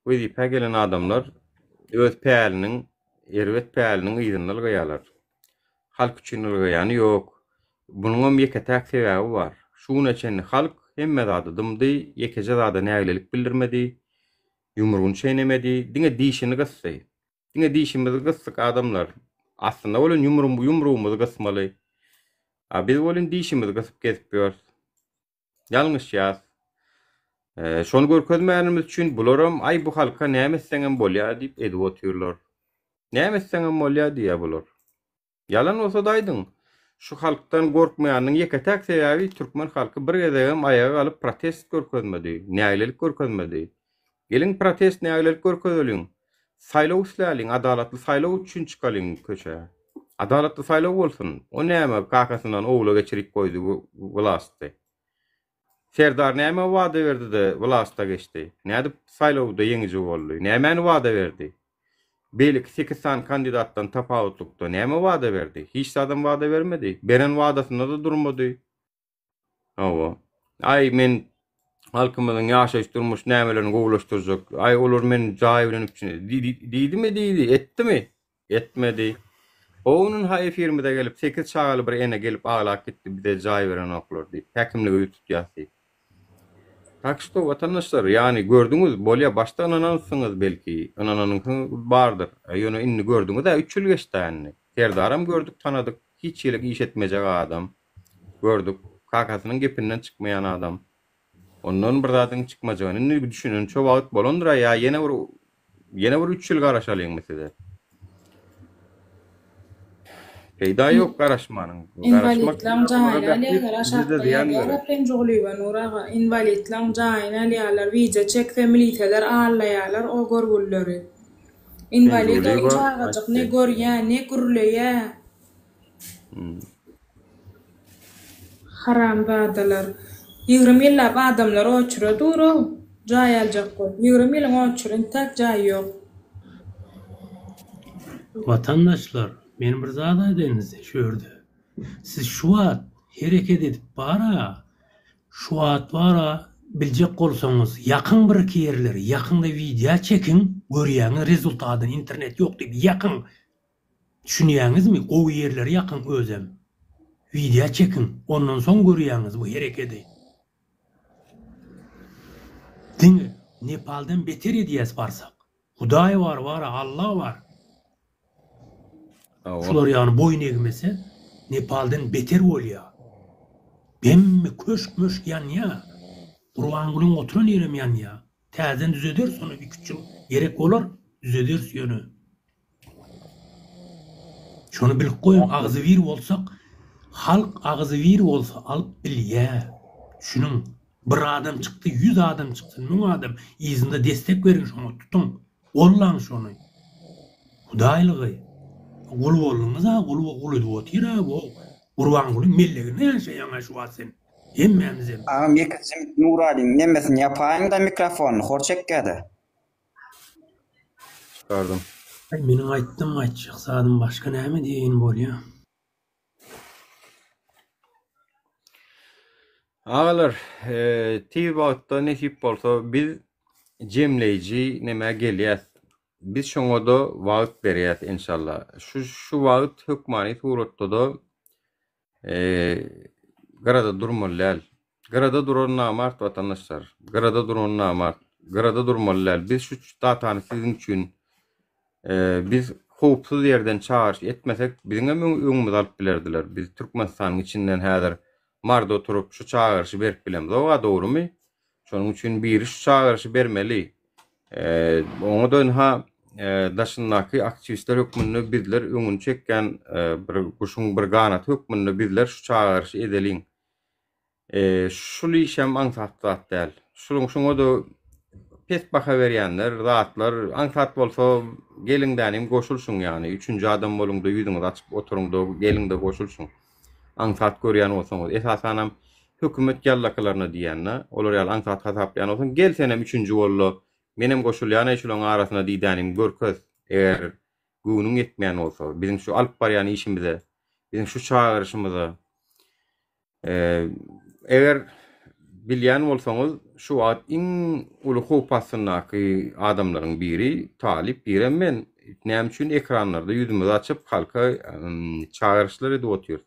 Wezipe gelen adamlar öz pääliniň, erwet pääliniň ýygyny goýarlar. Halk üçin goýany ýok. Bunuň ýeketäk sebäbi bar. Şuňa üçin halk hemme zady dymdy, ýekeje zady nägelik bildirmedi, ýumrugyny çeýnemedi, diňe diýişini gysdy. Diňe diýişimizi gysdyk adamlar. Aslında bolun yumruğumuzu gysmaly. Biz bolun diýişimizi gysyp gezip ýör. Ýalňyş ýaz. Şonu görkezmänimiz üçin bularam ay bu halka näme etseňem bolýar diýip edip otyrlar. Näme etseňem bolýar diýär bular. Yalan bolsa da aýdyň. Şu halkdan gorkmaýanyň ýeketäk sebäbi türkmen halky bir gezegem aýaga alyp protest görkezmedi, nägelik görkezmedi. Gelin protest nägelik görkezelim. saýlaw isläliň, adalatly saýlaw üçin çykalyň köçe. Adalatly saýlaw bolsun. O näme kakasyndan oğula geçirik koydy wlasty. Serdar näme wada berdi de wlasta geçdi. Nädip saýlawda ýeňiji boldy. Näme wada berdi? Belik 8 san kandidatdan tapawutlukda näme wada berdi? Hiç adam wada bermedi. Beren wadasynda da durmady. Awa. Ay men halkymyzyň ýaşaýyş durmuş nämelerini gowlaşdyrjak. Ay olar men jaý bilen diýdimi diýdi, etdimi? Etmedi. Onun hay firmada gelip 8 çağalı bir ene gelip ağlak gitti bir de jaý beren oklar diýip häkimligi tutýasy. Takşto vatandaşlar yani gördüňüz bolýa başdan anansyňyz belki. Ananyň bardyr. Ýöne inni gördüňiz da 3 ýyl geçdi änni. Serdaram gördük, tanadyk. Hiç ýylyk iş etmejek adam. Gördük. Kakasynyň gepinden çykmayan adam. Ondan bir zatyň çykmajagyny düşünün. Çok wagt bolandyr ya ýene bir 3 ýyl garaşalyň mesele. Peýda ýok garaşmanyň. Invalidlaň jaýyna ýalar aşakda ýalar penjoglyba nuraga invalidlaň jaýyna ýalar wiza çekse milisiýalar allaýalar o gorgullary. Invalid jaýgadyk ne görýär, ne gürleýär. Haram badalar. 20 ýyllap adamlar oçura duru jaý aljak bol. 20 ýyl oçurun tak jaý ýok. Vatandaşlar, men bir zat aýdýanysy şöýerde. Siz şu wagt hereket edip bara, şu wagt bara biljek bolsaňyz, ýakyn bir ýerler, ýakynda video çekin, görýäňiz rezultatyny internet ýok diýip ýakyn. Düşünýäňizmi? O ýerler ýakyn özem. Video çekin, ondan soň görýäňiz bu hereketi. Diňe, Nepaldan beter edýäs barsak. Hudaý var, Allah var. Şular ýany boyun egmese, Nepaldan beter bolýar. Bemmi köşk möşk ýanýa. Gurbangulyň oturan ýerem ýanýa. Täzen düzeder sonra 2-3 ýyl gerek bolar, düzeder ýöne. Şonu bilip goýun, agyzy wir bolsak, halk agyzy wir bolsa alyp bilýär. Şunun bir adam çykdy, 100 adam çykdy, 1000 adam ýyzynda destek berin şonu tutun. Ollaň şonu. Hudaýlygy. Gul bolunuz ha, gul edip otyra bu. Gurbangulyň mellegine ýaşaýan aşwasyn. Hemmemizem. Mekazim Nuralin nemesini yapaýyn da mikrofonu hor çekgädi. Çıkardım. Meniň aýtdym aýtjak sadym başga näme diýen bolýar. Ağalar, TV-da nesip bolsa biz jemleýiji näme gelýär. Biz şoňa da wagt berýär inşallah. Şu wagt hökmany suratda da garada durmalylar. Garada duran namart vatandaşlar. Garada duran namart. Garada durmalylar. Biz şu datany sizin üçin biz howpsuz ýerden çağırış etmesek biziňe öňümüz alyp bilerdiler. Biz Türkmenistanyň içinden häzir marda oturup şu çağırışı berip bilemiz. O doğrumy? Şonuň üçin biri şu çağırışı bermeli. Oňa dönha daşyndaky aktivistler hökmüni bizler öňüni çekken bir guşuň bir ganat hökmüni bizler şu çağırışı edeliň. Şuly işem aňsatdat däl. Şoňa da pes baha berýänler, zatlar aňsat bolsa geliňdänim goşulşuň ýani. 3-nji adam bolуňda ýüzüňizi açyp oturuňda geliňde goşulşuň. Aňsat görýän bolsaňyz, esasanam hökümet ýallaklaryna diýänler, olar ýaly aňsat hasaplaýan bolsaň, gelsenem 3-nji bollo menem goşulýan eşulanyň arasyna diýdänim görköz. Eger güýnüň etmeýän bolsa, biziň şu alyp barýan işimize, biziň şu çağırışymyza eger bilýän bolsaňyz, şu wagt iň uly howpasynaky adamlaryň biri Talip birem men. Näme üçin ekranlarda ýüzümizi açyp halka çağırışlar edip otýar.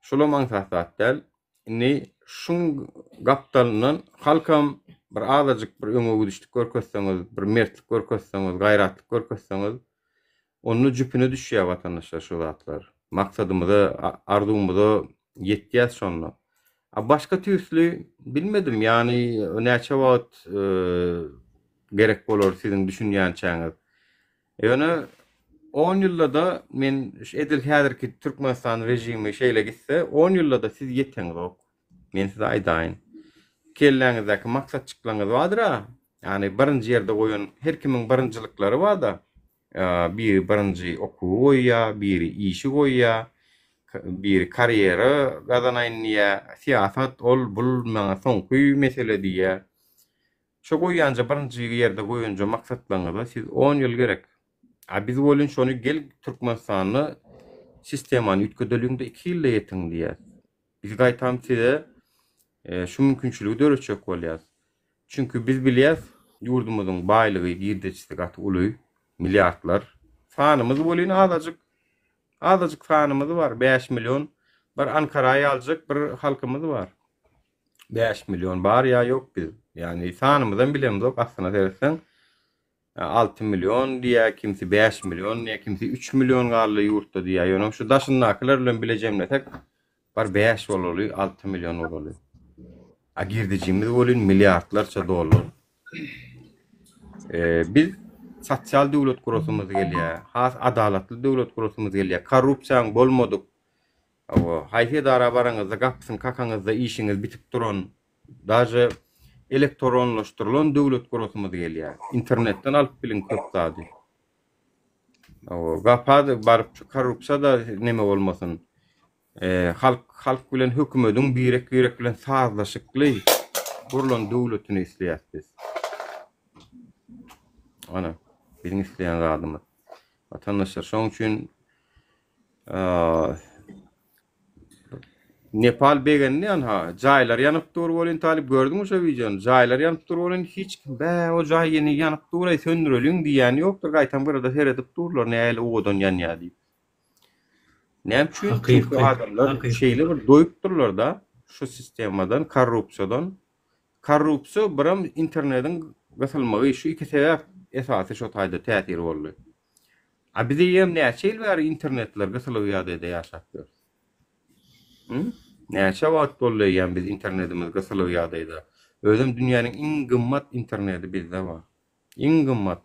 Şolam aňsatdat däl. Inni şuň gapdalynyň halkam bir azajyk bir öňe düşdik görkezseňiz, bir mertlik görkezseňiz, gaýratlyk görkezseňiz, onun jüpüne düşýär vatandaşlar şu zatlar. Maksadymyza, arzuwymyza ýetýäs şonda. Başka türlü bilmedim yani näçe wagt gerek bolar sizin düşünýän çäňiz. Ýöne 10 ýylda men edil häzirki Türkmenistan rejimi şeýle gitse 10 ýylda siz ýetňiz ok. Men size aýdaýyn. Kelläňizdäki maksatçyklaryňyz bardyr. Yani birinci yerde koyun her kimin birincilikleri var da biri birinci okuw goýýar, biri işi goýýar, biri kariyeri gazanaýynýa, siyasat ol bul maňa soňky mesele diýär. Şo goýýanja birinji ýerde goýunja maksatlaňyza siz 10 ýyl gerek. Biz bolun şonu gel Türkmenistany sistemany ütködeliňde 2 ýylda ýetiň diýär. Biz gaýtam size şu mümkinçiligi döreçek bolýar. Çünkü biz bilýäs ýurdumyzyň baýlygy girdeçisi gaty uly milyardlar. Fanymyz bolýan azajyk fanymyz var. 5 milyon. Bir Ankara'yı aljak bir halkymyz var. 5 milyon bar ya yok biz. Yani fanymyzdan bilemiz ok aslına dersen 6 milyon diýä, kimsi 5 milyon, diýä kimsi 3 milyon garly ýurtda diýä. Ýöne şu daşyndakylar bilen bilejemle tek bar 5 bolýar, 6 milyon bolýar. A girdejimiz bolýan milyardlarça dollar. Biz sosial döwlet kurasymyz gelýär, has adalatly döwlet kurasymyz gelýär. Korrupsiýaň bolmadyk. Haýsy dara baraňyzda gapsyň kakaňyzda işiňiz bitip duran, daje elektronlaşdyrylan döwlet kurasymyz gelýär. Internetden alyp bilen köp zady. Gapady baryp korrupsiýa da neme bolmasyn. Halk bilen hökümetiň birek bilen sazlaşykly gurulan döwletini isleýär biz. Ana bizim isleýän zadymyz. Vatandaşlar şoň üçin Nepal begende jaýlar ýanyp durup bolan talip gördüňiz şo videonu. Jaýlar ýanyp durup bolan hiç kim o jaý ýene ýanyp duray söndüreliň diýen ýokdur. Gaýtan bir de seredip dururlar näle odan ýanýar diýip. Näme üçin? Çünkü adamlar şeýle bir doýup dururlar da şu sistemadan, korrupsiýadan. Korrupsiýa biram internetiň gasylmagy şu iki sebäp esasy şu taýda täsir boldy. A bize ýem näçe ýyl bäri internetler gasylyp ýa-da ýaşapdyr. Näçe wagt boldy ýa biz internetimiz gasylyp ýa-da. Özüm dünýäniň iň gymmat interneti bizde bar. Iň gymmat.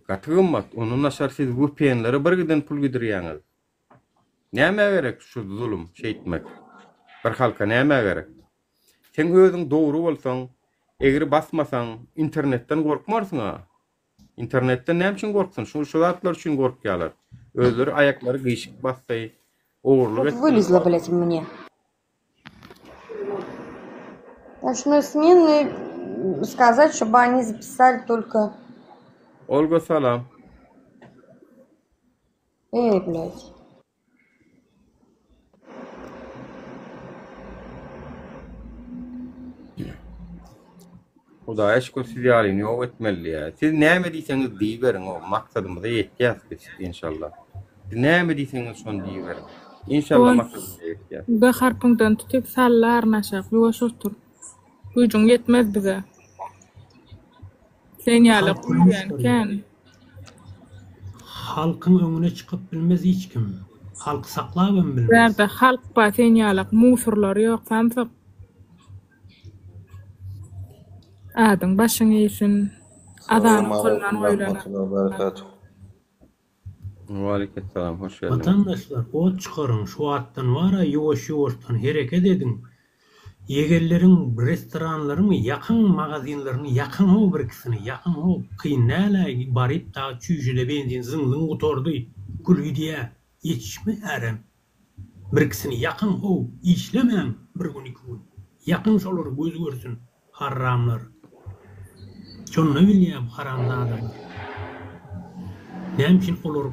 Gatygymmat, onun naşar siz VPN-lere bir giden pul gidirýäňiz. Näme gerek şu zulüm şeýtmek? Bir halka näme gerek? Sen özüň dogry bolsaň, eger basmasaň internetten gorkmarsyň ha. İnternetten näme üçin gorksun? Şu zatlar üçin gorkýarlar. Özleri ayaklary gyşyk bassaý, ogurlyk etdi. Вылезла, блядь, мне. Ночной смены сказать, чтобы они записали только... Olga salam. Блядь. Hudaýa şükür siz ýalyny ýok etmeli ýa. Siz näme diýseňiz diýberiň o maksadymyza ýetýäs biz inşallah. Siz näme diýseňiz şonu diýberiň. İnşallah maksadymyza ýetýäs. Bir harpyňdan tutup sallar naşak ýuwaş otur. Güýjüň ýetmez bize. Sen ýaly kulýanken halkyň öňüne çykyp bilmez hiç kim. Halk saklabam bilmez. Berde halk ba sen ýaly musurlar ýok, sansyk. Adın başın ýeşin. Adam kullan oýlana. Wa aleyhisselam, hoş geldin. Vatandaşlar, o çıkarın şu attan vara ýuwaş-ýuwaşdan hereket edin. Yegerlerin, restoranlaryny, yakın magazinlaryny, yakın o birikisini, yakın o kıyınlayla barip da çüjüle benzin zınlın utordu. Kulü diye yetişme erem. Birikisini yakın o, işlemem bir gün iki gün. Yakın şoları göz görsün haramlar. Şonu bilyem haramda adamlar. Nämçin olur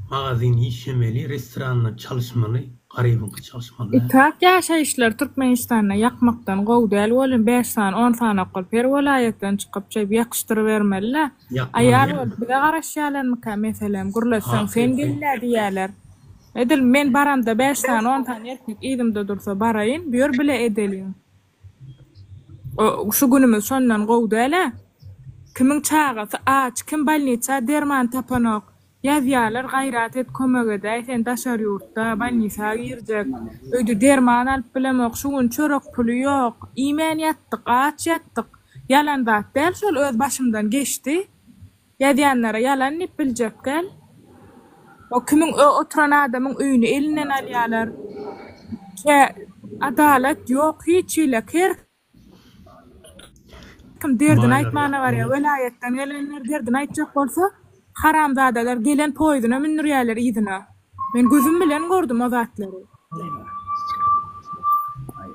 magazin işlemeli, restoranla çalışmalı, garibinki çalışmalı. Tak ýaşaýyşlar Türkmenistanda ýakmakdan gowdal bolan 5 san 10 san okul per welaýetden çykyp çep ýakştyryp bermeliler. Aýar bize garaşýarlar meselem gurlasan sen gelýär diýerler. Edil men baramda 5 san 10 san erkek ýerimde dursa baraýyn, bür bile edelim. Şu günümüz sondan gowdala. Kimin çagasy aç, kim balniça derman tapanok. Ýazýarlar gaýrat et kömek edäý, sen daşar ýurtda balniça girjek. Öýde derman alyp bilemok, şuň çörek puly ýok. Iýmen ýatdyk, aç ýatdyk. Yalan zat däl, şol öz başymdan geçdi. Ýazýanlara yalan dip biljekkel. O kimin oturan adamyň öýüni elinden alýarlar. Adalet ýok, hiç ýyla ker. kim derdini aýtmana bar ya, welaýetden gelenler derdini aýtjak bolsa, haramzadalar gelen poýdyna mindirýärler ýygyna. Men gözüm bilen gördüm o zatlary.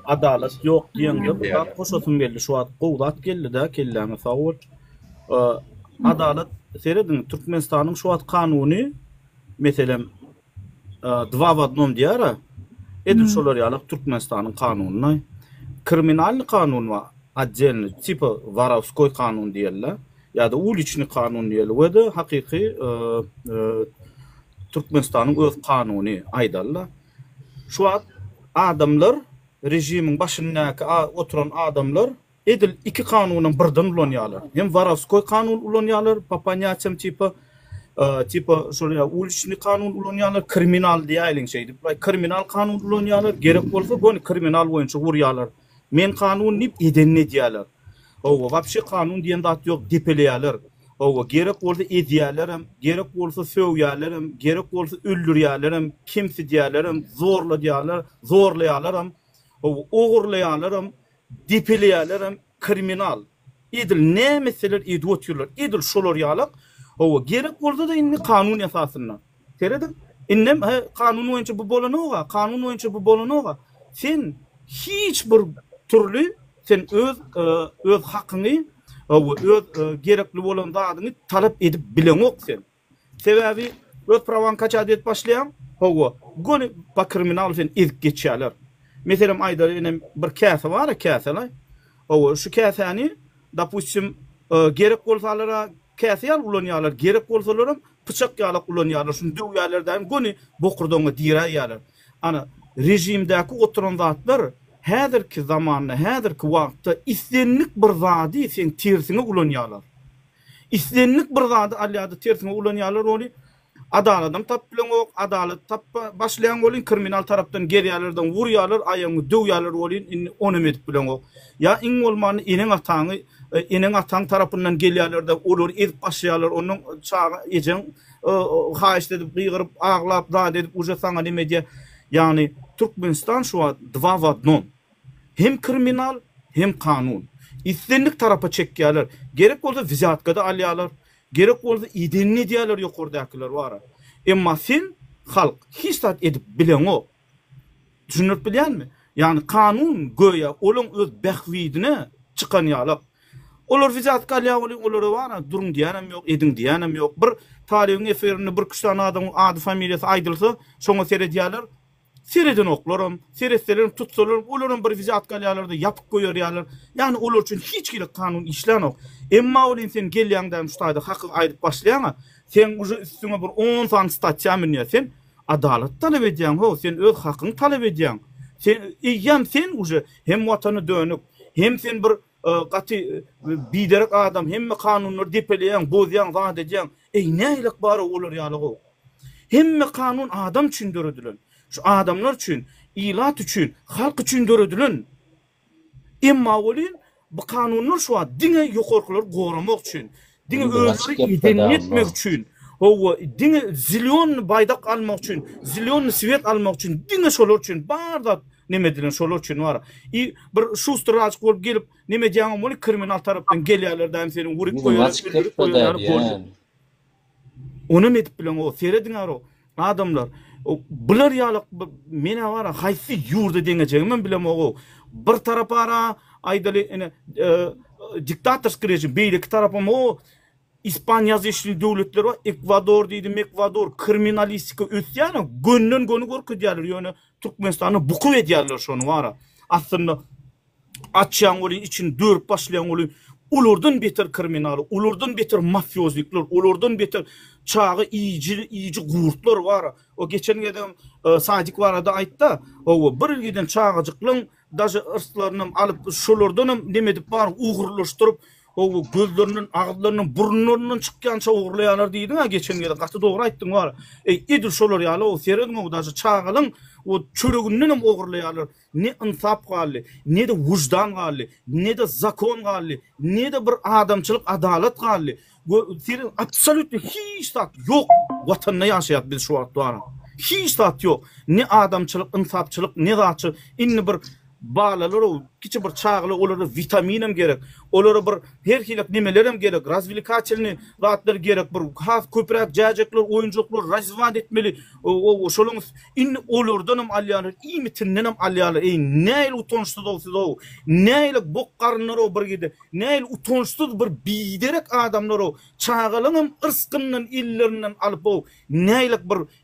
Adalet yok diýende bu koşasym geldi şu wagt gowdat geldi da kelläme sawul. Adalet seredin Türkmenistanyň şu wagt kanuny meselem dva w одном diýara. Edil şolar ýalyk Türkmenistanyň kanunyna kriminal kanun wa atjelny tipi Warovskoy kanun diýerler. Ya da uliçni kanun diýerler. We de hakyky Türkmenistanyň öz kanuny aýdarlar. Şu wagt adamlar rejimiň başyndaky oturan adamlar edil iki kanunyň birden ulanýarlar. Hem Warovskoy kanun ulanýarlar, Papanyacem tipi şolya uliçni kanun ulanýarlar, kriminal diýäliň şeydi. Kriminal kanun ulanýarlar, gerek bolsa gony kriminal boýunça urýarlar. Men kanun nip edenni diýerler. Owa wapşy kanun diýen zat ýok, depeleýärler. Owa gerek bolsa edýärlerim, gerek bolsa söwýärlerim, gerek bolsa öldürýärlerim, kimsi diýärlerim, zorlaýarlerim, ogurlaýarlerim, depeleýärlerim, kriminal. Edil ne meseler edýotýarlar, edil şolar ýalyk. Owa gerek bolsa da indi kanun esasyna. Teredim? Innem kanun boýunça bu bolanoga, kanun boýunça bu bolanoga. Sen hiç bir türlü sen öz hakyny öz gerekli bolan zadyny talap edip bilenok sen. Sebebi öz prawan kaçad et başlayan, goni ba kriminal sen edip geçýärler. Meselem aýdar bir käse bar, käseler. Şu käseni dapusym gerek bolsalara käse ýal ulanýarlar, gerek bolsalaram pıçak ýalyk ulanýarlar. Şunu döwýärlerden goni bokurdoňa diýärler. Ana rejimdäki oturan zatlar häzirki zamanda, häzirki wagtda istenlik bir zady sen tersine ulanýarlar. İstenlik bir zady alýady tersine ulanýarlar oly. Adaladym tap bilen ok, adalet tap başlayan bolyn kriminal tarapdan gerýärlerden wurýarlar, aýaňy döwýärler bolyn, onu edip bilen ok. Ya iň bolmany eniň ataň tarapyndan gelýärler de olar edip başlaýarlar, onuň çağı ejen haýyş edip gygyryp aglap zady edip uja saňa nime diýe. Yani Türkmenistan şu an dva w одном. Hem kriminal hem kanun. İstenlik tarapa çekýärler. Gerek bolsa vizatka da alýarlar. Gerek bolsa idenni diýärler ýokurdakylar wara. Emma sen halk hiç tat edip bilen o. Düşünüp bilýärmi? Yani kanun goýa olaň öz behwidine çykan ýalyk. Olar vizatka alýar, olary wara durum diýenem ýok, edin diýenem ýok. Bir talibiň eferini bir kuşdan adamyň ady familiýasy aýdylsa, şoňa seredýärler. Sereden oklarım, seretlerim tutsalarım, olaryň bir vizatka alýarlar da yapıp goýarýarlar. Yani olar üçin hiç gerek kanun işlenok. Emma olin sen gelýäňden şutaýda hakyk aýdyp başlaýaňa, sen uja üstüňe bir 10 san statýa minýärsen, adalet talap edýäň, sen öz hakyň talap edýäň. Sen uja hem watany dönük, hem sen bir gaty biderek adam, hem kanunlary depeleýäň, bozýaň, zat edýäň. Näýlik bar olar ýalygy. Hemme kanun adam üçin döredilen. Şu adamlar üçün, ilat üçün, halk üçün döredilen. Emma olin bu kanunlar şu an dine ýokurkylar goramak üçün, dine özleri idenni etmek üçün, dine zilyon baydak almak üçün, zilyon svet almak üçün, dine şolar üçün, barda neme dilen şolar üçün var. Bir şustur açık bolup gelip neme diýäňem bolup kriminal tarapdan gelýärlerden seni wurup goýarlar. Onu edip bilen o seredin aro adamlar. Bular ýalyk mene wara haýsy ýurda deňejegim bilen o. Bir tarapara aýdaly diktatorsk rejim, beýlik tarapam o İspanya ýazyşly döwletler var, Ekvador diýdim, Ekvador kriminalistika ötýär, gönnen gönü gorkudýarlar, ýöne Türkmenistany bukup edýärler şonu wara. Aslında açýan bolyn için dörp başlayan bolyn ulardan beter kriminal, ulardan beter mafyozlikler, ulardan beter çağı iyici gurtlar var. O geçen gedem Sadik var da aýtdy. O bir giden çağıjyklaryň daşy ırslaryny alıp şolardan neme edip bar uğurlaşdyryp o gözlerinin, ağızlarının, burnlarının çıkýança uğurlaýarlar diýdiň. Geçen gede gaty dogry aýtdyň var. Edil şolar ýaly o seredin o daşy çağılyň o çörüginden hem uğurlaýarlar. Ne insap galy, ne de wujdan galy, ne de zakon galy, ne de bir adamçylyk, adalet galy. Serin absolutly hiç tat yok watanda ýaşaýat biz şu wagtda. Hiç tat yok. Ne adamçylyk, insapçylyk, ne zatçy, inni bir balalar etkiçi bir çağlı olara vitaminim gerek. Olara bir her hilak nimelerim gerek. Razvilikaçilni rahatlar gerek. Bir has köprek jajekler, oyuncuklar razvan etmeli. O şolunuz in olurdanım alyalar, imitinnenim alyalar. Näil utonçsuz olsuz o. Näil bok karnlar o bir gidi. Näil utonçsuz bir biderek adamlar o. Çağalının ırskından illerinden alıp o. Näil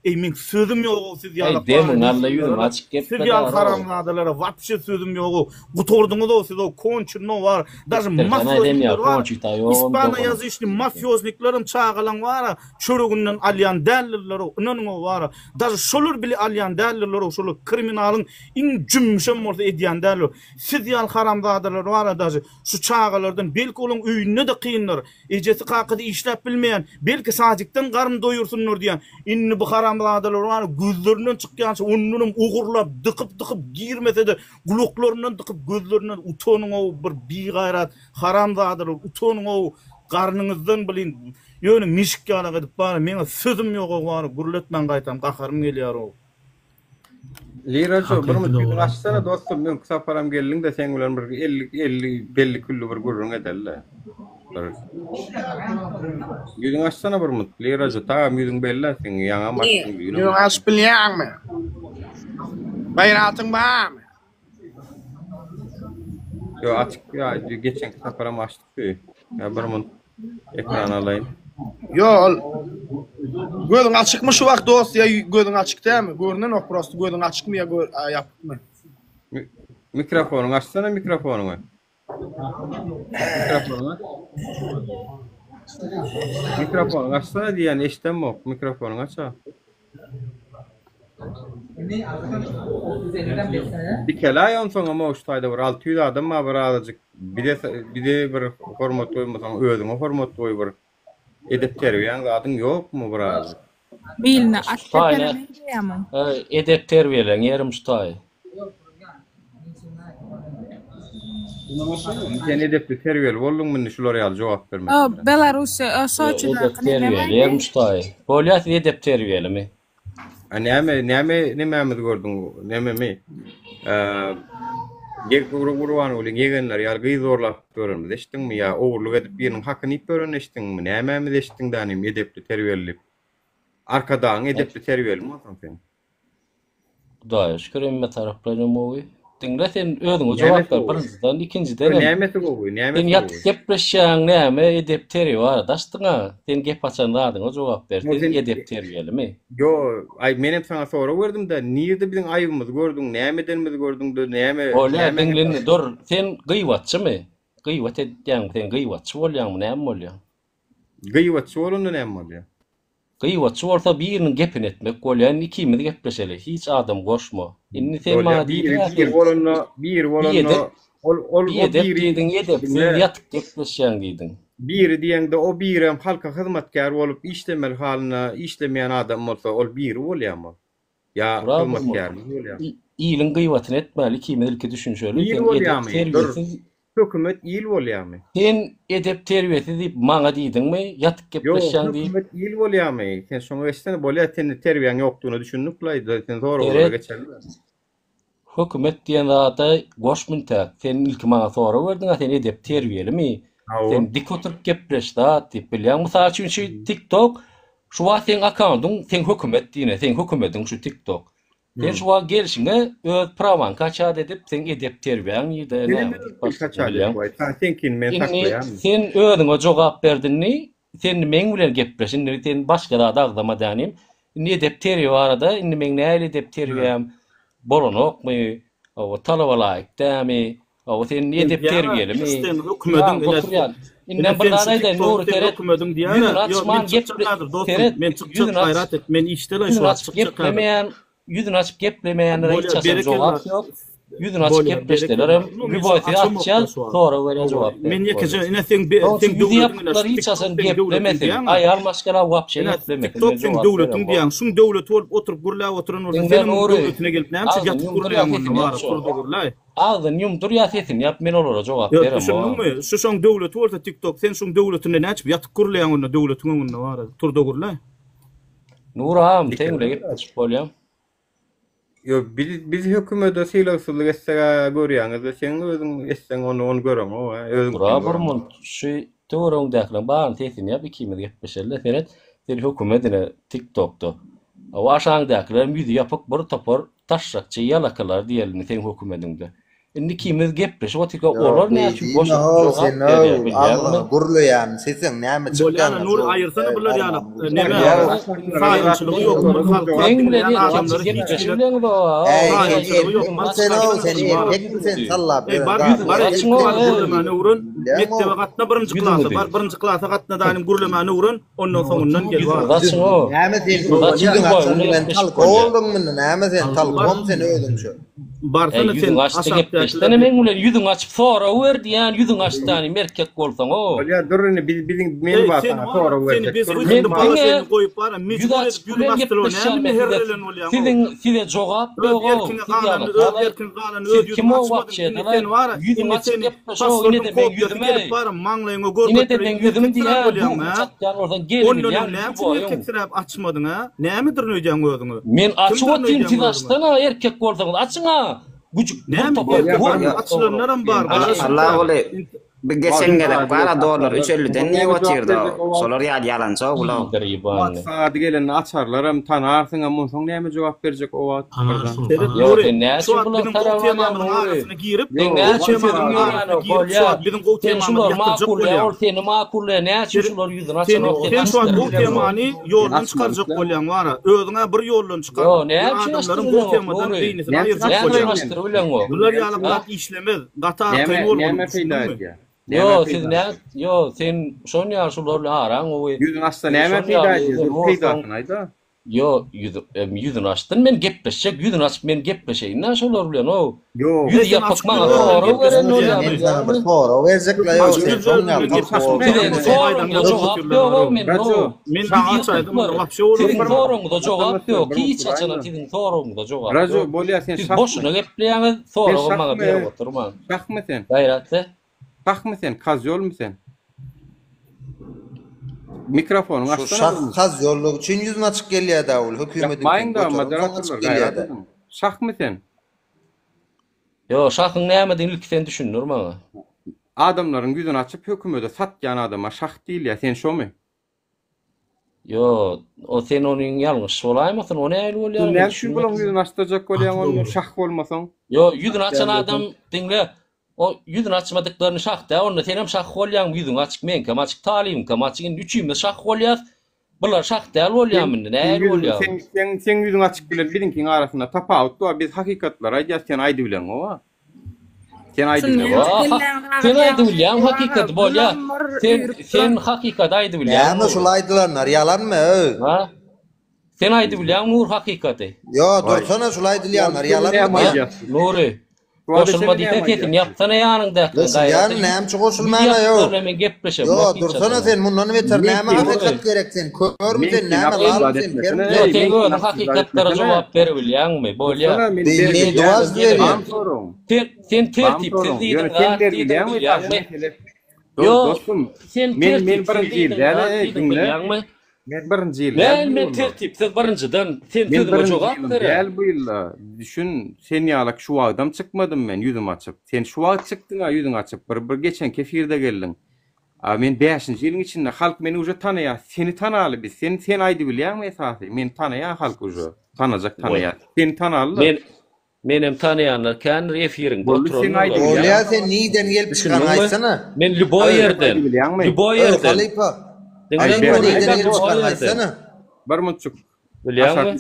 bir men sözüm yok siz yalak. Demin Allah yüzüm açık gep. Siz yal haramadalara vapşe sözüm yok. Gutordunuz o siz o konçunno var. Даже mafyozlikler var. İspanya yazışlı mafyozliklerim çağalan var. Çörügünden alyan dellirler o. Inanın o var. Даже şolur bile alyan dellirler o. Şolur kriminalın in cümşem orta ediyen derler. Siz yal haramadalar var. Даже şu çağalardan belki olun üyünne de kıyınlar. Ecesi kakıda işlep bilmeyen. Belki sacikten karın doyursunlar diyen. İnni bu haramadalar var. Gözlerinden çıkyansa onunun uğurlap dıkıp girmese de kulaklarından dıkıp gözlerinden utonun o bir gayrat haramdadır utonun o karnınızdan bilin yönü mişik yana gidip bana mena sözüm yok o var gurletmen kaytam kakarım geliyor o Lirajo bir mutlu açsana dostum ben kısa param gelin de sen ulan bir 50 belli kullu bir gurrun ederler. Yüzün açsana bir mutlu Lirajo tamam yüzün belli sen yana maksın Yüzün aç bilyan mı? Bayratın var mı? Yo açık ya geçen kısa param açtık ya bir mutlu ekran alayım. Yo gözün açık mı şu vakt dost ya gözün açık değil mi? Görünen ok prosto gözün açık mı ya yapıp mı? Mikrofonunu açsana mikrofonunu. Mikrofonunu açsana diyen eşten mi ok? Mikrofonunu aç ha. Bir kelay on sonra mı uçtaydı var 600 adam mı var alacak. Bir de bir format koymasan özüne format koy var. Edep terbiyen adın yok mu biraz? Bilne atletene diyemem. Edep terbiyelen yerim şutay. Sen edepli terbiyeli oldun mu şulara yal cevap vermek. Belarusya soçuda edep terbiyeli yerim şutay. Bolyat edep terbiyeli mi? Neme gördün neme mi? Gurvan olin yegenler yargıyı zorlap görün deştin mi ya oğurluk edip birinin hakkını ip görün deştin mi neme mi deştin danim edepli terbiyeli arkadan edepli terbiyeli mi olsan sen? Dayı şükür emme taraflarım oğu dinle sen ödün cevap ver birinciden ikinciden nemesi oğu sen yatıp gepreşen neme edep terbiye var daştına sen gep açan adın o cevap ver sen edep terbiyeli mi? Yo ay menem sana soru verdim da niye de bizim ayıbımız gördün nemeden mi gördün de neme Ola dinle dur sen gıyvatçı mı? Gıyvat edyen sen gıyvatçı olyan mı nem olyan? Gıyvatçı olun nem olyan? Gıyvatçı olsa birinin gepin etmek olyan ikimiz gepleşeli hiç adam koşma. İnni sen ma bir olunla bir dedin yedep yatıp gepleşen dedin. Bir diyen de o birem halka hizmetkar olup işlemel haline işlemeyen adam olsa ol bir olyan mı? Ya hizmetkar mı olyan? İyilin gıyvatını etmeli ikimiz ilki düşün şöyle. İyil olyan mı? Hükümet iyil olyan mı? Sen edep terbiyesi deyip mana deydin mi? Yatıp gepleşen deyip. Yok hükümet iyil olyan mı? Sen sonra geçsene böyle senin terbiyen yoktuğunu düşündük la. Sen doğru olarak geçerli. Hükümet diyen da koşmun tak. Sen ilk mana soru verdin sen edep terbiyeli mi? Sen dik oturup gepleş da deyip bilyan. Mesela çünkü TikTok şu var sen akantun sen hükümet diyene sen hükümetin şu TikTok. Sen şu var gelişine öz pravan kaçad edip sen edep terbiyen yiyde ne? Sen ödün o cevap verdin ni? Sen men bilen gepleşin sen başka da dağdama danim. Ni edep terbiye arada inni men näle edep terbiyem bolonok mu? O talabalayık da mi? O sen edep terbiyeli mi? Sen hükümetin İnnen bırdanayda nuru teret yüzün açman men çıkacak hayrat et men işteler şu açık yüzün açıp geplemeyenlere hiç açan cevap yok. Yüzün açıp gepleştilerim. Bir boyutu açacağız sonra böyle cevap ver. Men yekece ine sen yüzü yaptıkları hiç açan geplemesin. Ayar maskara vapşe geplemesin. TikTok sen devletin diyen şun devlet olup oturup gurla oturun orada senin devletine gelip neyse yatıp gurlayan onu var kurdu gurlay. Ağzın yumdur ya sesin yap men olur cevap verim. Şu şun devlet olsa TikTok sen şun devletine ne açıp yatıp gurlayan onu devletin onu var turda gurlay. Nur ağam tengle gepleş bolyam. Yo biz hökümete silahsızlyk etsega görýäňiz, sen özüň etsen onu göreň o. Özüň Brabırmın şu doğruň däklen baň tesini ýap 2075 seret der hökümetine TikTok'da. O aşağı däkler video ýapyp bir topar taşrakçy ýalakalar diýelini sen hökümetinde. Indi kimiz gepleşip otyka olar näçe boş sen Allah gurlayan sesen näme çykkan. Bolýana nur aýyrsana bular ýaly. Näme? Saýçylygy ýokmy? Engleri adamları gepleşilen bu. Sen sallap. Gurlemany urun. Mektebe gatna birinji klasy bar. Birinji klasy gatna danym gurlemany urun. Ondan soňundan gel bar. Näme sen talkoldum näme sen talkom sen öldüm şu. Barsana sen aşağı İşte men ulan yüzün açıp sonra verdi yani yüzün açtığını merkek bolsaň o. Ya durun bizim men basana sonra verdi. Seni biz uygun bağlasını koyup bara mecbur edip yüzün açtırıyor. Ne herrelen oluyor? Size cevap yok. Erkin galan öz kim o vakçeler yüzün açıp yapsa yine de ben yüzüme bara manglayın o yine de ben yüzüm diye çatyan oradan gelin yani bu erkekler açmadın ha. Nämedir öýden gözüňi? Men açıp otyn siz açtana erkek bolsaňyz açyňa. Gücük ne açılanlarım var. Allah ole geçen gelip para dolar 350'den niye geçirdi? Solar yalança ulan. Saat gelen açarlarım tanarsyň ama soň näme jogap berjek o wagt. Yok näçe bular tarawanın arasına girip näçe bizim bu temanyny makul ýa seni makul näçe şular ýüzüne açyp sen şu bu temany ýoldan çykarjak bolýan bar. Özüňe bir ýoldan çykar. Adamlaryň bu temadan beýnisini aýyrjak bolýan. Bular ýaly işlemez. Gata kyn bolmaly. Yo siz ne? Yo sen şon ýa şularla araň o. Yüzün açsa näme peýda edýär? Yo yüzün açdyn men gepleşjek yüzün açyp men gepleşeýin näçe şolar bilen o. Yüz ýapyp maňa sonra beren bolýar. Sonra verecekler yo sen şon men açaýdym wapşy olur. Senin soruňda jogap ýok. Hiç açana senin soruňda jogap. Rajo bolýar sen şak. Boşuna gepleýäňiz sonra maňa berip oturman. Şakmy sen? Gaýratly. Şakmy sen? Kaz ýol mu sen? Mikrofonu açsana. Kaz ýolluk üçin ýüzüň açyk gelýär da ol hökümetin. Maýynda moderatorlar gaýratly. Şakmy sen? Yo şakyň näme diýilip sen düşünür maňa? Adamlaryň ýüzüni açyp hökümete satýan adama şak diýil ýa sen şomy? Yo o sen onuň ýalňyş bolaýmasyn o näme bolýar? Näme şu bilen ýüzüni açdyrjak bolýan onu şak bolmasaň? Yo ýüzüni açan adam diňle o yüzünü açmadıklarını şak da onu senem şak bolýan yüzüň açyk men kam açyk talim kam açyk üçüňde şak bolýar. Bular şak da bolýarmy näme bolýar? Sen yüzüň açyk bilen biriňkiň arasynda tapawut da biz hakykatlar aýdýar sen aýdy bilen o. Sen aýdy bilen. Sen aýdy bilen hakykat bolýar. Sen hakykat aýdy bilen. Näme şol aýdylar ýalanmy? Ha? Sen aýdy bilen nur hakykaty. Yo dursana şol aýdylýanlar ýalanmy? Nuri. Koşulma diýip ketin ýapsana ýanynda. Ýani näme çoşulmaýa ýok. Yo dursana sen mundan beter näme hakykat gerek sen. Körmüden näme lalyp sen. Yo hakykatlere jogap berip bilýärmi? Bolýar. Sen tertipsiz diýdiň. Yo sen men birinji ýylda men birinji ýylda men tertipsiz birinjiden sen sözüme jogap ber. Gel bu ýylda düşün sen ýalyk şu adam çykmadym men ýüzüm açyp. Sen şu wagt çykdyň ýüzüň açyp bir geçen kefirde geldiň. Men 5-nji ýylyň içinde halk meni uje tanaýar. Seni tanaly biz. Sen aýdy bilýärmi esasy? Men tanaýar halk uje. Tanajak tanaýar. Seni tanaly. Menem tanıyanlar kendi efirin kontrolü. Bolýar sen niýden gelip çykan aýtsana. Men Luboy yerden. Bir munçuk. Bilýärmi?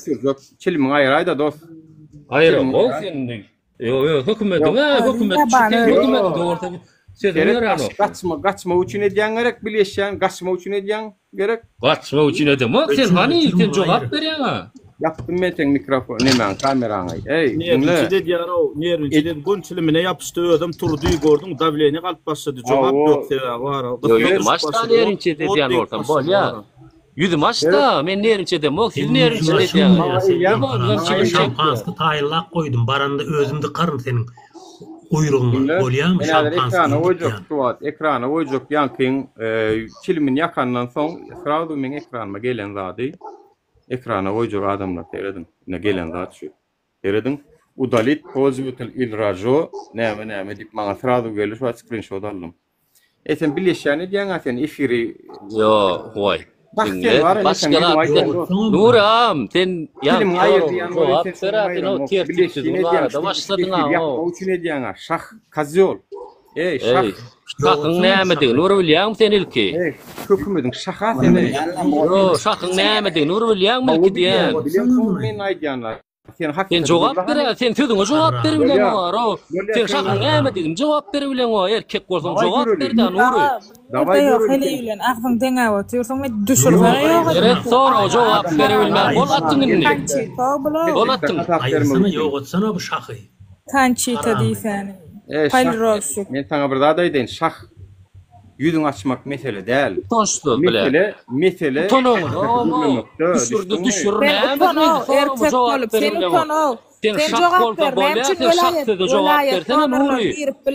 Çilmiň aýraýda dost. Hayır, o sen. Yo, hökümetin doğurta. Gaçma üçin edýän gerek bilýärsiň, gaçma üçin edýän gerek. Gaçma üçin edýän. Sen hani sen jogap berýän? Yaptım men sen mikrofon, nemen kameraňy. Ey, dinle. Nerede gonçilimine yapıştı adam turduy gördüm, davleni galyp başlady. Jogap ýok sebäbi bar. Yo, maçda nerinçe edýän ortam bolýar. Yüzü maçda men nerinçe demok, siz nerinçe edýän. Şampansky taýyllap koydum, baranda özümdi karım senin. Uyruğun bolýarmy şampansky? Ekrana oýjak ýankyň çilimin ýakandan soň sırada men ekranıma gelen zady. Ekrana oýjak adamlar seyredin. Ne gelen zat şu. Eredin udalit pozitiv ilrajo näme dip maňa sıradu gelir şu screenshot aldım. Sen bileşýäni diýen sen efiri yo hoy. Nuram sen film da başladın ha. O üçin edýän şah kazyol. Şah. Şahın näme diýen? Nur bilýän sen ilki. Hökümetiň şaha sen. Yo, şahın näme diýen? Nur bilýän ilki diýen. Men aýdýanlar. Sen jogap ber, sen sözüňe jogap berbilen o. Sen şahın näme diýen? Jogap berbilen o. Erkek bolsaň jogap berdi Nur. Davay görülen ahdyň deňe otursaň me düşürmäň ýok. Evet, sonra jogap berbilmän bol atdyňyny. Bol atdyň. Aýyrsana ýok otsana bu şahy. Kançita diýsen. Palroşuk. Men sana bir daha aýdyn, şah ýüzüň açmak mesele däl. Toşlu bile. Mesele. Tono. Düşürme. Erkek bolup sen tono. Sen jogap ber. Sen jogap bersen Nuri.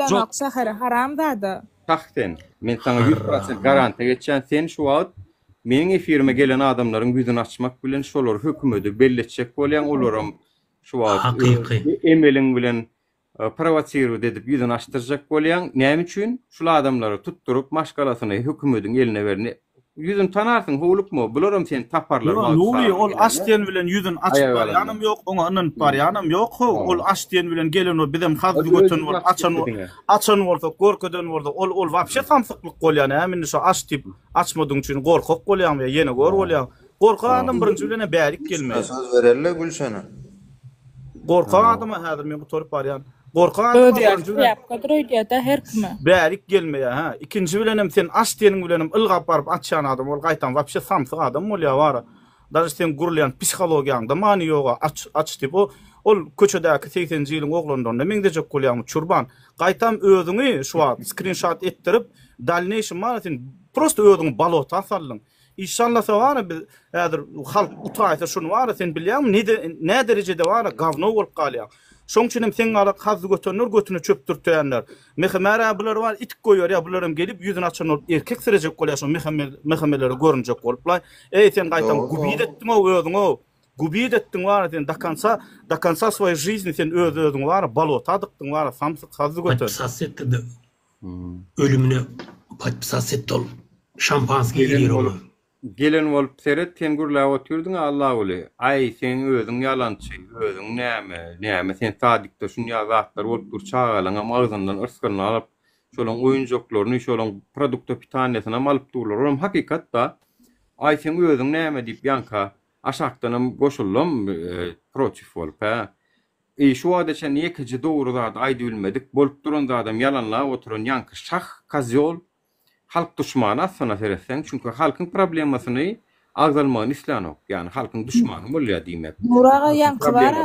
Jogap şahara haram dada. Taxten. Men sana 100% garanti geçen sen şu wagt meniň efirime gelen adamlaryň ýüzüni açmak bilen şolar hökümeti belletjek bolýan olaram şu wagt emeliň bilen provosiýer edip ýüzüni açdyrjak bolýan. Näme üçin? Şol adamlary tutturup maşgalasyny hökümetiň eline berni. Ýüzüni tanarsyň, howlukmy? Bularam sen taparlar. Nuri ol aşdýan bilen ýüzüni açyp barýanym ýok, oňa ynanyp barýanym ýok. Ol aşdýan bilen gelen o bizem hazdy götün bol, açan bolsa, gorkadan bolsa, ol wapşe tamsyklyk bolýan. Hemen şu açdyp açmadyň üçin gorkak bolýan we ýene gor bolýan. Gorkan adam birinji bilen bärik gelmeýär. Söz bererler Gülşen'e. Gorkan adam häzir men guturup barýan. Gorkan bärik gelmeýär ha. Ikinji bilenem sen açdyň bilenem ylgap baryp açan adam ol gaýtan wapşe samsyk adam bolýar wara. Dar sen gurulýan psihologiýaňda many ýoga aç diýip ol köçedäki 80-nji ýylyň oglandan meňdejek bolýan çurban. Gaýtam özüňi şu wagt screenshot etdirip dalneşi many sen prosto özüň balota salyň. İnşallah sawara biz häzir halk utaýsa şunu wara sen bilýärmi ne derejede wara gawno bolup galýar. Şoň üçin sen alak hazdy götürnür götüne çöpdürtýänler. Mehmera bular var itik goýar ya bularym gelip ýüzüni açan olup erkek serejek bolýar mehmelere görünjek boluplar. Sen gaýtam gubid etdiň o özüňi. Gubid etdiň wara sen dakansa своей жизни sen özüň wara balota adyktың wara samsyk hazdy götür. Sasetdi. Ölümüne patsaset ol. Şampanski ýerir onu. Gelen bolup seret sen gurlap oturdun Allah uly. Ay sen özüň ýalançy, özüň näme sen sadykda şunu ýazatlar bolup dur çağalan ama ağzından ırskyny alıp şolaň oýunjaklaryny şolaň produkta pitanesini alyp durlar. Olam hakykatda ay sen özüň näme diýip ýanka aşakdanam goşuldum protif bolup ha. Şu adaçan ýekiji dogry zat aýdy bilmedik. Bolup duran adam ýalanlap oturan ýanky şah kazyol halk düşmanı aslına seretsen çünkü halkın problemasyny agzalmagyny islanok. Yani halkın düşmanı bolýar diýmek. Nuraga ýanky bar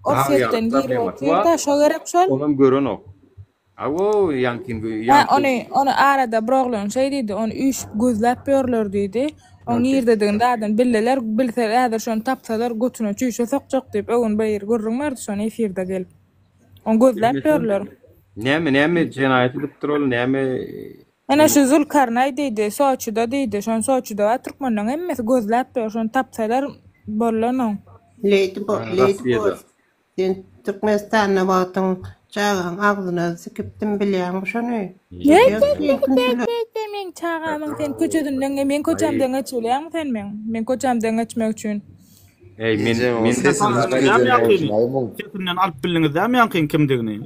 o setden giri oturda şo gerek şol. Olam görenok. Awo ýankin onu arada broglan şey diýdi, onu üç gözläp berler diýdi. Onu ýerde adam billeler bilseler häzir şonu tapsalar götüne çüýşe sokjak diýip öňün beýir görürler şonu efirde gelip. Onu gözläp berler. Näme jenaýat edip durul, näme ana şu Zulkarnay diýdi, Soçuda diýdi, şonu Soçuda Türkmenliň emmesi gözläp ber, şonu tapsalar bollanyň. Leydi bu. Sen Türkmenistan'a wagtyň çağan agzyna sikipdim bilýän şonu. Men çağamyň sen köçedinňe men köçemden geçýärmi sen men köçemden geçmek üçin. Men sesinden alyp bildiňiz dämi ýanky kimdigini?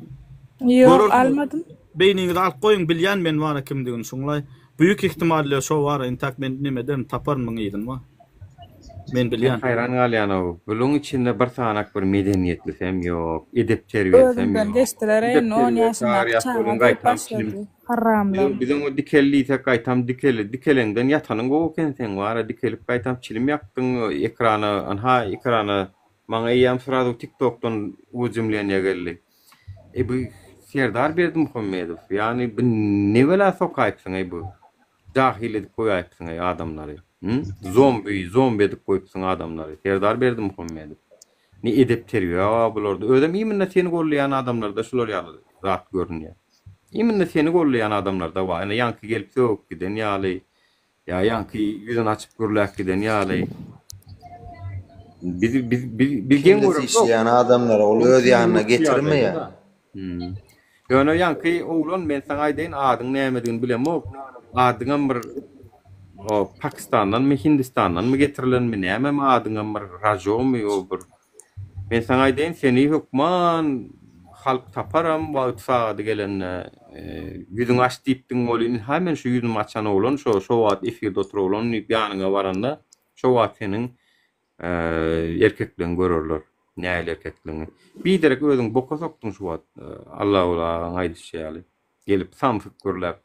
Ýok, almadym. Beýniňizi alyp goýuň bilýän men wara kimdigini şoňlay. Büyük ihtimalle şo wara intak men nimeden taparmyň ýygyň wa. Men bilýän. Hayran galýan o. Bulyň içinde bir sanak bir medeniýetli hem ýok, edep terbiýesem ýok. Ben geçdiler en 10 ýaşynda çağırdı. Haramlar. Bizim o dikelliýse gaýtam dikelenden ýatanyň gowy sen wara dikelip gaýtam çilim ýakdyň ekrana maňa ýam sırada TikTok'dan uzumlaýan geldi. Bu Serdar Berdimuhammedow yani nebela sokaýpsyň bu. Jahil edip goýaýpsyň adamlary. Zombi edip goýupsyň adamlary. Serdar Berdimuhammedow. Ne edep terbiýe bularda ödem iýminde seni gollaýan adamlarda şular ýaly zat görünýär. Iýminde seni gollaýan adamlarda bar. Ene ýanky gelip söp giden ýaly. Ya ýanky ýüzüni açyp görläk giden ýaly. Biz bilgen Kimdesi işleyen adamlara ol öz yanına getirme ya. Ýöne ýanky oğlan men sana aýdyn adyň nämedigini bilemok. Adyňam bir o Pakistandan mı Hindistandan mı getirilen mi näme adyňam bir rajomy o bir. Men sana aýdyn seni hukman halk taparam wagt saady gelen yüzüň aç diýipdiň bolyn hemen şu yüzüň açan oğlan şu wagt efirde oturan ýanyňa baranda şu wagt seniň erkekligiň görürler. Näil erkekligiň. Bir derek özüň boka sokdyň şu wagt. Allah ola aýdyşýaly. Gelip samsyk görläp.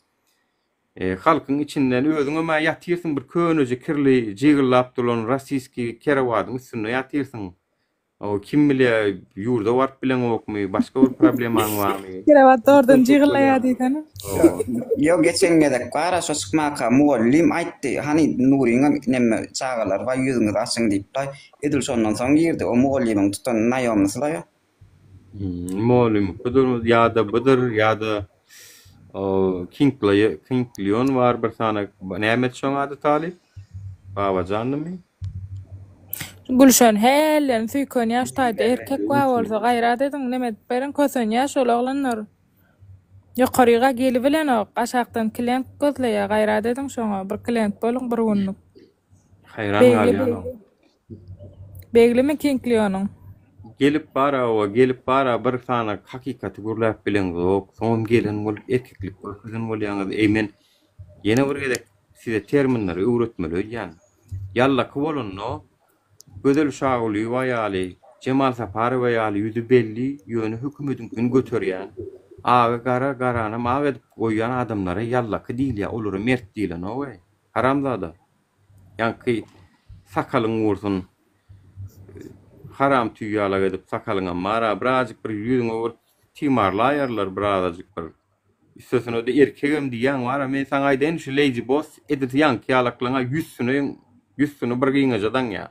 Halkyň içinden özüňe mä ýatyrsyň bir könüje kirli jygylap duran rasiski kerawadyň üstüne ýatyrsyň. O kim bile yurda wart bilen okmy, başga bir problemaň barmy? Kerawat ordan jygylaya diýsen. Yo geçen gedek gara şu çıkmaka muallim aýtdy. Hani Nuriňe nemme çagalar we ýüzüňiz açyň diýip edil şondan soň girdi. O muallimiň tutan naýamysla ýa. Muallim budur ýa-da Kinklyon var bir sana nämet şoň ady talip. Baba jandymy? Gülşen hellen süýkön ýaşdaýdy erkek wa bolsa gaýrat ediň nemet beren kösen ýaş ol oglanlar. Ýokaryga gelip bilen ok aşakdan klient gözleýär gaýrat ediň şoňa bir klient boluň bir günlük. Hayran galýan. Beglimi Kinklyonyň. Gelip bara bir sana hakikaty görläp bilen ok. Soň gelen bolup erkeklik görkezin bolýaňyz eýmen ýene bir gedek size terminleri öwretmeli ýan. Yalla bolunno gödel şaguly waýaly Cemal Sapary waýaly ýüzü belli ýöne hökümetiň gün götürýän. Aga garana maga goýan adamlara yallaky diýil ýa olary mert diýilen o we. Haramzada. Ýanky sakalyň ursun. Haram tüýýala edip sakalyňa mara birazjyk bir ýüzüňe bir timarlaýarlar birazjyk bir. Üstesine de erkegem diýen wara men saňa aýdyn şu lazy boss edip ýanky ýalaklaňa ýüzüni bir giňejadan ýa.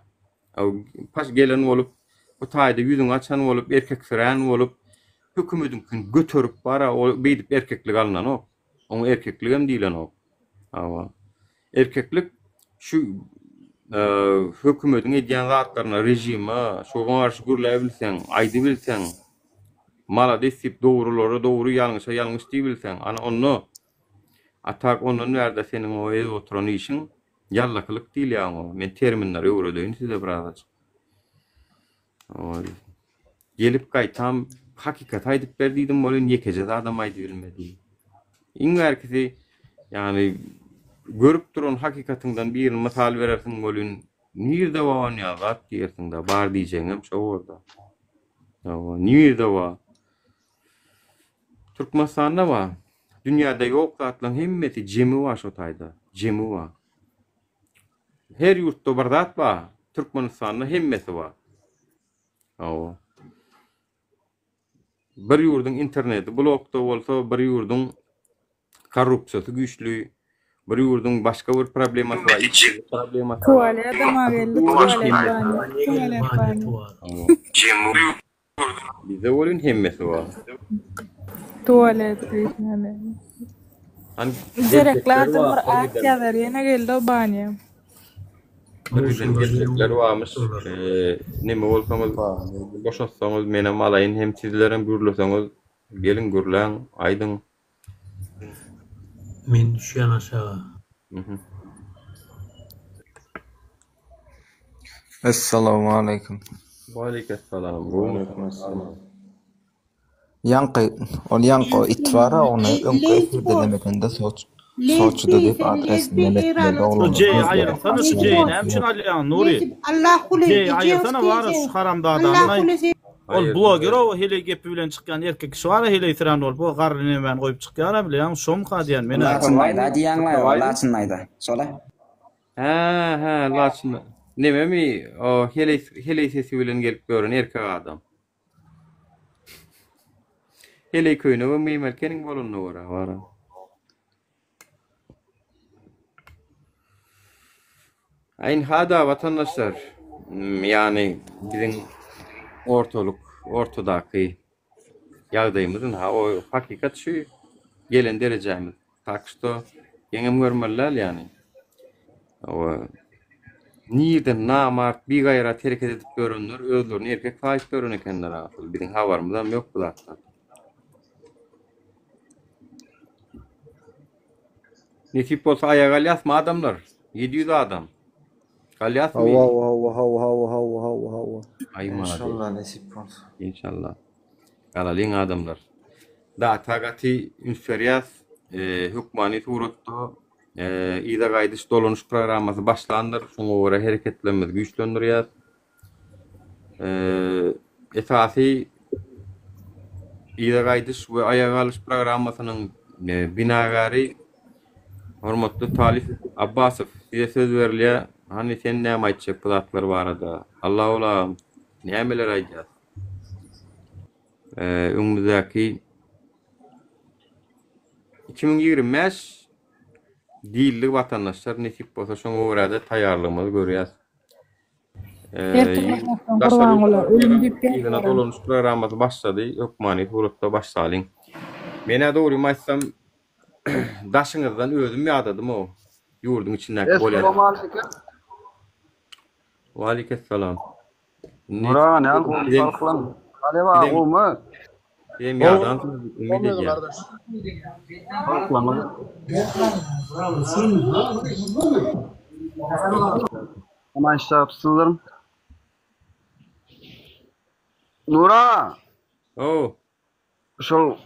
Paş gelen bolup bu taýda ýüzüň açan bolup erkek süren bolup hökümetiň gün götürüp bara o beýdip erkeklik alynan o. Oň erkekligem diýilen o. Awa. Erkeklik şu hökümetiň edýän zatlaryna rejima, şoňa garşy gürläp bilseň, aýdy bilseň, mala desip dogrulara dogru ýalňyşa ýalňyş diýip bilseň, ana onu atak onun nerede seniň o ýerde oturan işiň yallakylyk diýil ýa-da. Men terminleri öwredeýin size biraz. Gelip gaýtam hakikat aýdyp berdiýdim bolyn ýekeje adam aýdy bilmedi. Iň herkesi ýani görüp duran hakikatyňdan bir mysal berersiň bolyn nirde bawan ýa-da diýersiň da bar diýjeňem şo orada. Awa nirde wa Türkmenistanda wa dünýäde ýok zatlaryň hemmeti jemi wa şo taýda. Jemi wa. Her yurtda bir zat var. Türkmenistan'da hemmesi var. Awa. Bir yurdun interneti blokda bolsa, bir yurdun korrupsiýasy güýçli, bir yurdun başga bir problemasy var. Tuvalet adama geldi. Bize bolyn hemmesi var. Tuvalet diýene. Direkler bir aýtýar ýene geldi o banya. Gelecekler varmış. Neme olsanız boşatsanız menem alayın hem sizlerin gürlesanız gelin gürlen aydın. Men düşýän aşağı. Assalamu alaykum. Wa alaykum assalam. Yankı itvara onu öňke delemegende soçuda dep adresini netmeli oğlum. Aýyrsana näme alýan Nuri? Allah huly. Aýyrsana wara şu haramda adamlar. Ol bloger o hele gepi bilen çykýan erkek şu ara hele itiran ol. Bu garryny men goýup çykýar bilen şom kadýan men. Laçynlaýda diýenler, laçynlaýda. Şolay. Ha, laçyn. Nememi o hele sesi bilen gelip gören erkek adam. Hele köýüne we meýmelkeniň bolundy wara. Ayn hada vatandaşlar yani bizim ortadaky ýagdaýymyzyň o hakikat şu gelen derejemiz. Takşto ýeňem görmeler yani. O Nirden namart bir gayrat hareket edip görünür, özlerini erkek faiz görün ekenler asıl. Bizim havarımızdan yok bu zaten. Nesip olsa ayağa galyasma adamlar. 700 adam. Galyasma. Hava. Ay İnşallah nesip olsa. İnşallah. Galalin adamlar. Da tagati ünsferiyas hükmani suruttu. İda gaydış dolunuş programması başlandır. Şuna göre hareketlenmez güçlendiriyor. Esasi İda gaydış ve ayağa alış programmasının binagari hormatly Talip Abbasov size söz veriliyor. Hani sen ne aytacak platlar var da. Allah ola nemeler aytacağız. Önümüzdeki 2025 dilli vatandaşlar nesip bolsa şoňa görä taýýarlygymyzy görýäs. Ýa-da dolunuş programmasy başlady, hökmani surutda başlalyň. Mene dogry aýtsam daşyňyzdan özüm ýadadym o. Ýurdun içindäki bolýar. Assalamu alaykum. Wa alaykum. Nura ne alqan? Aleva gomy? Hem ýadan ümid edýär. Aman şapsızlarım. Nura. Şol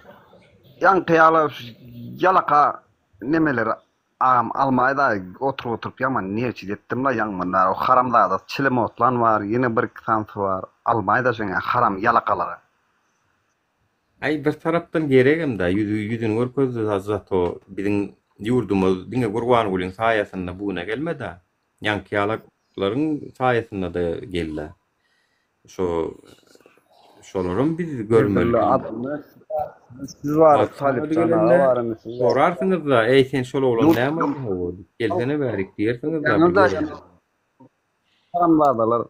yankıyalı yalaka nemeler almayda oturup yaman nerçi ettim la yanmanlar o haramlarda çilim otlan var yine bir kitansı var almayda şoňa haram yalakalary. Ay bir tarapdan geregim da yüzün görkezdi hazat o bizim yurdumuz dinge gurwan gulyň saýasynda buguna gelmedi. Yankıyalıklaryň saýasynda da geldi. Şolaryň biz görmeli. Siz var Talip sana varmı siz? Sorarsınız da ey sen şol oğlan näme boldy? Gelsene berik diýersiniz da. Haramlardalar.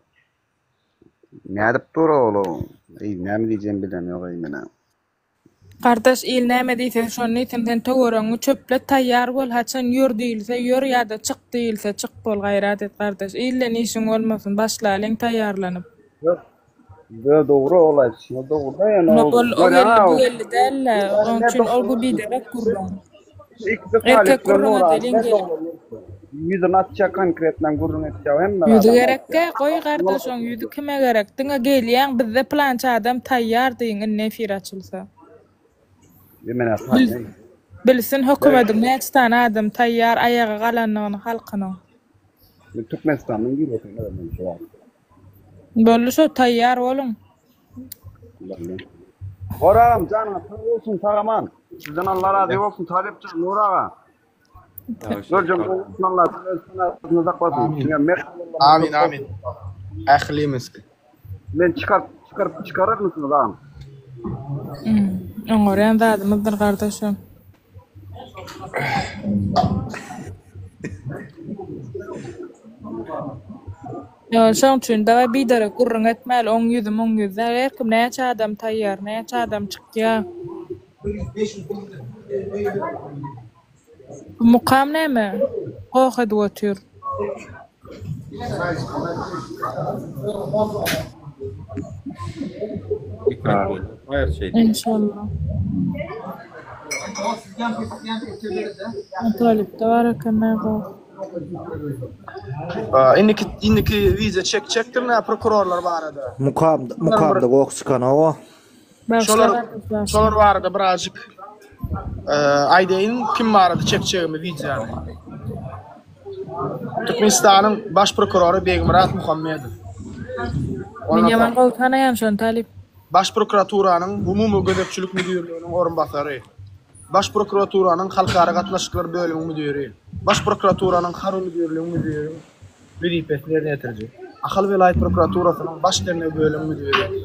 Nädip dur oğlum? Ey näme diýeceğim bilen ýok ey mene. Kardeş il näme diýsen şonu sen töwereňi çöple taýýar bol haçan ýür diýilse ýür ýa-da çyk diýilse çyk bol gaýrat et kardeş. İlle işiň bolmasyn başlalyň taýýarlanyp. Doğru olay. Doğru da yani. Bu geldi dälle. Onun için olgu biderek kurban. Erkek kurban edilin gelin. Yüzün atça konkretlen kurban etçav hemme. Yüzü gerekke koy kardeş on yüzü kime gerek. Dine gelýän bizde plança adam taýýar diýin nefir açylsa. Bilsin hökümetin näçe tane adam taýýar ayaga galanlygyny halkynyň. Türkmenistan'dan giriyor. Bollu şo taýýar bolun. Horam canım sağ olsun Taraman. Sizden Allah razı olsun Talipcan Nur ağa. Görcüm Allah sana zaklasın. Amin amin. Ahlimiz. Men çıkarır mısınız ağam? Oňoran dadymyzdyr kardeşim. Ya şoň üçin da bidere gurrun etmeli, oň ýüzüm herkim näçe adam taýýar, näçe adam çykýar. Bu mukam näme? Gohad otur. İnşallah. Talip de var kanal. İnniki vize çektim ne prokurorlar barada. Mukamda goq çıkana o. Şolar barada birazcık aýdaýyn kim barada çekçegimi vizeýany. Türkmenistanyň baş prokurory Begmurat Muhammedow. Men ýaman gowtanaýam şon Talip. Baş prokuraturaның umumy gödekçilik müdürlüğünün orunbasary. Baş prokuraturaның halkara gatnaşyklar bölümü müdiri. Baş prokuraturaның Harun müdürlüğünün müdiri. Vizifesini ýetirjek. Ahal vilayet prokuraturasynyň baş dernek bölümü müdiri.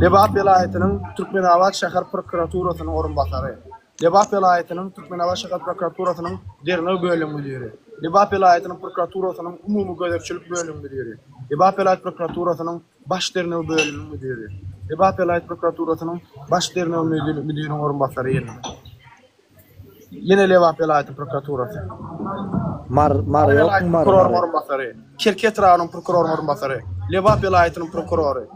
Lebap vilayetynyň Türkmenawat şäher prokuraturasynyň orunbasary. Lebap vilayetynyň Türkmenawat şäher prokuraturasynyň dernek bölümü müdiri. Lebap vilayetynyň prokuraturasynyň umumy gödekçilik bölümü müdiri. Lebap vilayet prokuraturasynyň baş dernek bölümü müdiri. Lebap vilayet prokuraturasynyň baş dernek müdüriniň orunbasary ýerinde. Yine Levap Vilayeti Prokuraturası. Mar yok mu mar? Prokuror orunbasary. Kirket rayonunun prokuror orunbasary. Levap Vilayeti'nin prokuroru.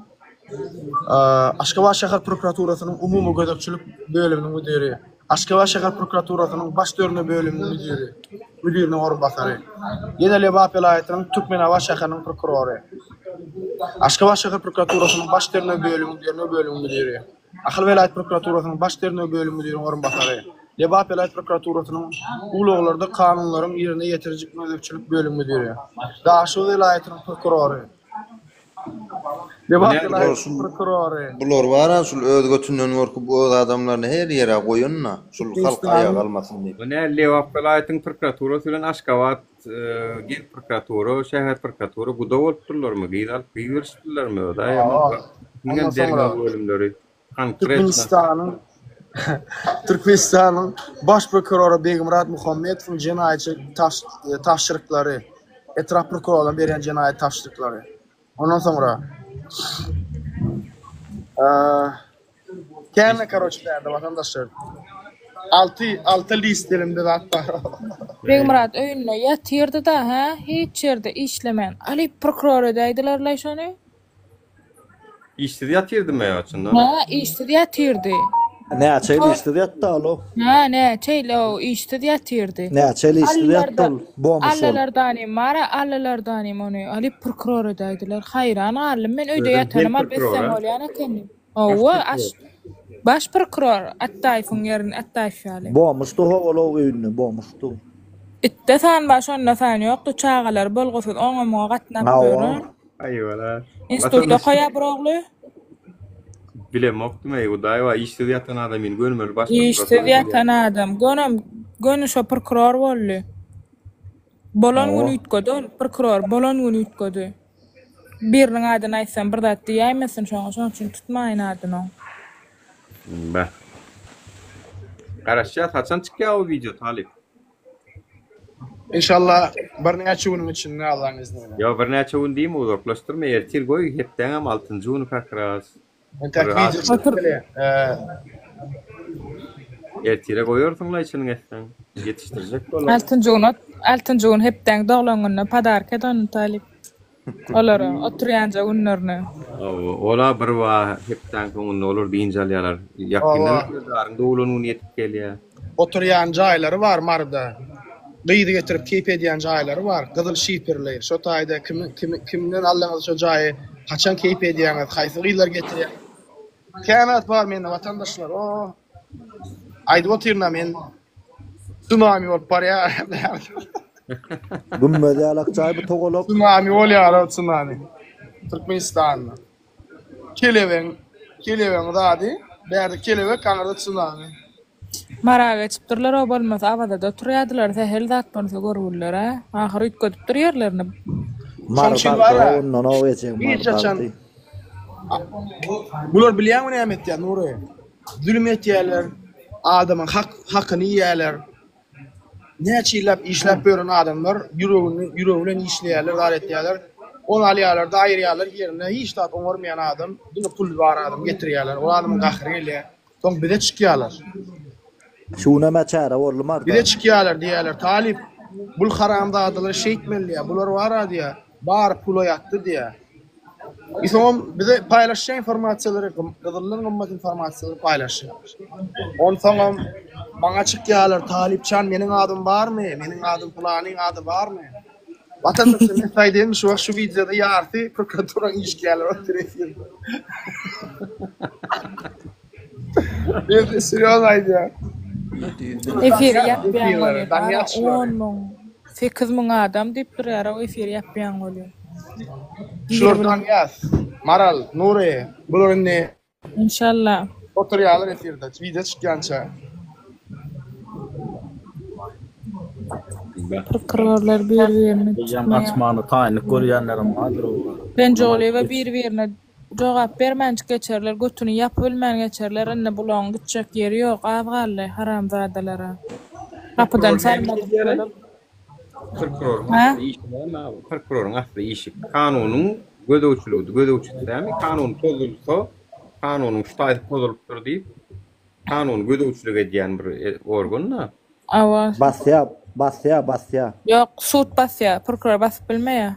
Aşgabat şäher prokuraturasının umumy gödekçilik bölüminiň müdiri. Aşgabat şäher prokuraturasının baş dörnü bölüminiň müdiri. Müdiriniň orunbasary. Yine Levap Vilayeti'nin Türkmenawa şäheriniň prokuroru. Aşgabat şäher prokuraturasının baş dörnü bölüminiň müdiri. Akyl Vilayet prokuraturasının baş dörnü bölüminiň müdiriniň orunbasary. Levap Vilayet prokuraturasının uluglarda kanunlaryň ýerine ýetirjik gödekçilik bölüminiň müdiri. Daşy Vilayeti'nin prokuroru. Bular var şul öz götünden gorkup o adamlaryny her ýere goýunna şul halk aýa galmasyn diýip. Bu ne Levap Vilayetiň prokuraturasy bilen Aşgabat Gen prokuraturu, şäher prokuraturu bu da bolup durlarmy? Gyýdyrşdylarmy da ýa-da näme derme bölümleri konkret Türkmenistan'ın baş prokuroru Begimrat Muhammedowyň jenaýetçi taşdyryklary, etraf prokurorlaryň beren jenaýet taşdyryklary. Ondan sonra kerne karoç derdi vatandaşlar. 6 listelimde hatta. Begimrat öýünde ýatyrdy da ha, hiç ýerde işlemen. Ali prokuror diýdiler laýşany. İşdi ýatyrdymy ýa-da? Ha, işdi ýatyrdy. Näçe işdi ýatdy alo? Ha, näçe o işdi ýatyrdy. Näçe işdi ýatdy? Allalardan mara allalardan ony Ali prokuror diýdiler. Hayran alym men öýde ýatanym albetsen bolýan ekenim. Owa baş prokuror Attaýewiň ýerini Attaýew ýaly. Bomuşdy howala öýünde bomuşdy. Ittesan baş onda fan ýokdy çağalar bolgusyz oňa gatnap görür. Aýwala. Institutda goýa bir ogly. Bilemokdum ey uday wa işdi ýatan adamyň gönümli baş prokuror. İşdi ýatan adam gönü şo prokuror boldy. Bolan gün ütgödün prokuror bolan gün ütgödü. Biriniň adyny aýtsam bir zat diýämesin şoň üçin tutmaýyn adyny. Ba. Garaşýa haçan çykýar o video Talip? İnşallah bir näçe günüň içinde Allahyň izniyle. Yo bir näçe gün diýim uzaklaşdyrma ertir goý hepden 6-njy güni kakras. Ertire goýarsyňlar içine etsen ýetişdirjek bolar. 6-njy gün hepden doglangyny padark eden Talip. Olar oturýanja günlerini. Ola bir wa hepden soňunda olar diýinjalýarlar. Ýakynda dowlanyň ýetip gelýär. Oturýan jaýlary var marda. Gyýdy getirip keyp edýän jaýlary var. Gyzyl şiperler. Şo taýda kimden Allahyň şo jaýy haçan keyp edýän, haýsy gyýlar getirýär. Kämet bar mende vatandaşlar. O aýdyp oturna men tsunami bolup barýar. Gümme diýalak jaýby togolap. Tsunami bolýar, tsunami. Türkmenistanda. Kelewen dady, bäri kelewek kanarda tsunami. Mara geçipdirler o bolmasa abada da turýardylar, sehel zat bolsa görürler ha. Ahyry ütgödüp durýarlarny. Bular bilýärmi näme etýär Nury? Zulüm etýärler, adamyň hakyny ýerler. Näçe ýyllap işläp beren adamlar ýüreginden işleýärler, garet etýärler. Onu alýarlar, daýrýarlar ýerine hiç tat oňarmaýan adam, dünýä pul bar adam getirýärler. O adamyň gahry gelýär. Soň bir de çykýarlar. Şuna mäçäre bolmar. Bir de çykýarlar diýärler, Talip bul haramda adalar şeýtmelýär. Bular bar diýär. Bar pul ýatdy diýär. Isom bize paylaşan informasiýalary, gyzylyň gymmat informasiýalary paylaşýar. Ondan bana çykýarlar, Talipçan meniň adym barmy? Meniň adym Pulanyň ady barmy? Vatandaşlar ne faýdaly şu videoda ýarty prokuraturaň işgärler oturýar. Bir seriýal aýdýar. Efir ýapýan. 8.000 adam diýip durýar, o efir ýapýan bolýar. Şuradan yaz. Maral, Nuri, bular ne? İnşallah. Oturýarlar efirde, video çykýança. Prokurorlar bir-birini açmany taýynyp görýänlerim bardyr. Ben jolýa bir-birine jogap bermänçi geçerler, götüni ýapyp bilmän geçerler, enne bulan gitjek ýeri ýok, awgaly haramzadalara. Kapydan salmadylar. Prokurorun asly işi kanunyň gödäwçiligi, kanun tozulsa, kanunun ştaýy tozulup dur diýip, kanun gödäwçilik edýän bir organna. Awa. Basya. Yok, sud basya. Prokuror basıp bilmeýär.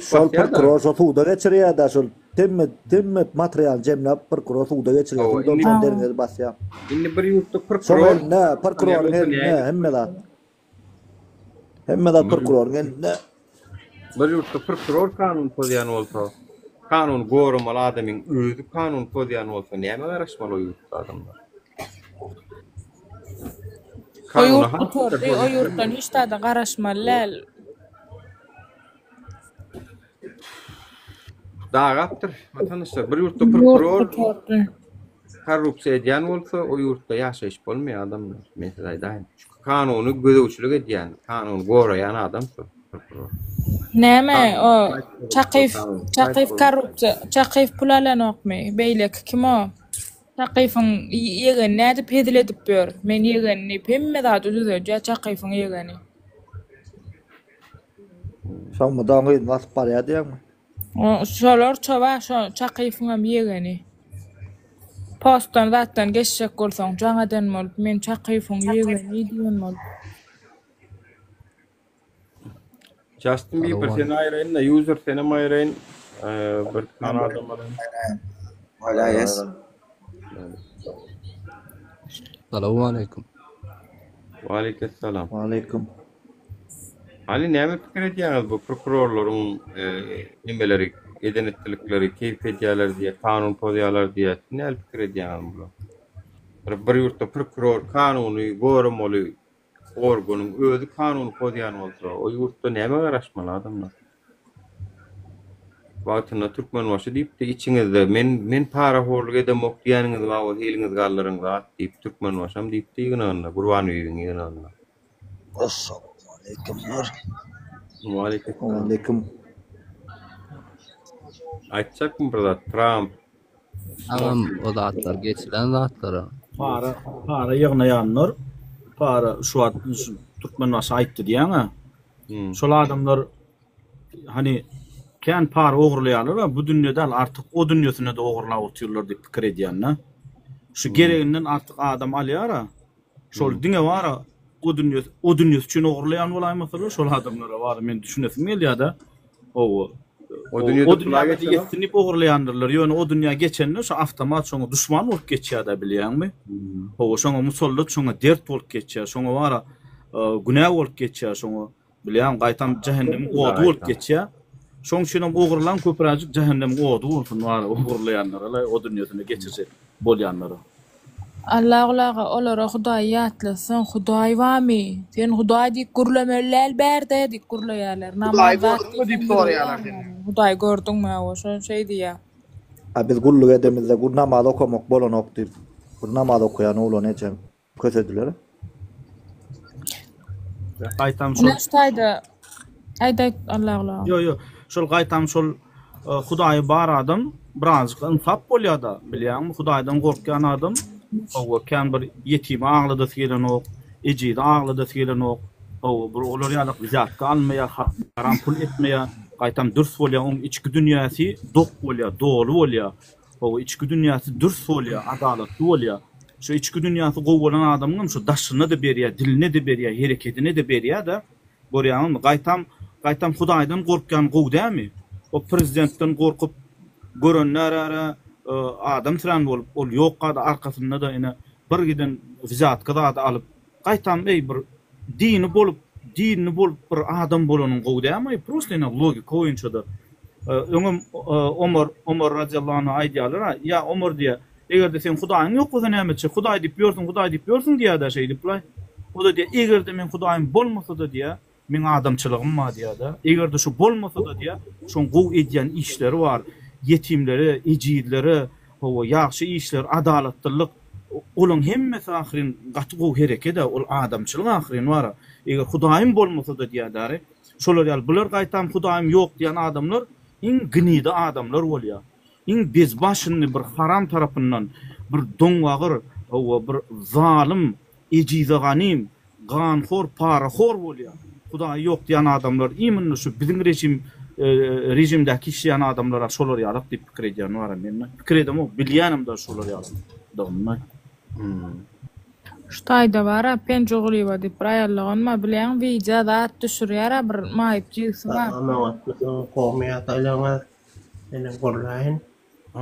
Şol prokuror şol suda geçirýär da şol temmet material jemlap prokuror suda geçirýär. Şol derine basya. Indi bir ýurtda prokuror ne prokuror ne hemme da prokuror ne bir ýurtda prokuror kanun pozýany bolsa, kanun gorumaly adamyň özü kanun pozýany bolsa näme garaşmaly o ýurtda adamlar? O yurtdan hiç taýda garaşmaly. Dağaptır vatandaşlar. Bir ýurtda prokuror korrupsiýa edýän bolsa, o ýurtda ýaşaýyş bolmaýar adamlar. Men size aýdaýyn. Kanuny gözegçilik edýän, kanuny goraýan adam prokuror. Näme o çakyf korrupsiýa, çakyf pul alanokmy, beýlek kim o? Çakyfyň ýegeni näde pedil edip ber? Men ýegeni hemme zat düzüje çakyfyň ýegeni. Şoňmy daňy nasip barýar diýermi? Şolar çoba çakyfyň hem ýegeni. Postdan zatdan geçecek bolsaň jaňadan bolup men çakyfyň ýegeni diýen bol. Justin Bieber seni aýraýyn da user seni aýraýyn bir Kanada bilen. Walayes. Assalamu alaykum. Wa alaykum salam. Wa alaykum. Ali näme pikir edýäňiz bu prokurorlaryň nimeleri, edenetlikleri, keyfiyetler diye, kanun pozýarlar diye näme pikir edýäňiz bu? Bir ýurtda prokuror kanuny gorumaly organyň özü kanuny pozýany bolsa, o ýurtda näme garaşmaly adamlar? Wagtyna türkmen başy diýip de içiňizde men para horlyk edem okýanyňyz we heliňiz gallaryň zat diýip türkmen başam diýip de ýygynanda Gurban öýüň ýygynanda. Assalamu alaykum. Aýtjakmy bir zat Trump Agam o zatlar geçilen zatlara. Para ýygnaýanlar, para şu wagt türkmen başy aýtdy diýäňe. Şol adamlar hani kän para ogurlaýarlar, bu dünýede artyk o dünýäsine de ogurlap otyrlar diýip pikir edýänler. Şu gereginden artyk adam alýar. Şol diňe wara o dünýä üçin ogurlaýan bolaýmasy şol adamlara bar men düşünesim gelýär-de. O dünýäde ýetip ogurlaýandylar. Ýöne o dünýä geçenler şu awtomat şoňa düşman bolup geçýär da bilýärmi? O şoňa musallat şoňa dert bolup geçýär. Şoňa wara günah bolup geçýär. Şoňa bilýän gaýtam cehennem odu bolup geçýär. Şoň üçin ogurlan köpüräjik cehennem odu bolsun wara ogurlaýanlar o dünýäsine geçirse bolýanlar. Allaha olara Hudaý ýatlasyn, Hudaý wamy. Sen Hudaý diýip gurlamerler berde diýip gurlaýarlar. Namaz diýip soraýarlar seni. Hudaý gördüňmi o şo şey diýär. Biz gulluk edemizde gur namaz okamak bolanok diýip. Gur namaz okuyan ulan ejem kösediler. Gaýtam şol. Näştaýda? Aýda Allah. Yo. Şol gaýtam şol Hudaý bar adam birazjyk insap bolýar-da. Bilýärmi? Hudaýdan gorkýan adam o kän bir ýetim aglada selen ok, ejide aglada selen ok, o bir olar ýalyk bizatga almaýar, haram pul etmeýär, gaýtam dürs bolýar, oň içki dünýäsi dok bolýar, dolu bolýar. O içki dünýäsi dürs bolýar, adalatly bolýar. Şu içki dünýäsi gowalan adamyň şu daşyny da berýär, dilini de berýär, hereketini de berýär da. Görýärmi? Gaýtam Hudaýdan gorkýan gow dämi? O prezidentden gorkup görenler adam sıran bolup ol ýokada arkasynda da ene bir giden vizatka da alyp gaýtam bir dini bolup bir adam bolanyň gowdamy prosta ene logika oýunçyda öňüm Omar radiyallahu anh aýdýarlar ya Omar diýe egerde sen Hudaýyň ýok bolsa nämeçi Hudaý diýip ýörsiň diýär da şey diýipler o da diýe egerde men Hudaýym bolmasa da diýe men adamçylygym ma diýär da egerde şu bolmasa da diýe şoň gow edýän işleri bar yetimleri, ejidleri, o ýaxşy işler, adalatlylyk, olaň hemmesi ahyrin gaty gow hereket ol adamçylyk ahyrin bar. Eger Hudaýym bolmasa da diýär, şolar ýaly bular gaýtam Hudaýym ýok diýen adamlar iň gnide adamlar bolýar. Iň bezbaşyny bir haram tarapyndan bir doňwagyr, o bir zalim, ejide ganym, ganxor, paraxor bolýar. Hudaý ýok diýen adamlar iň şu biziň rejimdäki işleyen adamlara şolar ýalyk diýip pikir edýän bar men. Pikir edem o bilýänim da şolar ýalyk. Dogma. Ştaýda bara pençoglyba diýip bir aýarlaganma bilen video da düşürýär bir maýypjysy bar. Ama qowmiyat aýlana ene gorlaýyn.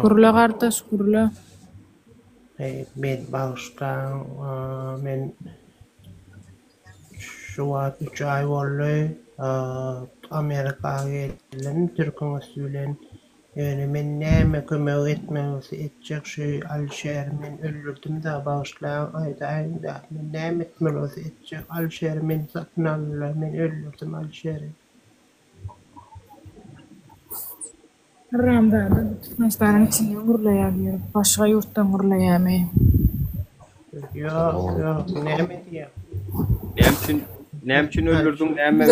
Gurla gardaş gurla. Men bagışta men şu wagt 3 ay boldy. Amerikaga geldim, Türkçe söylen. Yani men näme kömek etmegisi etjek şey Alşer men öldürdüm da bağışlayan ayda men näme etmegisi etjek Alşer men satyn aldylar men öldürdüm Alşer'i. Ramda Türkmenistan'ın içinde gurlaýar, başga ýurtdan gurlaýarmy? Yok, näme diýär? Näme üçin öldürdüň, näme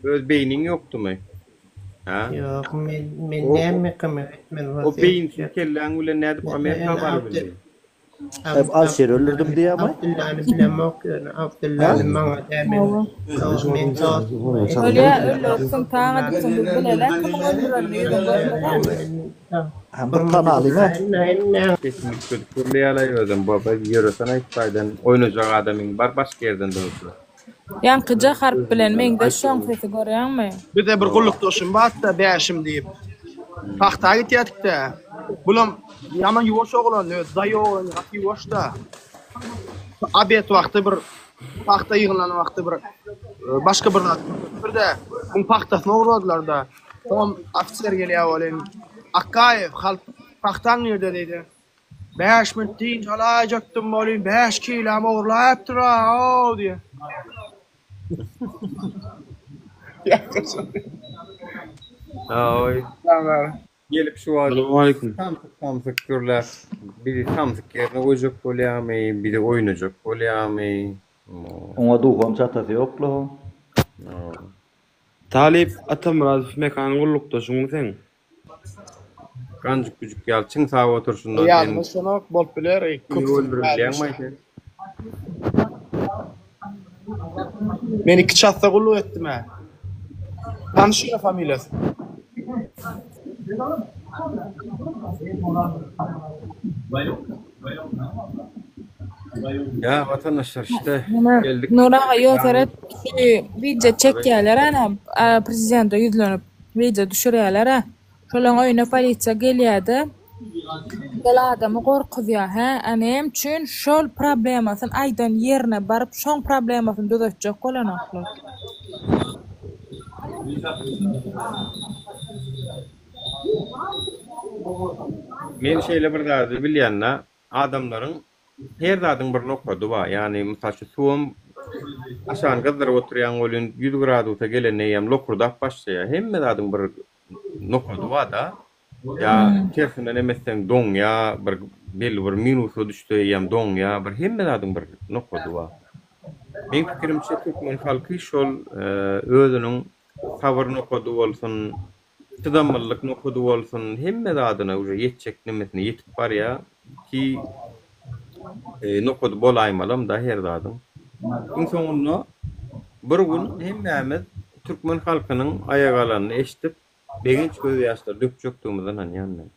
öz beynin ýokdumy? Ha? Yok, men näme kömek etmegisi. O beyin kelläň bilen nädip Amerika bar bildi. Alşer öldürdüm diýär mi? Abdullah'ı bilemok, Abdullah'ı maňa dämen. Öyle öldürsün taňa diýsen bileler, kim öldürendiňi hem bir kanaly mı? Kesinlikle kurlayalar özüm baba yürüsen aytpaýdan oýnajak adamyň bar başga ýerden döwür. Ýankyja harp bilen meňde şoň sesi görýärmi? Bir de bir gullukdoşum bar da bäşim diýip. Paxtaga gitýärdik-de. Bulam yaman ýuwaş oglan, daýy oglan, ýaty ýuwaş da. Abet wagty bir paxta ýygylan wagty bir başga bir birde bu paxtasyny ogladylar da. Tom ofisier gelýär bolen. Akayev halk paxtan ýerde diýdi. 5 minut diýin alajaktym bolen 5 kilo oglaýapdyr ha diýe. Oy. Gelip şu an. Assalamualaikum. Tam fikirler. Biri tam fikirne oyjak bolýarmy, biri oýnajak bolýarmy. Oňa duýgam çatasy ýoklu. Talip Atamuratov mekan gullukdoşuň sen. Ganjyk güjük ýal çyň sag oturşundan. Ýa, şonok bolup biler. Öldürilýärmi? Men 2 çatda gulluk etdim ha. Tanışyr familiýasy. Ya vatandaşlar işte geldik. Nuraga ýöteret video çekýärler ana prezidente ýüzlenip video düşürýärler ha. Şolaň öýüne polisiýa gelýärdi. Gel adamy gorkudýar ha. Anem üçin şol problemasyny aýdan ýerine baryp şoň problemasyny düzeltjek bolanoklar. Men şeýle bir zady bilýänna adamlaryň her zadyň bir nokady bar. Ýani mysal suwum aşan gazdyryp oturýan bolyn 100 gradusda gelenýär lokurdap başlaýar. Hemme zadyň bir nokady bar da. Ya tersinden emesden doň ya bir belli bir minusy düşdüýär doň ya bir hemme zadyň bir nokady bar. Men pikirimçe Türkmen halky şol özüniň sabır nokady bolsun, tydamlyk nokady bolsun, hemme zadyna uje ýetjek nemesine ýetip barýar ki nokady bolaýmalam da her zadyň. Iň soňunda bir gün hemmämiz Türkmen halkynyň aýagalaryny eşitip beginç göz ýaşlar dökjekdigimizden anýanlar.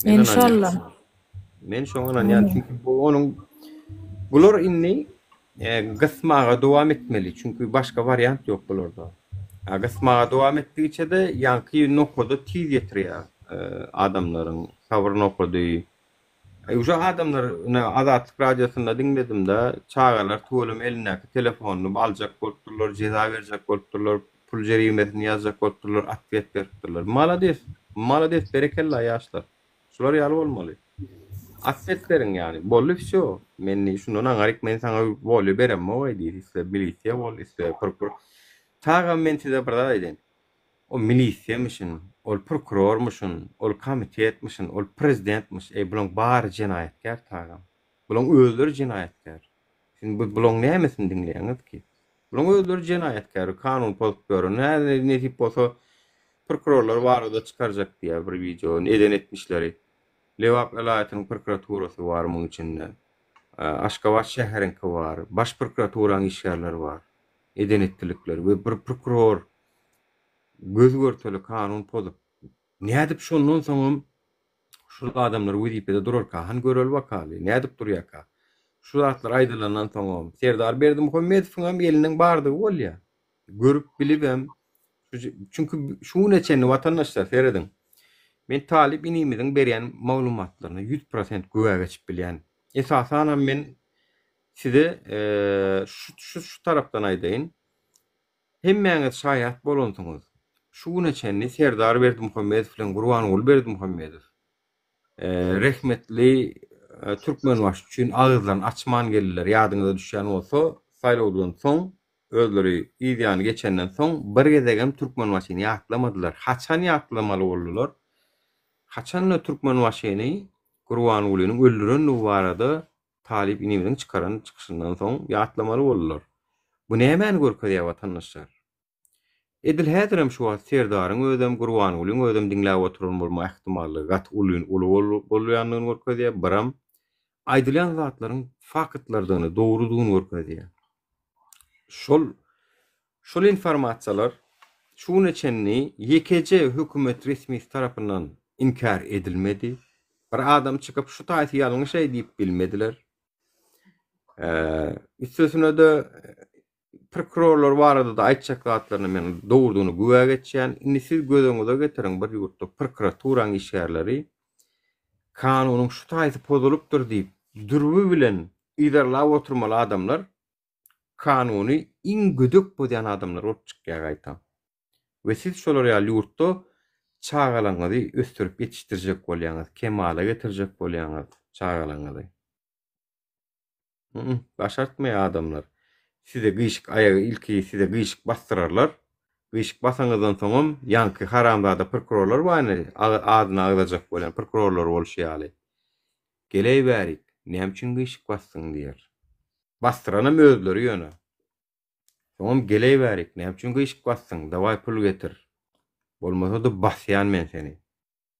İnşallah. Men şoňdan anýan çünki bu onuň bular inni gysmaga dowam etmeli çünki başga variant ýok bularda. Gysmaga dowam etdigiçe de ýanky nokada tiz ýetirýär adamlaryň sabr nokady. Uşa adamlar Azatlyk radiosyna dinledim de çağalar tuğulum eline telefonuny aljak bolupdylar, jeza berjek bolupdylar, pul jerimesini ýazjak bolupdylar, atwet beripdiler. Malades, berekella ýaşlar. Şular ýaly bolmaly. Atwet beriň ýani. Bolýar şo. Men şundan aňaryk men saňa bolu beremmi o diýip iste milisiýa bol, iste prokuror. Tagam men size bir zat aýdyn. O milisiýamışyn, ol prokurormuşyn, ol komitetmişyn, ol prezidentmiş. Bulan bar jenaýetkär tagam. Bulan özleri jenaýetkär. Şimdi bulan nämesin dinleýäňiz ki? Bulan özleri jenaýetkär, kanun pozitýory, ne tip bolsa prokurorlar barada çykarjak diýär bir video eden etmişleri. Lewak vilayatynyň prokuraturasy bar muň içinde. Aşgabat şäheriňki bar, baş prokuraturaň işgärleri bar. Eden etdilikler we bir prokuror göz görteli kanun pozup. Nädip şondan soňam şu adamlar wezipede durarka, han görel wakaly, nädip durýarka. Şu zatlar aýdylanan soňam Serdar Berdimuhammedowyň hem eliniň bardygy bolýa. Görüp bilibem. Çünkü şu neçeni vatandaşlar seyredin. Men talip inimizin berýän maglumatlaryna 100% güwe geçip bilýän. Esasan men size şu tarapdan aýdaýyn. Hemmeňiz şaýat bolansyňyz. Şu neçeni Serdar Berdimuhammedow bilen Gurbanuly Berdimuhammedow rehmetli Türkmenbaş üçin ağızlaryny açman geldiler. Ýadyňyza düşýän bolsa, saýlawdan soň özleri ýygyany geçenden soň bir gezegem Türkmenbaşyny ýaklamadylar. Haçan ýaklamaly boldular? Haçan Türkmenbaşyny Gurbanulynyň öldüren barada talip inimizin çıkışından soň ýaklamaly boldular. Bu nämen görkezýär watandaşlar? Edil häzirem şu Serdaryň özüm Gurbanulyň özüm dinläp oturan bolma ähtimallygy gat uly bolýanlygyny görkezýär. Biram aýdylan zatlaryň fakatlardyny, dogrudygyny görkezýär. Şol informasiýalar şu neçenni YKC hökümet resmi tarapyndan inkar edilmedi. Bir adam çıkıp şu taýsy ýalňyş şey diýip bilmediler. Üstesine de prokurorlar barada da aýtjak zatlaryny men dogrudygyny güwe geçýän. Indi siz gözüňize getirin bir ýurtda prokuraturaň işgärleri kanunyň şu taýsy pozulupdyr diýip dürbi bilen ýerlap oturmaly adamlar kanuny iň gödük bolýan adamlar otçykýa gaýtan. Ve siz şolar ýaly ýurtda çağalaňyzy östürüp ýetişdirjek bolýaňyz, kemala getirjek bolýaňyz çağalaňyzy. Başartmaýar adamlar. Size gyşyk ayagy ilki size gyşyk bastırarlar. Gyşyk basaňyzdan soňam ýanky haramdada prokurorlar bany adyny agdajak bolan prokurorlar bolşýaly. Geley berik, näme üçin gyşyk bastyň diýer. Bastyranyň özleri ýöne. Soňam geley berik, näme üçin gyşyk bastyň, daway pul getir. Bolmasa da basýan men seni.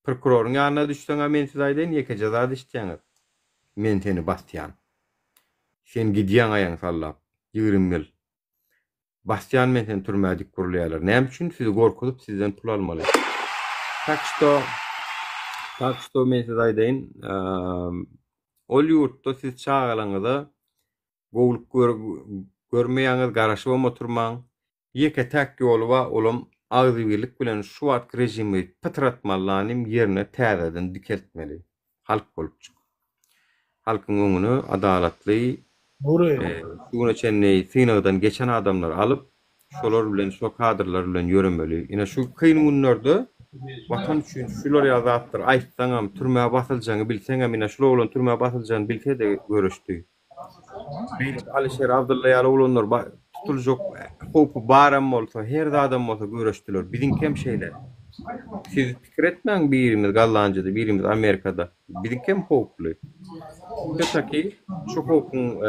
Prokuroryň ýanyna düşseňä men size aýdaýyn, ýeke jaza düşýäňiz. Men seni basýan. Sen gidýän aýaň sallap 20 ýyl. Basýan men seni türmäde gurulýarlar. Näme üçin sizi gorkutup sizden pul almaly? Tak što men size aýdaýyn, ol ýurtda siz çağalaňyza gowulyp görmeýäňiz, garaşyp oturmaň. Ýeke täk ýoly bar, olam agzy birlik bilen şu wagt rejimi pytratmalarnym ýerine täzeden dikeltmeli. Halk bolup çyk. Halkyň öňüne adalatly şuna çenni sınavdan geçen adamlar alıp şolar bilen şu kadrlar bilen ýöremeli. Ine şu kıyın günlerde vatan üçin şular ýazapdyr. Aýtsaňam türmäge basyljagyny bilseňem, ine şular bilen türmäge basyljagyny bilse de görüşdi. Alişer Abdullaýar oğlanlar tutuljak hopy baram bolsa, her adam bolsa görüşdiler. Biziň kem şeýler. Siz pikir etmeň, birimiz Gallanjyda, birimiz Amerikada. Biziň kem hoply. Kötüki şu hukukun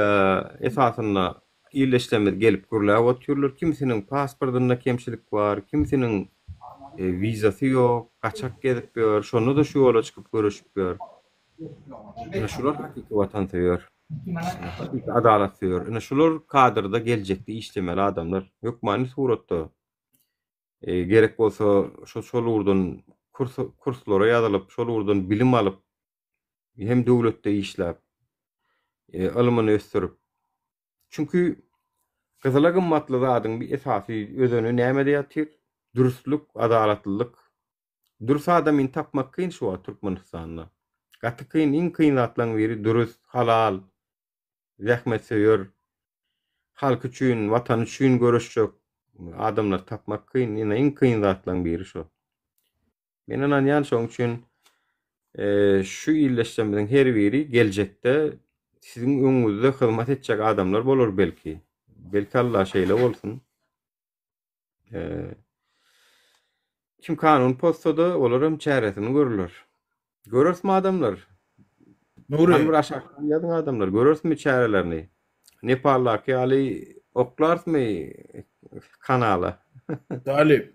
esasyna ýerleşdirmez gelip gürläp oturýarlar. Kimisiniň pasportynda kemçilik bar, kimisiniň vizasy ýok, gaçak gezip ýör, şonu da şu ýola çykyp görüşip ýör. Ine şular hakiki watansewer. Adalat ýör. Ine şular kadrda geljekde işlemeli adamlar. Ýokmany suratda. Gerek bolsa şol urdan kurslara ýazylyp, şol urdan bilim alyp hem döwletde işläp, alymyny östürüp. Çünkü gyzyla gymmatly zadyň bir esasy özüne näme ýatyr? Dürüstlük, adalatlylyk. Dürüst adamy tapmak kyn şu Türkmenistanda. Gaty kyn, iň kyn zatlaryň biri dürüst, halal, zähmet söýür, halk üçin, watan üçin görüşjek adamlar tapmak kyn, ine iň kyn zatlaryň biri şu. Men ananýan şoň üçin şu ýerleşmelerin her biri geljekde siziň öňüňizde hyzmat etjek adamlar bolar belki. Belki Allah şeýle bolsun. Kim kanun postada olaram çäresini görürler. Görürsmi adamlar? Nuri. Bir aşağı ýadyň adamlar görürsmi çärelerini? Nepal'daki Ali oklarsmy kanala? Talip.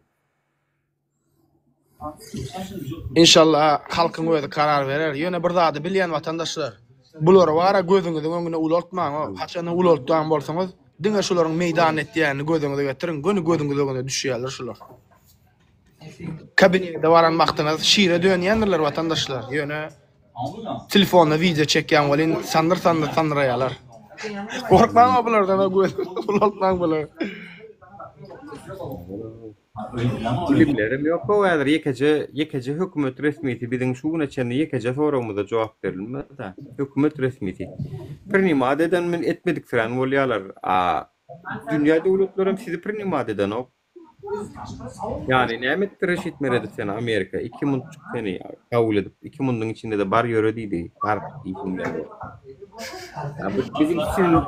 İnşallah halkyň özi karar berer. Ýöne bir zady bilýän watandaşlar. Bular wara gözüňizi öňüne ulatmaň. Haçan ulatdan bolsaňyz, diňe şolaryň meýdan etýäni gözüňize getirin. Gözüňize öňüne düşýärler şolar. Kabinede waran wagtyňyz şire dönýändirler watandaşlar. Ýöne telefonna video çekýän bolyn sandyr sandyraýarlar. Korkmam bulardan kulakman bular. Bilimlerim yok o kadar yekece hükümet resmiyeti bizim şuna çenne yekece sorumuza cevap verilmez da hükümet resmiyeti. Prinimad eden men etmedik falan bolyalar. Dünya devletlerim sizi prinimad eden o. Yani nimet reşit meredi sen Amerika 2000 sene kabul edip 2000'ın içinde de bar yörediydi. Bar işinde. Bizim için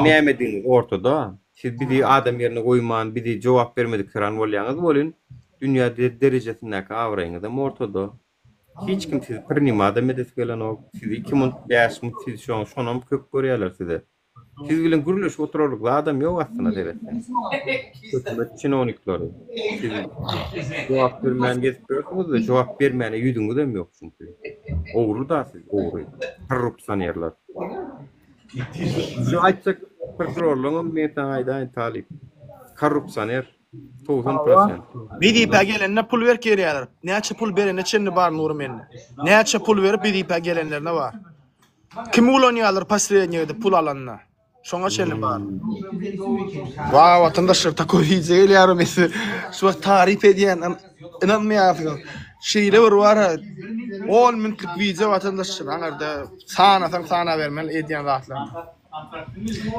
nimetiniz ortada. Siz bir de adam yerine koyman, bir de cevap vermedik falan bolyanız bolun. Dünya derecesindeki avrayınız da ortada. Hiç kim siz prinimad edemedik gelen o. Siz 2005 mı siz şu an kök görüyorlar size. Siz bilen gürülüş otururlukla adam yok aslında devletten. Hükümet çinonikleri. Siz cevap vermeyen geçiyorsunuz da cevap vermeyene yüzünüz de mi yok çünkü. Oğru da siz, oğru. Korrupsiyonerler. Şu açık prokurorluğun metaydan talip. Korrupsiyoner 90%. BDP gelenine pul ver keriyalar. Neçe pul berene çenni bar nur menne. Neçe pul verip BDP gelenlerine var. Kim ulanıyorlar pasreyeniyede pul alanına. Şoňa çenni bar. Vatandaşlar takoyýy eýleýär mesi. Şu tarif edýän inanmaýar. Şeýle bir var. 10 minutlyk video vatandaşlar aňarda sana bermeli edýän zatlar.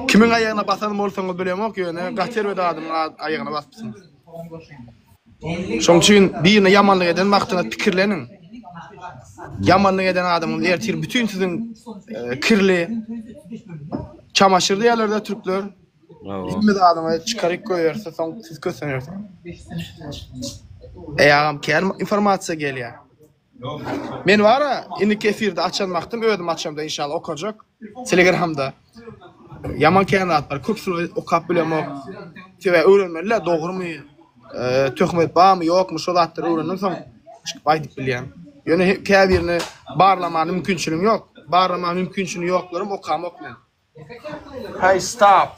Kimin aýagyna basan bolsaňyz bilemok ýöne gaçer we adamyň aýagyna basypsyňyz. Şoň üçin birine ýamanlyk eden wagtyna pikirleniň. Ýamanlyk eden adamyň ertir bütün sizin kirli çamaşır diýerler türkler. Bilmez adama çıkaryp koýarsa soň siz köseňersiz. Eýagam kär informasiýa gelýär. Men wara indi kefirde açanmaktım ödüm açamda inşallah okacak. Telegramda. Yaman känat bar köpsüli okap bilemok. Tebe öğrenmeliler dogrymy? Töhmet barmy ýokmy şol atlar öğrendim soň çykyp aýdyp bilýän. Ýöne käbirini barlama mümkinçiligim ýok. Barlama mümkinçiligi ýoklarym okamok men. Hey stop.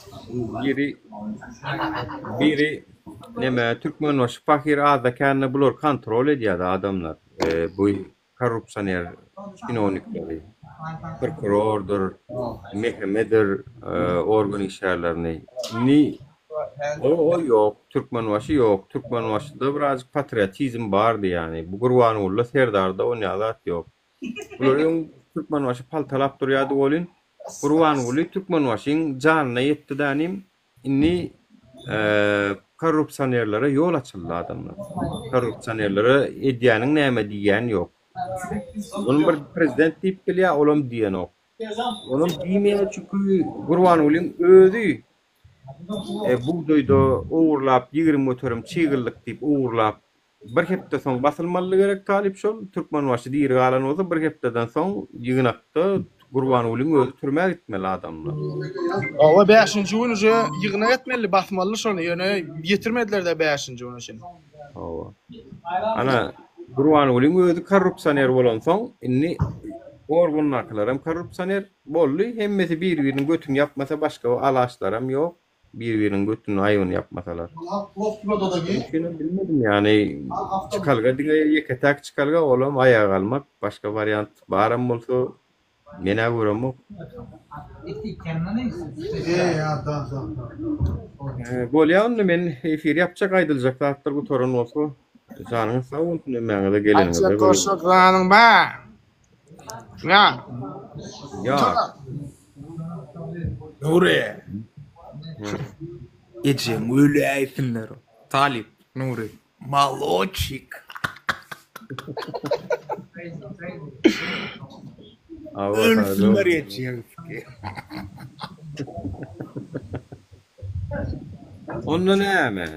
Biri neme Türkmen o fakir ağda kendine bulur kontrol ediyor adamlar. Bu korrupsiyoner çinonikleri. Prokurordur, mehmedir organ işlerlerini. O yok. Türkmenbaşı yok. Türkmenbaşıda birazcık patriotizm vardı yani. Bu Gurbanulla Serdar'da o niyazat yok. Bunların Türkmenbaşı paltalap duruyordu olun. Gurbanulla Türkmenbaşı'nın canına yetti danim. İnni korrupsiyonerlere yol açıldı adamlar. Korrupsiyonerlere edyanın näme diýen yok. Onun bir prezident deyip gelýär, olam diýen ok. Olam diýmeýär çünkü Gurbanulyň özü buğdoyda uğurlap 20 motorum çyğırlyk diýip uğurlap bir hepde soň basylmaly gerek talip şol Türkmenbaşy diýir galan bolsa bir hepdeden soň ýygnakda Gurbanulyň özü türmäge gitmeli adamlar. Owa 5-nji gün uje ýygyna gitmeli basmaly şonu ýöne ýetirmediler de 5-nji gün şonu. Owa. Ana Gurbanulyň özü korrupsiyoner bolan soň inni organlarym korrupsiyoner boldy. Hemmesi bir-biriniň götüni yapmasa başga alaşlaram ýok. Bir-biriniň götüni aýyny yapmasalar. Şunu bilmedim yani çıkalga diňe ýeketak çıkalga olam aýaga galmak başga variant baram bolsa mena göremok. Bolýan men efir yapjak aýdyljak zatlar bu torun bolsa janyňyz sag bolsun meňe de geleniňiz. Açyk koşuklaryň ba. Ya. Nuri. Ecem öyle aytınlar. Talip Nuri. Maloçik. Ölsünler yetişiyor. Onda näme?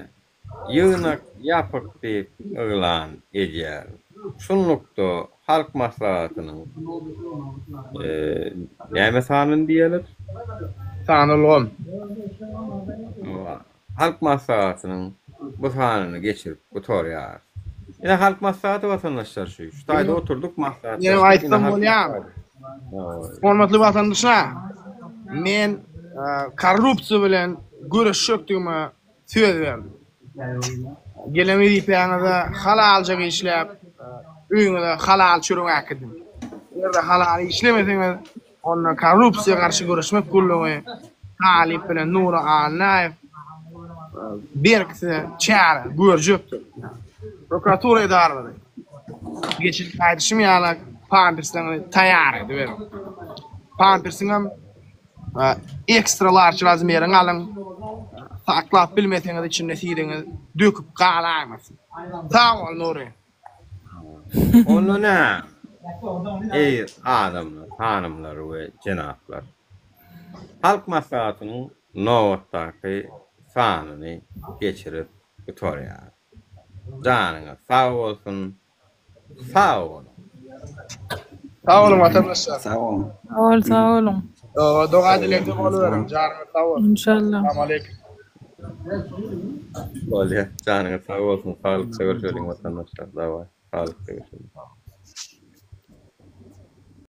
Ýygnak ýapyk diýip ýylan edýär. Şunlukda halk maslahatynyň näme sanyn diýerler? Sanylgam. Halk maslahatynyň bu sanyny geçirip gotorýar. Ýa halk maslahaty vatandaşlar şu taýda oturduk maslahat. Ýa aýtsam bolýar. Hormatly vatandaşlar, men korrupsiýa bilen görüşýärdigime söz berdim. Gelemedi peýanada halalca işläp, öýüňde halal çürüň akdyň. Ýerde halal işlemeseňiz, Onunla korrupsiya karşı görüşmek kulluğu. Talip bilen Nura Alnayev birikse çare görjükdür. Prokuratura idaralary. Geçil ayrışım yalak Pampers'dan tayar ediyor. Pampers'ın hem ekstra large lazım yerin alın. Saklap bilmediğiniz için nesiydiğiniz döküp kalamasın. Tamam ol Nuri. Onu ne? Ey adamlar, hanımlar ve cenaplar. Halk maslahatının Novat'taki sanını geçirip tutuyor. Canına sağ olsun, sağ olun. Sağ olun vatandaşlar. Sağ olun. Sağ olun. Doğa dilekte oluyorum. Canına sağ olun. İnşallah. Selamun aleyküm. Canına sağ olsun, sağlık sever söyleyin vatandaşlar. Sağlık sever söyleyin.